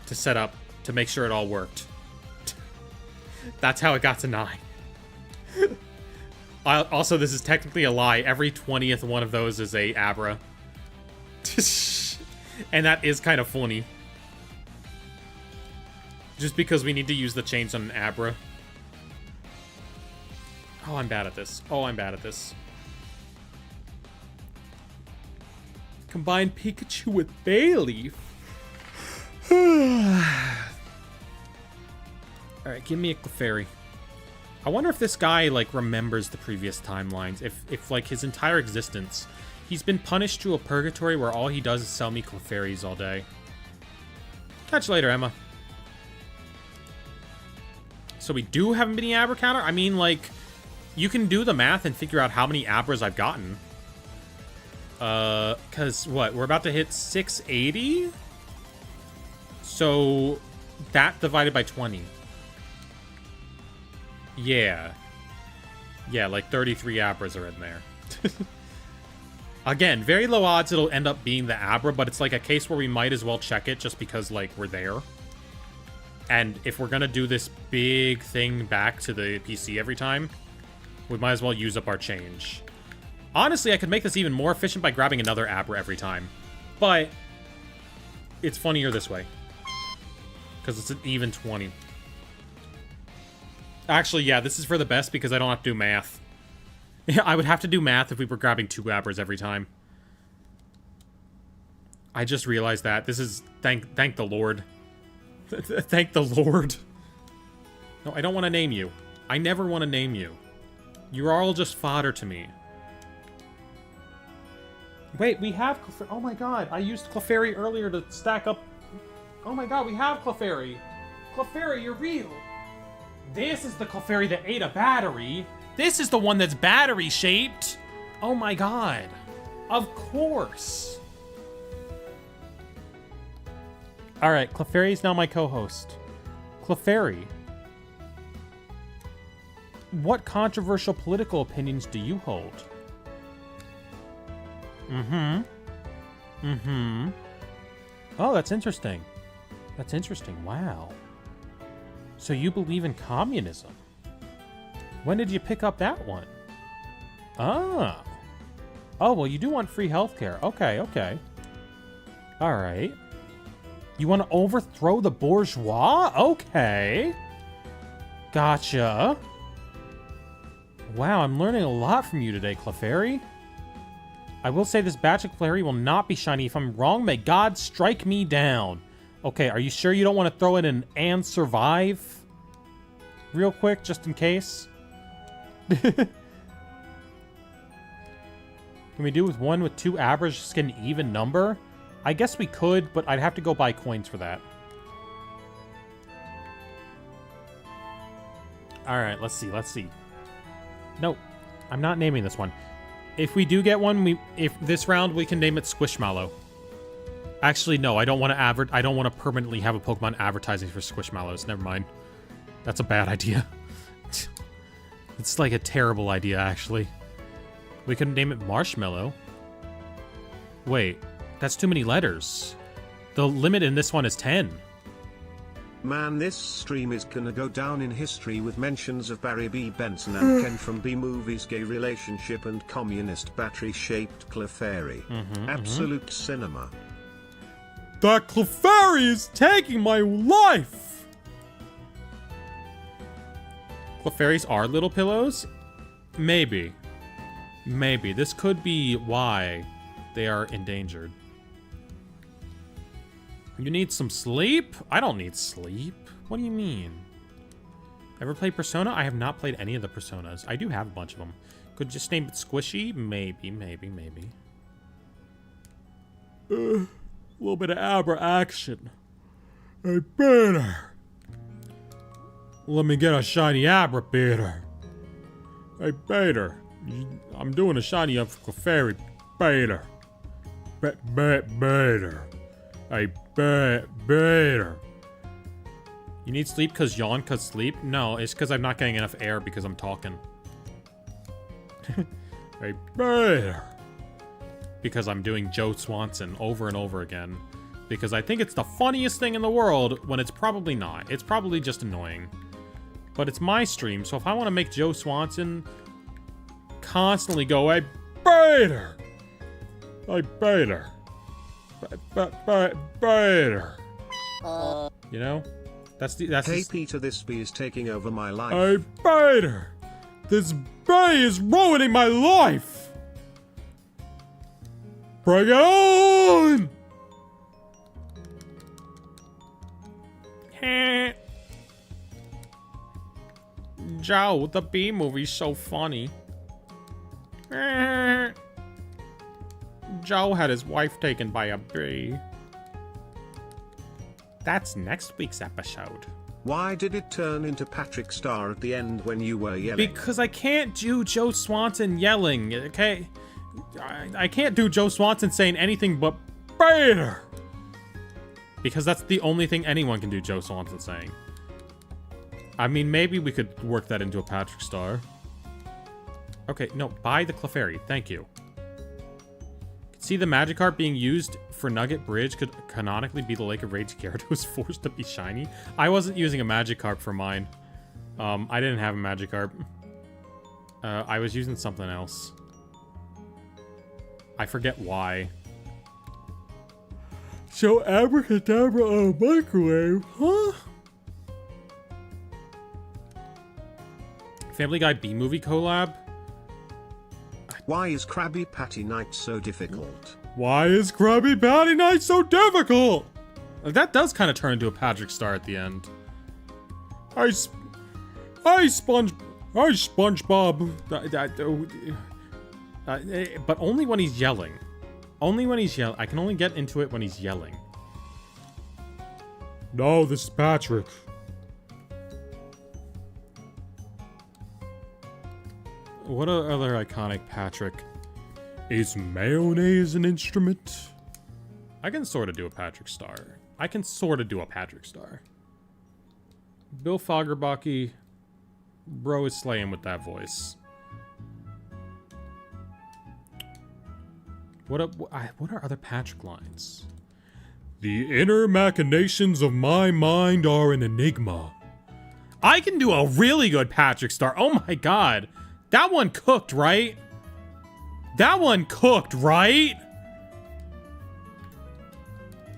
to set up to make sure it all worked. That's how it got to 9. Also, this is technically a lie. Every 20th one of those is a Abra. And that is kind of funny. Just because we need to use the chains on an Abra. Oh, I'm bad at this. Combine Pikachu with Bayleaf. Alright, give me a Clefairy. I wonder if this guy, like, remembers the previous timelines. If like, his entire existence, he's been punished to a purgatory where all he does is sell me Clefairies all day. Catch you later, Emma. So we do have a mini Abra counter? I mean, like, you can do the math and figure out how many Abras I've gotten. Because, what? We're about to hit 680? So, that divided by 20. Yeah. Yeah, like 33 Abras are in there. Again, very low odds it'll end up being the Abra, but it's like a case where we might as well check it just because, like, we're there. And if we're gonna do this big thing back to the PC every time, we might as well use up our change. Honestly, I could make this even more efficient by grabbing another Abra every time. But it's funnier this way. Because it's an even 20. Actually, yeah, this is for the best because I don't have to do math. I would have to do math if we were grabbing 2 Abras every time. I just realized that. This is... Thank the Lord. Thank the Lord. No, I don't want to name you. I never want to name you. You're all just fodder to me. Wait, we have Clefairy. Oh my god, I used Clefairy earlier to stack up... Oh my god, we have Clefairy. Clefairy, you're real. This is the Clefairy that ate a battery. This is the one that's battery-shaped. Oh my god. Of course. Alright, Clefairy is now my co-host. Clefairy. What controversial political opinions do you hold? Oh, that's interesting. That's interesting. Wow. So you believe in communism? When did you pick up that one? Oh. Oh, well, you do want free healthcare. Okay, okay. All right. You want to overthrow the bourgeois? Okay. Gotcha. Wow, I'm learning a lot from you today, Clefairy. I will say this batch of Clefairy will not be shiny. If I'm wrong, may God strike me down. Okay, are you sure you don't want to throw it in and survive? Real quick, just in case. Can we do with one with 2 Abras, just get an even number? I guess we could, but I'd have to go buy coins for that. Alright, let's see, let's see. No, I'm not naming this one. If we do get one, if this round we can name it Squishmallow. Actually, no, I don't want to permanently have a Pokemon advertising for Squishmallows. Never mind. That's a bad idea. It's like a terrible idea, actually. We could name it Marshmallow. Wait, that's too many letters. The limit in this one is 10. Man, this stream is gonna go down in history with mentions of Barry B. Benson and Ken from B-Movies, gay relationship and communist battery-shaped Clefairy. Absolute cinema. That Clefairy is taking my life! Clefairies are little pillows? Maybe. Maybe. This could be why they are endangered. You need some sleep? I don't need sleep. What do you mean? Ever played Persona? I have not played any of the Personas. I do have a bunch of them. Could just name it Squishy? Maybe. A little bit of Abra action. Hey, Peter. Let me get a shiny Abra, Peter. Hey, Peter. I'm doing a shiny up for Clefairy. Peter. Peter. Hey, Peter. You need sleep because yawn cause sleep? No, it's because I'm not getting enough air because I'm talking. Hey, Peter. Because I'm doing Joe Swanson over and over again. Because I think it's the funniest thing in the world when it's probably not. It's probably just annoying. But it's my stream, so if I want to make Joe Swanson constantly go, hey, Peter! Hey, Peter. Peter. You know? That's Hey, Peter, this bee is taking over my life. Hey, Peter! This bee is ruining my life! Bring it on! Joe, the bee movie's so funny. Joe had his wife taken by a bee. That's next week's episode. Why did it turn into Patrick Star at the end when you were yelling? Because I can't do Joe Swanson yelling, okay? I can't do Joe Swanson saying anything but Peter! Because that's the only thing anyone can do Joe Swanson saying. I mean, maybe we could work that into a Patrick Star. Okay, no, buy the Clefairy. Thank you. See, the Magikarp being used for Nugget Bridge could canonically be the Lake of Rage Gyarados forced to be shiny. I wasn't using a Magikarp for mine. I didn't have a Magikarp. I was using something else. I forget why. So abracadabra on a microwave, huh? Family Guy B-movie collab? Why is Krabby Patty Night so difficult? Why is Krabby Patty Night so difficult? That does kind of turn into a Patrick Star at the end. SpongeBob. But only when he's yelling. Only when he's yelling. I can only get into it when he's yelling. No, this is Patrick. What other iconic Patrick? Is mayonnaise an instrument? I can sort of do a Patrick Star. Bill Fagerbaki. Bro is slaying with that voice. What are other Patrick lines? The inner machinations of my mind are an enigma. I can do a really good Patrick Star. Oh my god. That one cooked, right?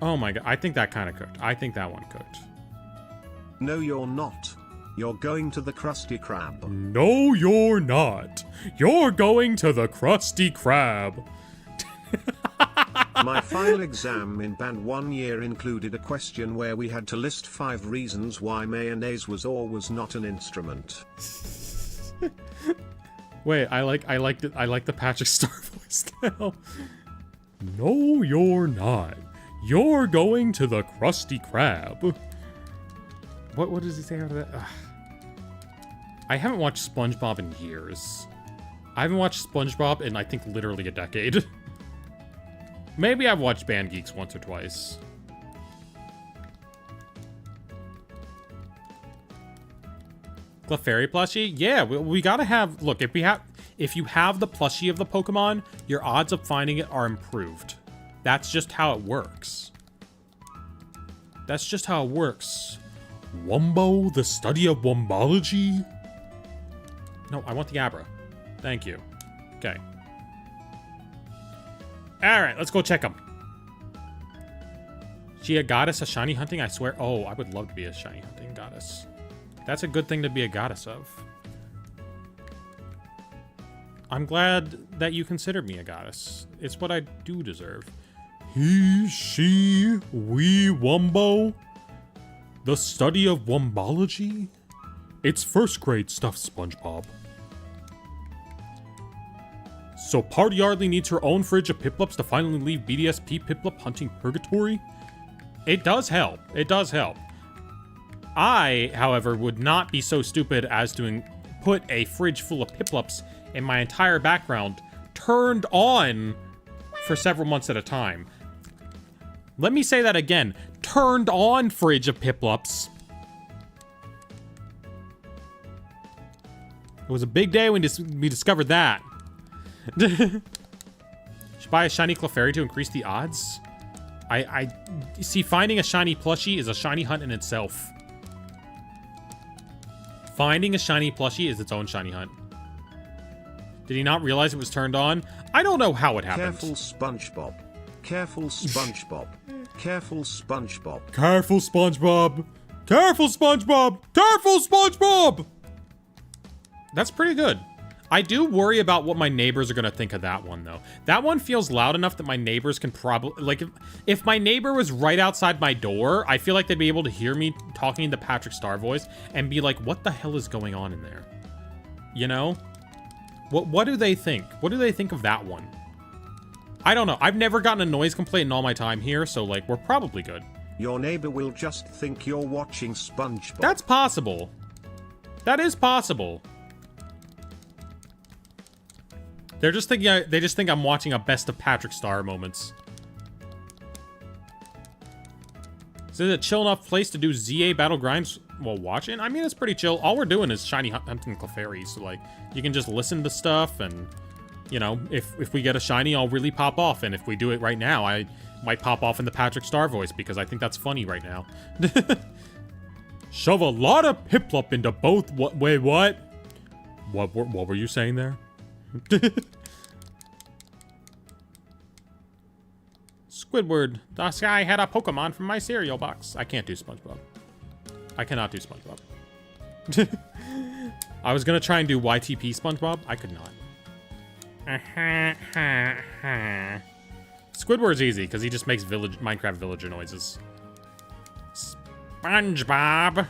Oh my god. I think that kind of cooked. I think that one cooked. No, you're not. You're going to the Krusty Krab. No, you're not. You're going to the Krusty Krab. My final exam in Band 1 year included a question where we had to list 5 reasons why mayonnaise was or was not an instrument. Wait, I like the Patrick Star voice now. No, you're not. You're going to the Krusty Krab. What does he say after that? Ugh. I haven't watched SpongeBob in years. I haven't watched SpongeBob in, I think, literally a decade. Maybe I've watched Band Geeks once or twice. Clefairy plushie? Yeah, we gotta have... Look, if you have the plushie of the Pokemon, your odds of finding it are improved. That's just how it works. Wumbo, the study of wombology? No, I want the Abra. Thank you. Okay. Alright, let's go check them. She a goddess of shiny hunting? I swear. Oh, I would love to be a shiny hunting goddess. That's a good thing to be a goddess of. I'm glad that you considered me a goddess. It's what I do deserve. He, she, we, wumbo. The study of wombology? It's first grade stuff, SpongeBob. So Party Yardley needs her own fridge of Piplups to finally leave BDSP Piplup hunting purgatory? It does help. It does help. I, however, would not be so stupid as to put a fridge full of Piplups in my entire background turned on for several months at a time. Let me say that again. Turned on fridge of Piplups. It was a big day when we discovered that. Should buy a shiny Clefairy to increase the odds? I see, finding a shiny plushie is a shiny hunt in itself. Finding a shiny plushie is its own shiny hunt. Did he not realize it was turned on? I don't know how it happened. Careful, SpongeBob. Careful, SpongeBob. Careful, SpongeBob. Careful, SpongeBob. Careful, SpongeBob. Careful, SpongeBob. That's pretty good. I do worry about what my neighbors are going to think of that one, though. That one feels loud enough that my neighbors can probably... Like, if my neighbor was right outside my door, I feel like they'd be able to hear me talking in the Patrick Star voice and be like, what the hell is going on in there? You know? What do they think? What do they think of that one? I don't know. I've never gotten a noise complaint in all my time here, so, like, we're probably good. Your neighbor will just think you're watching SpongeBob. That's possible. That is possible. They just think I'm watching a best of Patrick Star moments. Is it a chill enough place to do ZA battle grinds while watching? I mean, it's pretty chill. All we're doing is shiny hunting Clefairy, so like you can just listen to stuff, and you know, if we get a shiny, I'll really pop off, and if we do it right now, I might pop off in the Patrick Star voice because I think that's funny right now. Shove a lot of Piplup into both. Wait, what? What were you saying there? Squidward, this guy had a Pokemon from my cereal box. I can't do SpongeBob. I cannot do SpongeBob. I was gonna try and do YTP SpongeBob. I could not. Squidward's easy because he just makes Minecraft villager noises. SpongeBob.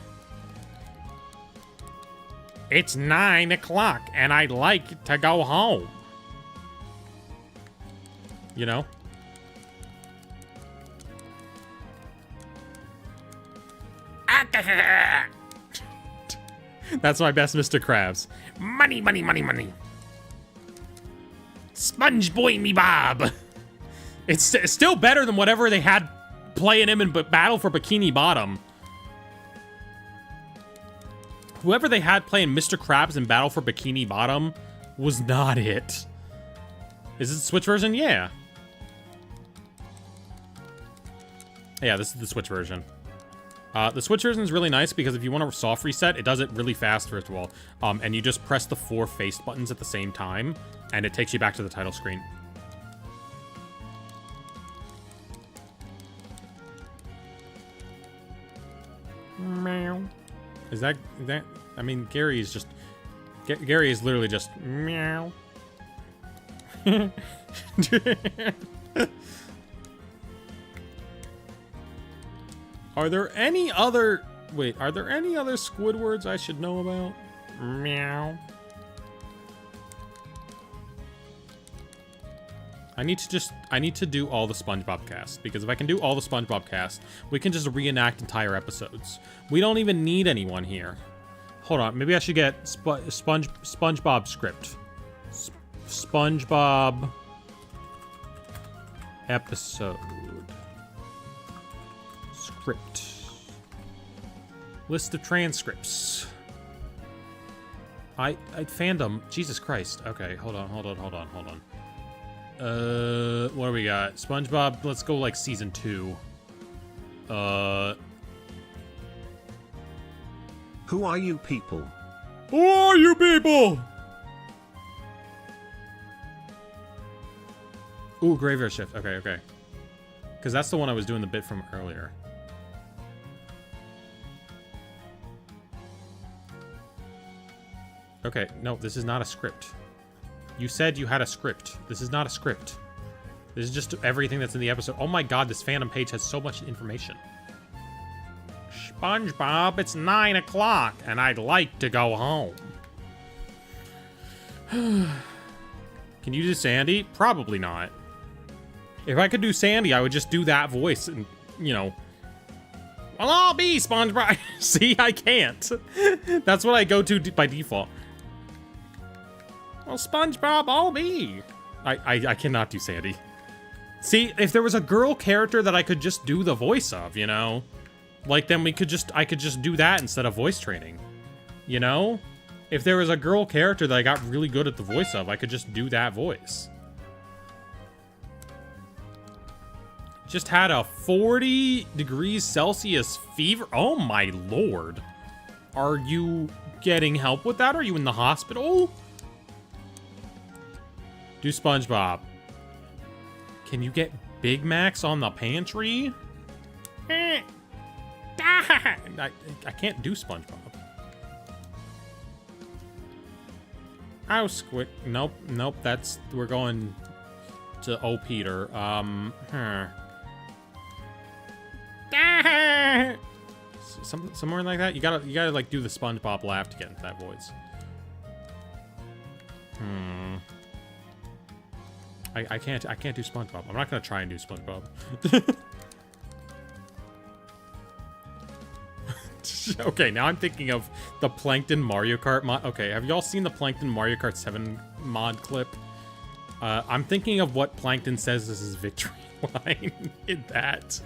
It's 9 o'clock and I'd like to go home. You know? That's my best Mr. Krabs. Money, money, money, money. Sponge boy me Bob. It's still better than whatever they had playing him in Battle for Bikini Bottom. Whoever they had playing Mr. Krabs in Battle for Bikini Bottom was not it. Is this the Switch version? Yeah. Yeah, this is the Switch version. The Switch version is really nice because if you want a soft reset, it does it really fast, first of all. And you just press the 4 face buttons at the same time, and it takes you back to the title screen. Meow. Is that, I mean, Gary is just, Gary is literally just, meow. Are there any other, wait, are there any other Squidwards I should know about? Meow. I need to do all the SpongeBob cast, because if I can do all the SpongeBob cast, we can just reenact entire episodes. We don't even need anyone here. Hold on, maybe I should get SpongeBob script. SpongeBob episode. Script. List of transcripts. Fandom. Jesus Christ. Okay, hold on. What do we got? SpongeBob, let's go like season 2. Who are you people? Who are you people? Ooh, Graveyard Shift. Okay. Because that's the one I was doing the bit from earlier. Okay, no, this is not a script. You said you had a script. This is not a script. This is just everything that's in the episode. Oh my god, this fandom page has so much information. SpongeBob, it's 9 o'clock, and I'd like to go home. Can you do Sandy? Probably not. If I could do Sandy, I would just do that voice and, you know... Well, I'll be SpongeBob. See, I can't. That's what I go to by default. Well, SpongeBob, I'll be. I cannot do Sandy. See, if there was a girl character that I could just do the voice of, you know? Like, then I could just do that instead of voice training. You know? If there was a girl character that I got really good at the voice of, I could just do that voice. Just had a 40 degrees Celsius fever. Oh my lord. Are you getting help with that? Are you in the hospital? Do SpongeBob. Can you get Big Macs on the pantry? I can't do SpongeBob. Oh, Squid. Nope, nope. We're going to O Peter. Somewhere like that. You gotta like do the SpongeBob laugh to get into that voice. I can't do SpongeBob. I'm not gonna try and do SpongeBob. Okay, now I'm thinking of the Plankton Mario Kart mod. Okay, have y'all seen the Plankton Mario Kart 7 mod clip? I'm thinking of what Plankton says is his victory line in that,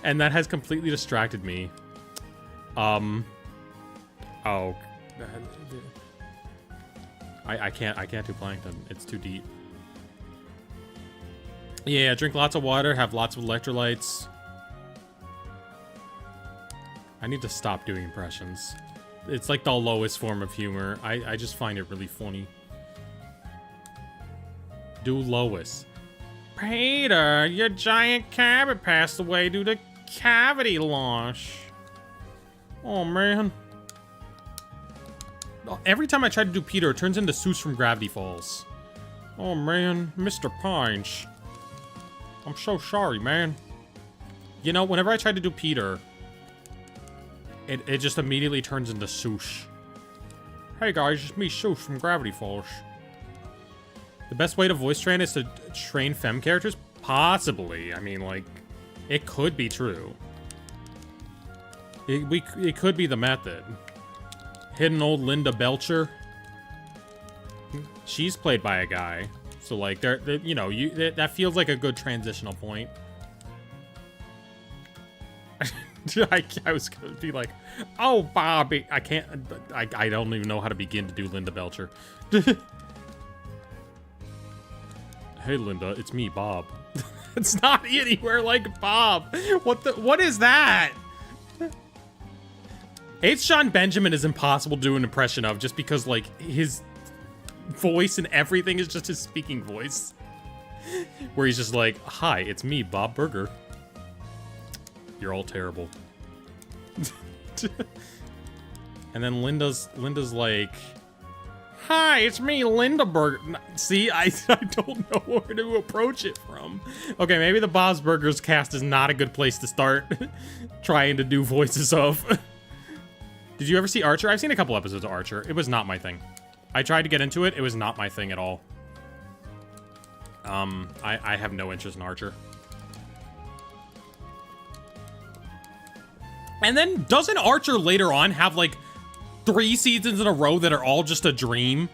and that has completely distracted me. Oh, I can't do Plankton. It's too deep. Yeah, drink lots of water, have lots of electrolytes. I need to stop doing impressions. It's like the lowest form of humor. I just find it really funny. Do Lois. Peter, your giant cabbage passed away due to cavity loss. Oh, man. Every time I try to do Peter, it turns into Seuss from Gravity Falls. Oh, man. Mr. Pines. I'm so sorry, man. You know, whenever I try to do Peter... It just immediately turns into Swoosh. Hey guys, it's me, Swoosh from Gravity Falls. The best way to voice train is to train femme characters? Possibly. I mean, like, it could be true. It could be the method. Hidden old Linda Belcher. She's played by a guy. So, like, you know, that feels like a good transitional point. I was gonna be like, oh, Bobby. I can't. I don't even know how to begin to do Linda Belcher. Hey, Linda, it's me, Bob. It's not anywhere like Bob. What is that? H. John Benjamin is impossible to do an impression of just because, like, his voice and everything is just his speaking voice. Where he's just like, hi, it's me, Bob Burger. You're all terrible. And then Linda's like, hi, it's me, Linda Burger. See, I don't know where to approach it from. Okay, maybe the Bob's Burgers cast is not a good place to start trying to do voices of. Did you ever see Archer? I've seen a couple episodes of Archer. It was not my thing. I tried to get into it. It was not my thing at all. I have no interest in Archer. And then doesn't Archer later on have like 3 seasons in a row that are all just a dream?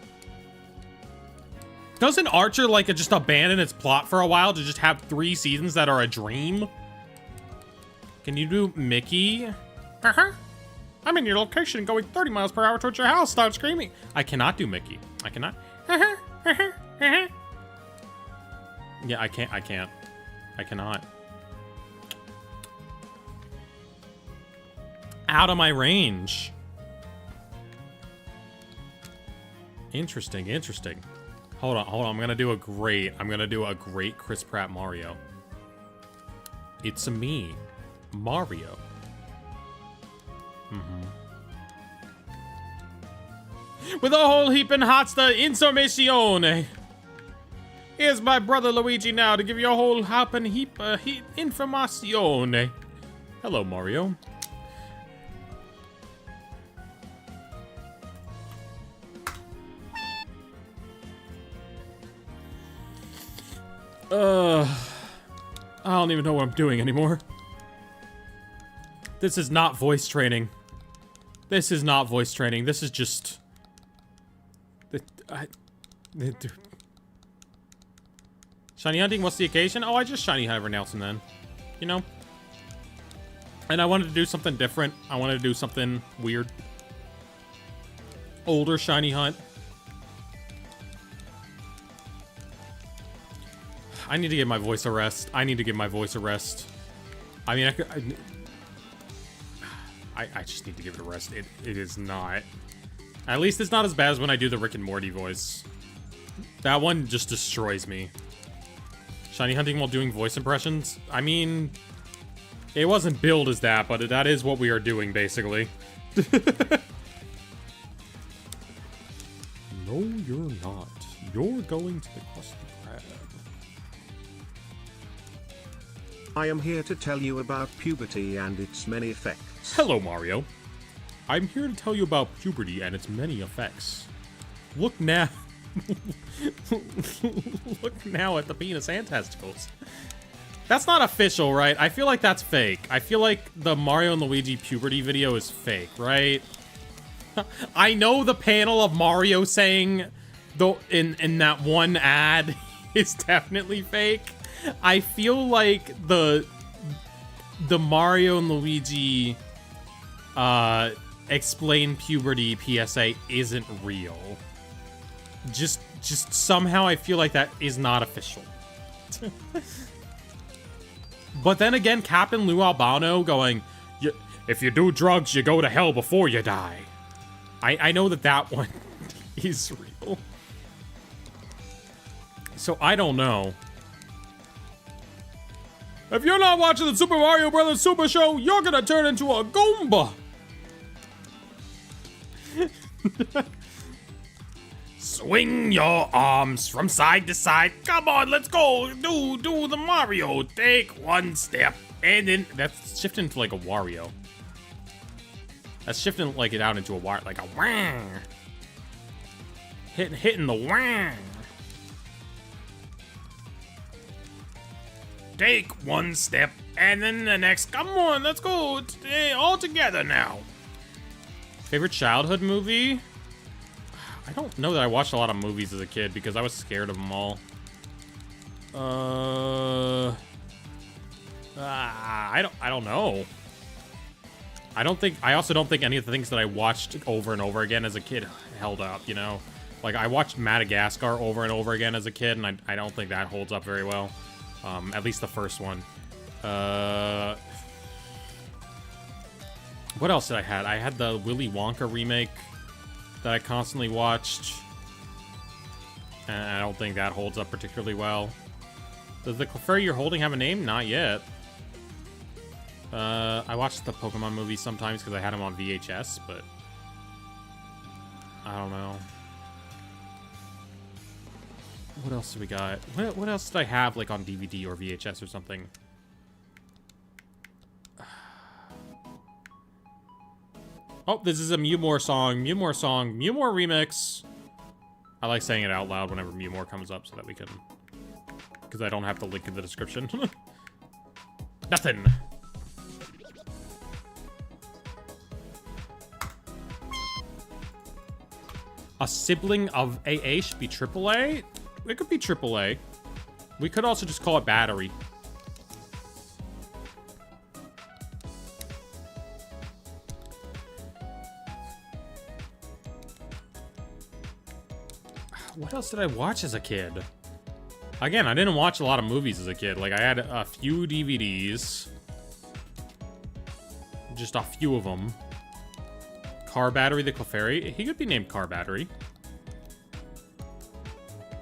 Doesn't Archer like just abandon its plot for a while to just have 3 seasons that are a dream? Can you do Mickey? Uh-huh. I'm in your location going 30 miles per hour towards your house. Stop screaming. I cannot do Mickey. I cannot. Yeah, I can't. I cannot. Out of my range. Interesting. Hold on. I'm gonna do a great Chris Pratt Mario. It's me, Mario. With a whole heap in hotsta insommazione. Here's my brother Luigi now to give you a whole heap information. Hello, Mario. I don't even know what I'm doing anymore. This is not voice training. This is not voice training. This is just... Shiny hunting, what's the occasion? Oh, I just shiny hunt every now and then. You know? And I wanted to do something different. I wanted to do something weird. Older shiny hunt. I need to give my voice a rest. I need to give my voice a rest. I mean, I just need to give it a rest. It is not. At least it's not as bad as when I do the Rick and Morty voice. That one just destroys me. Shiny hunting while doing voice impressions? I mean, it wasn't billed as that, but that is what we are doing, basically. No, you're not. You're going to the Krusty Krab. I am here to tell you about puberty and its many effects. Hello, Mario. I'm here to tell you about puberty and its many effects. Look now. Look now at the penis and testicles. That's not official, right? I feel like that's fake. I feel like the Mario and Luigi puberty video is fake, right? I know the panel of Mario saying in that one ad is definitely fake. I feel like the Mario and Luigi explain puberty PSA isn't real. Just somehow I feel like that is not official. But then again, Captain Lou Albano going, if you do drugs, you go to hell before you die. I know that one is real. So I don't know. If you're not watching the Super Mario Bros. Super Show, you're gonna turn into a Goomba. Swing your arms from side to side. Come on, let's go. Do the Mario. Take one step. And then that's shifting to like a Wario. That's shifting like it out into a wire, like a wang. Hitting the wang. Take one step, and then the next. Come on, let's go all together now. Favorite childhood movie? I don't know that I watched a lot of movies as a kid because I was scared of them all. I don't know. I also don't think any of the things that I watched over and over again as a kid held up, you know? Like, I watched Madagascar over and over again as a kid, and I don't think that holds up very well. At least the first one. What else did I have? I had the Willy Wonka remake that I constantly watched. And I don't think that holds up particularly well. Does the Clefairy you're holding have a name? Not yet. I watched the Pokemon movies sometimes because I had them on VHS, but I don't know. What else do we got? What else did I have, like, on DVD or VHS or something? Oh, this is a Mewmore song. Mewmore song. Mewmore remix. I like saying it out loud whenever Mewmore comes up so that we can... Because I don't have the link in the description. Nothing. A sibling of AA should be AAA? It could be AAA. We could also just call it Battery. What else did I watch as a kid? Again, I didn't watch a lot of movies as a kid. Like, I had a few DVDs. Just a few of them. Car Battery the Clefairy. He could be named Car Battery.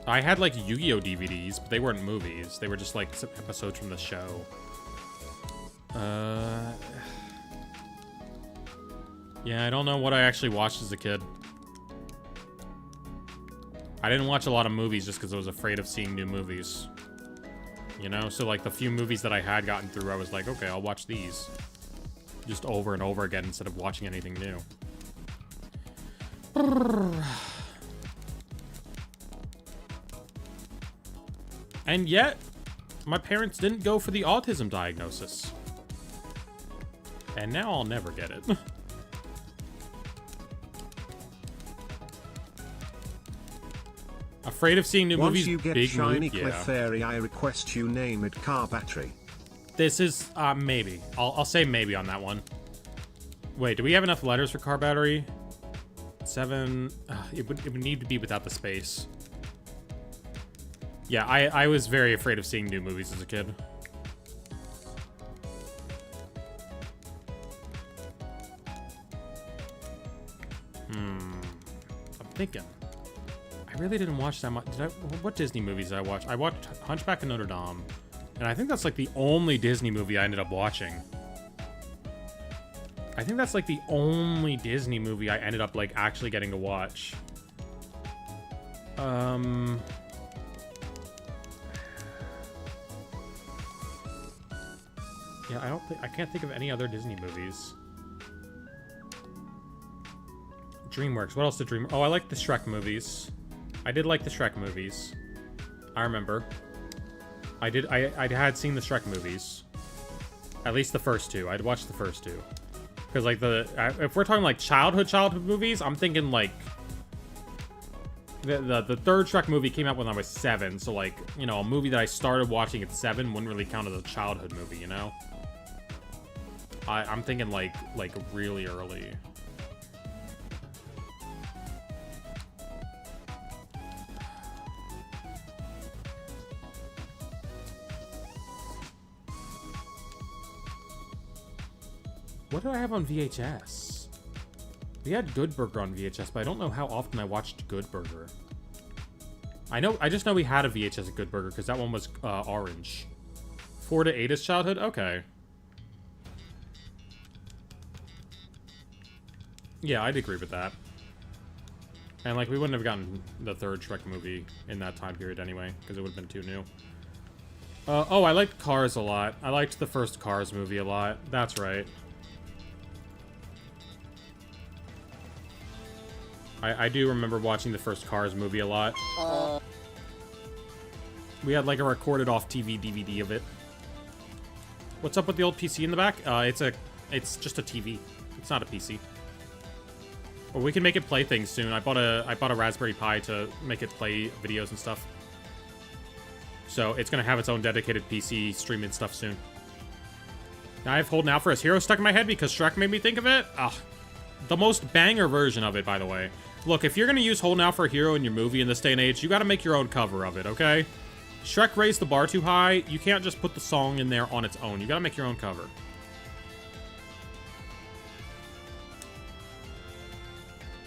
I had, like, Yu-Gi-Oh! DVDs, but they weren't movies. They were just, like, some episodes from the show. Yeah, I don't know what I actually watched as a kid. I didn't watch a lot of movies just because I was afraid of seeing new movies. You know? So, like, the few movies that I had gotten through, I was like, okay, I'll watch these. Just over and over again instead of watching anything new. And yet, my parents didn't go for the autism diagnosis. And now I'll never get it. Afraid of seeing new movies. Once you get big shiny move, yeah. Clefairy, I request you name it Car Battery. This is, maybe. I'll say maybe on that one. Wait, do we have enough letters for car battery? 7. It would need to be without the space. Yeah, I was very afraid of seeing new movies as a kid. I'm thinking. I really didn't watch that much. What Disney movies did I watch? I watched Hunchback of Notre Dame. And I think that's like the only Disney movie I ended up watching. I think that's like the only Disney movie I ended up like actually getting to watch. Yeah, I can't think of any other Disney movies. DreamWorks. What else did DreamWorks? Oh, I like the Shrek movies. I did like the Shrek movies. I remember. I had seen the Shrek movies. At least the first two. I'd watched the first two. Because, like, if we're talking, like, childhood movies, I'm thinking, like... The third Shrek movie came out when I was 7, so, like, you know, a movie that I started watching at 7 wouldn't really count as a childhood movie, you know? I'm thinking, like, really early. What did I have on VHS? We had Good Burger on VHS, but I don't know how often I watched Good Burger. I just know we had a VHS at Good Burger, because that one was orange. 4 to 8 is childhood? Okay. Yeah, I'd agree with that. And, like, we wouldn't have gotten the third Shrek movie in that time period anyway, because it would have been too new. Oh, I liked Cars a lot. I liked the first Cars movie a lot. That's right. I do remember watching the first Cars movie a lot. We had, like, a recorded off TV DVD of it. What's up with the old PC in the back? It's just a TV. It's not a PC. Or we can make it play things soon. I bought a Raspberry Pi to make it play videos and stuff. So it's gonna have its own dedicated PC streaming stuff soon. Now I have Hold Now for His Hero stuck in my head because Shrek made me think of it. The most banger version of it, by the way. Look, if you're gonna use Hold Now for a Hero in your movie in this day and age, you gotta make your own cover of it, okay? Shrek raised the bar too high. You can't just put the song in there on its own. You gotta make your own cover.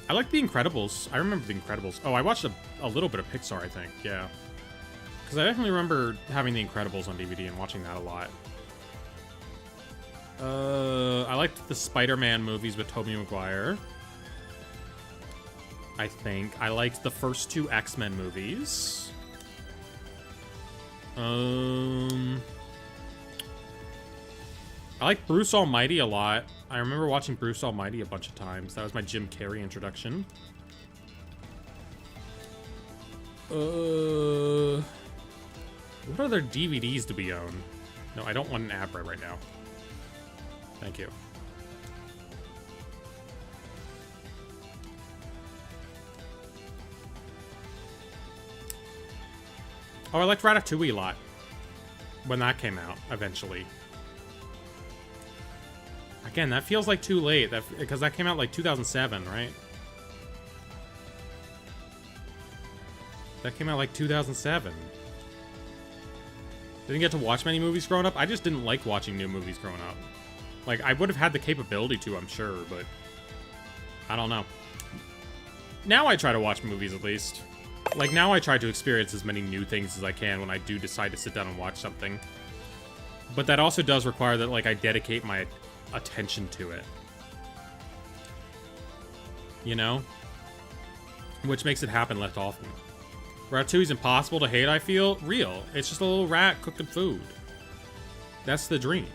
I like The Incredibles. I remember The Incredibles. Oh, I watched a little bit of Pixar, I think. Yeah. Because I definitely remember having The Incredibles on DVD and watching that a lot. I liked the Spider-Man movies with Tobey Maguire. I think. I liked the first 2 X-Men movies. I like Bruce Almighty a lot. I remember watching Bruce Almighty a bunch of times. That was my Jim Carrey introduction. What other DVDs do we own? No, I don't want an Abra right now. Thank you. Oh, I liked Ratatouille a lot. When that came out, eventually. Again, that feels like too late, because that came out like 2007, right? That came out like 2007. Didn't get to watch many movies growing up. I just didn't like watching new movies growing up. Like, I would have had the capability to, I'm sure, but I don't know. Now I try to watch movies, at least. Like, now I try to experience as many new things as I can when I do decide to sit down and watch something. But that also does require that, like, I dedicate my attention to it. You know? Which makes it happen less often. Ratatouille's impossible to hate, I feel. Real. It's just a little rat cooking food. That's the dream.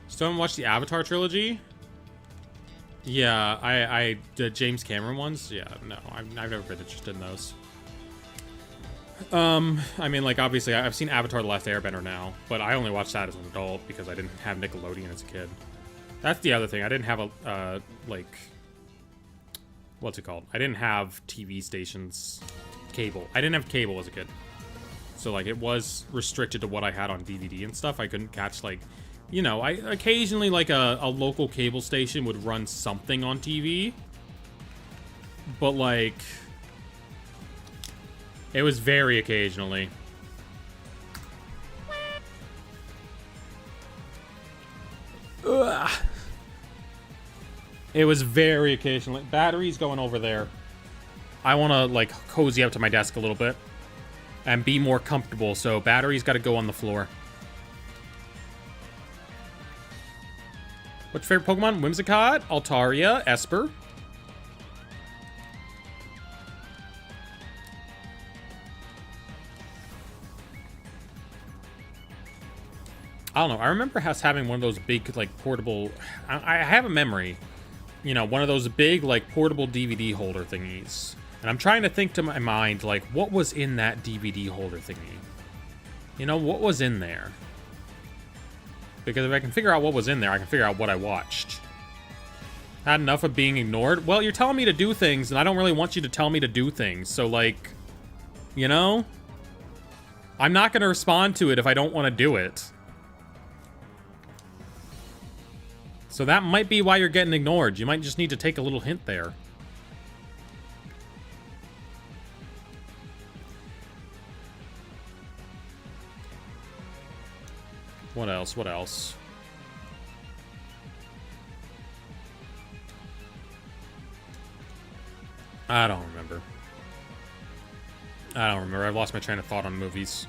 Still haven't watched the Avatar trilogy? Yeah, the James Cameron ones? Yeah, no, I've never been interested in those. I mean, like, obviously, I've seen Avatar The Last Airbender now, but I only watched that as an adult because I didn't have Nickelodeon as a kid. That's the other thing. I didn't have a, like, what's it called? I didn't have TV stations, cable. I didn't have cable as a kid. So, like, it was restricted to what I had on DVD and stuff. I couldn't catch, like, you know, I occasionally, like, a local cable station would run something on TV. But, like, it was very occasionally. Ugh. It was very occasionally. Battery's going over there. I want to, like, cozy up to my desk a little bit and be more comfortable, so battery's got to go on the floor. What's your favorite Pokemon? Whimsicott, Altaria, Esper. I don't know. I remember us having one of those big, like, portable... I have a memory. You know, one of those big, like, portable DVD holder thingies. And I'm trying to think to my mind, like, what was in that DVD holder thingy? You know, what was in there? Because if I can figure out what was in there, I can figure out what I watched. Had enough of being ignored? Well, you're telling me to do things, and I don't really want you to tell me to do things. So, like, you know? I'm not going to respond to it if I don't want to do it. So that might be why you're getting ignored. You might just need to take a little hint there. What else? What else? I don't remember. I've lost my train of thought on movies.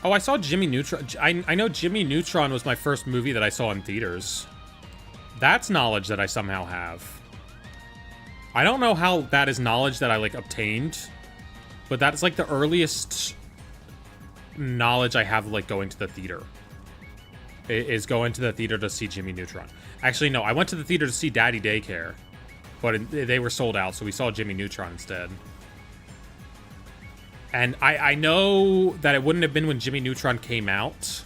Oh, I saw Jimmy Neutron. I know Jimmy Neutron was my first movie that I saw in theaters. That's knowledge that I somehow have. I don't know how that is knowledge that I, like, obtained. But that's, like, the earliest knowledge I have, like, going to the theater. Is going to the theater to see Jimmy Neutron. Actually, no, I went to the theater to see Daddy Daycare. But they were sold out, so we saw Jimmy Neutron instead. And I know that it wouldn't have been when Jimmy Neutron came out.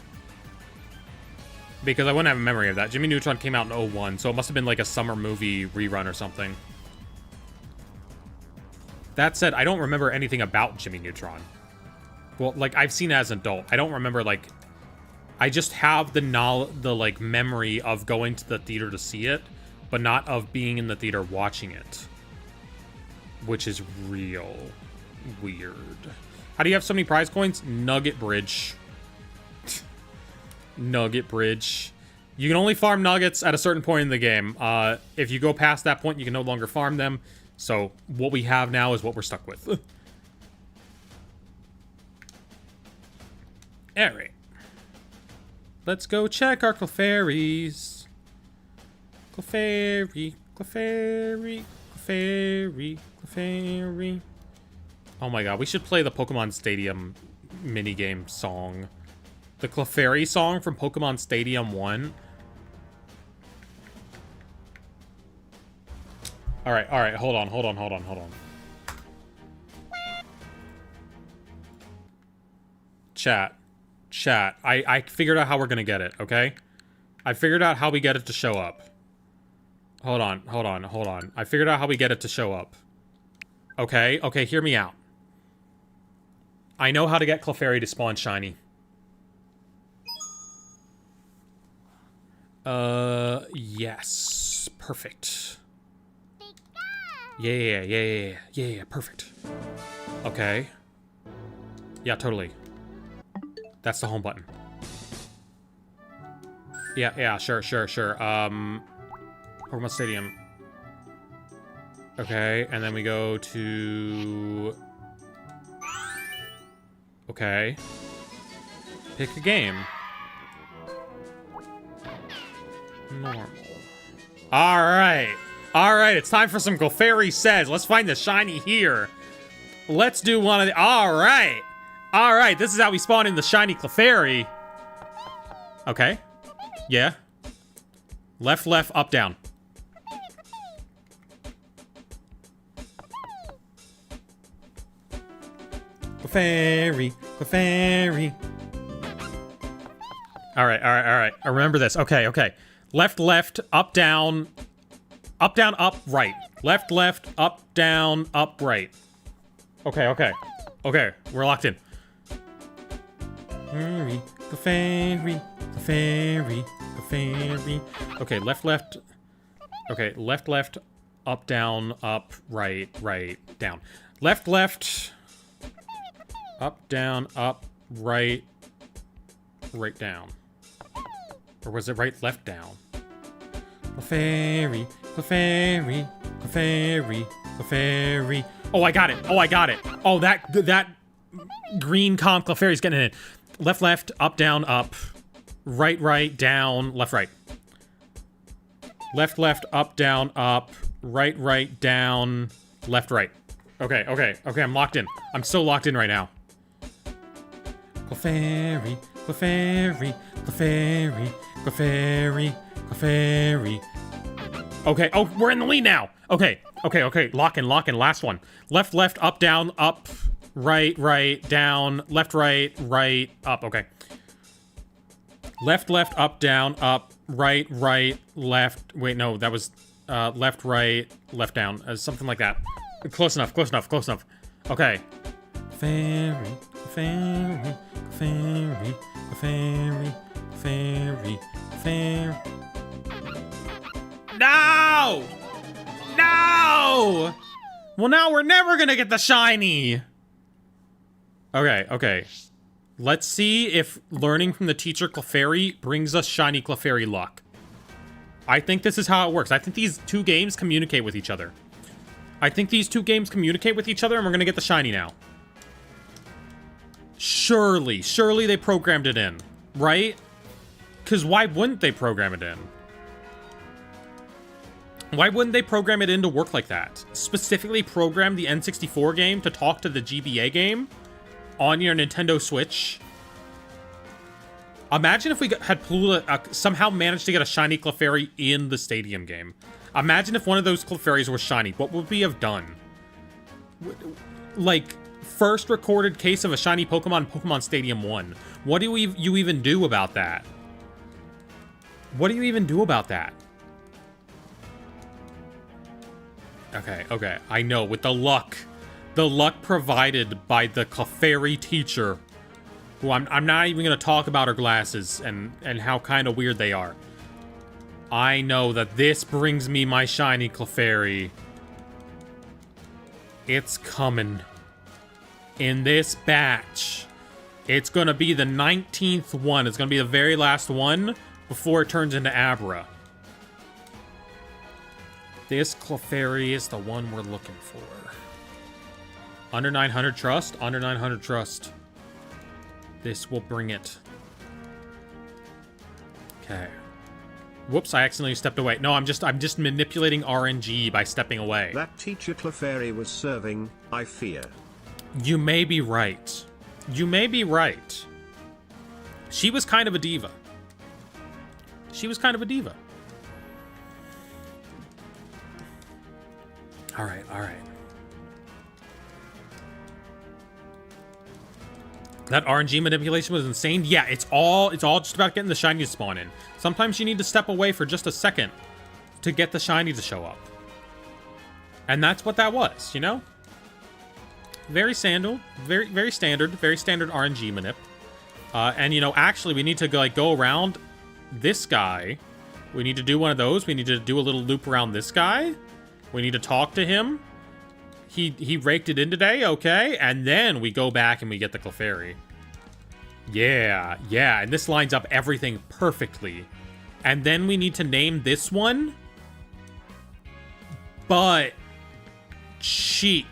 Because I wouldn't have a memory of that. Jimmy Neutron came out in 01, so it must have been like a summer movie rerun or something. That said, I don't remember anything about Jimmy Neutron. Well, like, I've seen it as an adult. I don't remember, like... I just have the like, memory of going to the theater to see it, but not of being in the theater watching it. Which is real weird. How do you have so many prize coins? Nugget Bridge. Nugget Bridge. You can only farm nuggets at a certain point in the game. If you go past that point, you can no longer farm them. So what we have now is what we're stuck with. Alright. Let's go check our Clefairies. Clefairy, Clefairy, Clefairy, Clefairy. Oh my god, we should play the Pokemon Stadium minigame song. The Clefairy song from Pokemon Stadium 1. Alright, hold on. Chat, I figured out how we're gonna get it, okay? I figured out how we get it to show up. Hold on. I figured out how we get it to show up. Okay, hear me out. I know how to get Clefairy to spawn shiny. Yes. Perfect. Yeah, perfect. Okay. Yeah, totally. That's the home button. Yeah, sure. Pokemon Stadium. Okay, and then we go to... Okay. Pick a game. Normal. Alright. All right, it's time for some Clefairy Says. Let's find the shiny here. Let's do one of the... All right. All right, this is how we spawn in the shiny Clefairy. Okay. Yeah. Left, left, up, down. Clefairy, Clefairy. All right, all right, all right. I remember this. Okay, okay. Left, left, up, down, up, right. Left, left, up, down, up, right. Okay, okay. Okay, we're locked in. Clefairy, Clefairy, Clefairy, Clefairy. Okay, left, left. Okay, left, left, up, down, up, right, right, down. Left, left, up, down, up, right, right, down. Or was it right, left, down? Clefairy, Clefairy, Clefairy, Clefairy. Oh, I got it. Oh, I got it. Oh, that green comp Clefairy's getting it. Left, left, up, down, up. Right, right, down, left, right. Left, left, up, down, up. Right, right, down, left, right. Okay, okay, okay, I'm locked in. I'm so locked in right now. Clefairy, Clefairy, Clefairy, Clefairy, Clefairy. Okay, oh, we're in the lead now. Okay, okay, okay, lock in, last one. Left, left, up, down, up, right, right, down, left, right, right, up, okay. Left, left, up, down, up, right, right, left. Wait, no, that was left, right, left, down. Something like that. Close enough, close enough, close enough. Okay. Fairy, fairy, fairy, fairy, fairy, fairy. No! No! Well, now we're never gonna get the shiny. Okay, okay. Let's see if learning from the teacher Clefairy brings us shiny Clefairy luck. I think this is how it works. I think these two games communicate with each other. And we're gonna get the shiny now. Surely, surely they programmed it in, right? Because why wouldn't they program it in? Why wouldn't they program it in to work like that? Specifically program the N64 game to talk to the GBA game on your Nintendo Switch. Imagine if we had somehow managed to get a shiny Clefairy in the Stadium game. Imagine if one of those Clefairies were shiny. What would we have done? Like, first recorded case of a shiny Pokemon, Pokemon Stadium 1. What do you even do about that? What do you even do about that? Okay, okay. I know, with the luck provided by the Clefairy teacher, who I'm not even going to talk about her glasses and how kind of weird they are. I know that this brings me my shiny Clefairy. It's coming. In this batch. It's going to be the 19th one. It's going to be the very last one before it turns into Abra. This Clefairy is the one we're looking for. Under 900 trust? Under 900 trust. This will bring it. Okay. Whoops, I accidentally stepped away. No, I'm just manipulating RNG by stepping away. That teacher Clefairy was serving, I fear. You may be right. You may be right. She was kind of a diva. She was kind of a diva. All right, all right. That RNG manipulation was insane. Yeah, it's all just about getting the shiny to spawn in. Sometimes you need to step away for just a second to get the shiny to show up. And that's what that was, you know? Very standard, very standard RNG manip. And you know, actually we need to go around this guy. We need to do one of those. We need to do a little loop around this guy. We need to talk to him. He raked it in today, okay. And then we go back and we get the Clefairy. Yeah, yeah, and this lines up everything perfectly. And then we need to name this one Butt Cheek.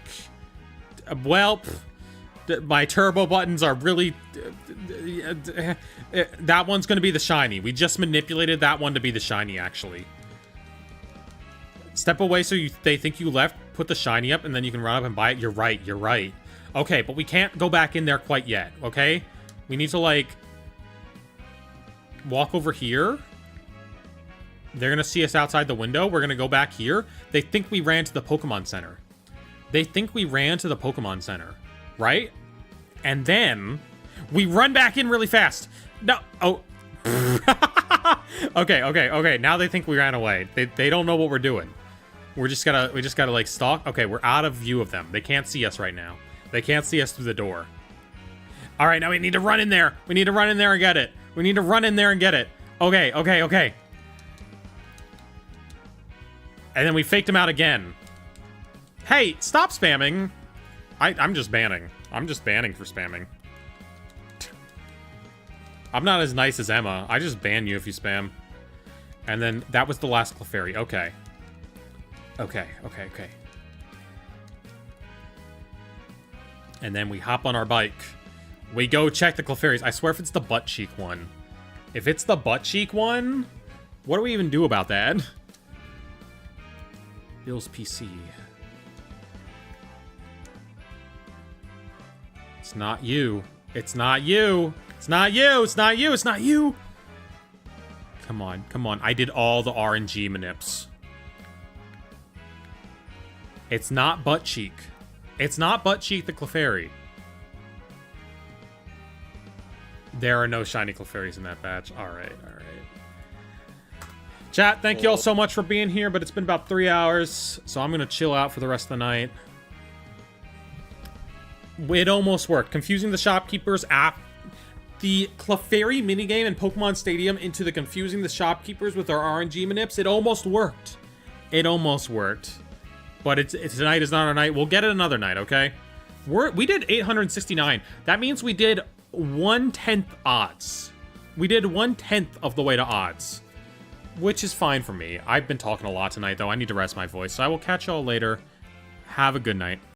Well, my turbo buttons are really... that one's going to be the shiny. We just manipulated that one to be the shiny, actually. Step away so they think you left, put the shiny up, and then you can run up and buy it. You're right, you're right. Okay, but we can't go back in there quite yet, okay? We need to, like, walk over here. They're gonna see us outside the window. We're gonna go back here. They think we ran to the Pokemon Center. They think we ran to the Pokemon Center, right? And then we run back in really fast. No, oh. Okay. Now they think we ran away. They don't know what we're doing. We just gotta like stalk. Okay, we're out of view of them. They can't see us right now. They can't see us through the door. All right, now we need to run in there. We need to run in there and get it. We need to run in there and get it. Okay. And then we faked him out again. Hey, stop spamming. I'm just banning. I'm just banning for spamming. I'm not as nice as Emma. I just ban you if you spam. And then that was the last Clefairy. Okay. And then we hop on our bike. We go check the Clefairies. I swear if it's the butt cheek one. If it's the butt cheek one, what do we even do about that? Bill's PC. It's not you. It's not you. It's not you. It's not you. It's not you. Come on. I did all the RNG manips. It's not butt cheek. It's not butt cheek the Clefairy. There are no shiny Clefairies in that batch. All right. Chat, thank you all so much for being here, but it's been about 3 hours, so I'm gonna chill out for the rest of the night. It almost worked. Confusing the shopkeepers app. The Clefairy minigame in Pokemon Stadium into the confusing the shopkeepers with our RNG manips. It almost worked. But tonight is not our night. We'll get it another night, okay? We did 869. That means we did 1/10 odds. We did 1/10 of the way to odds, which is fine for me. I've been talking a lot tonight, though. I need to rest my voice, so I will catch y'all later. Have a good night.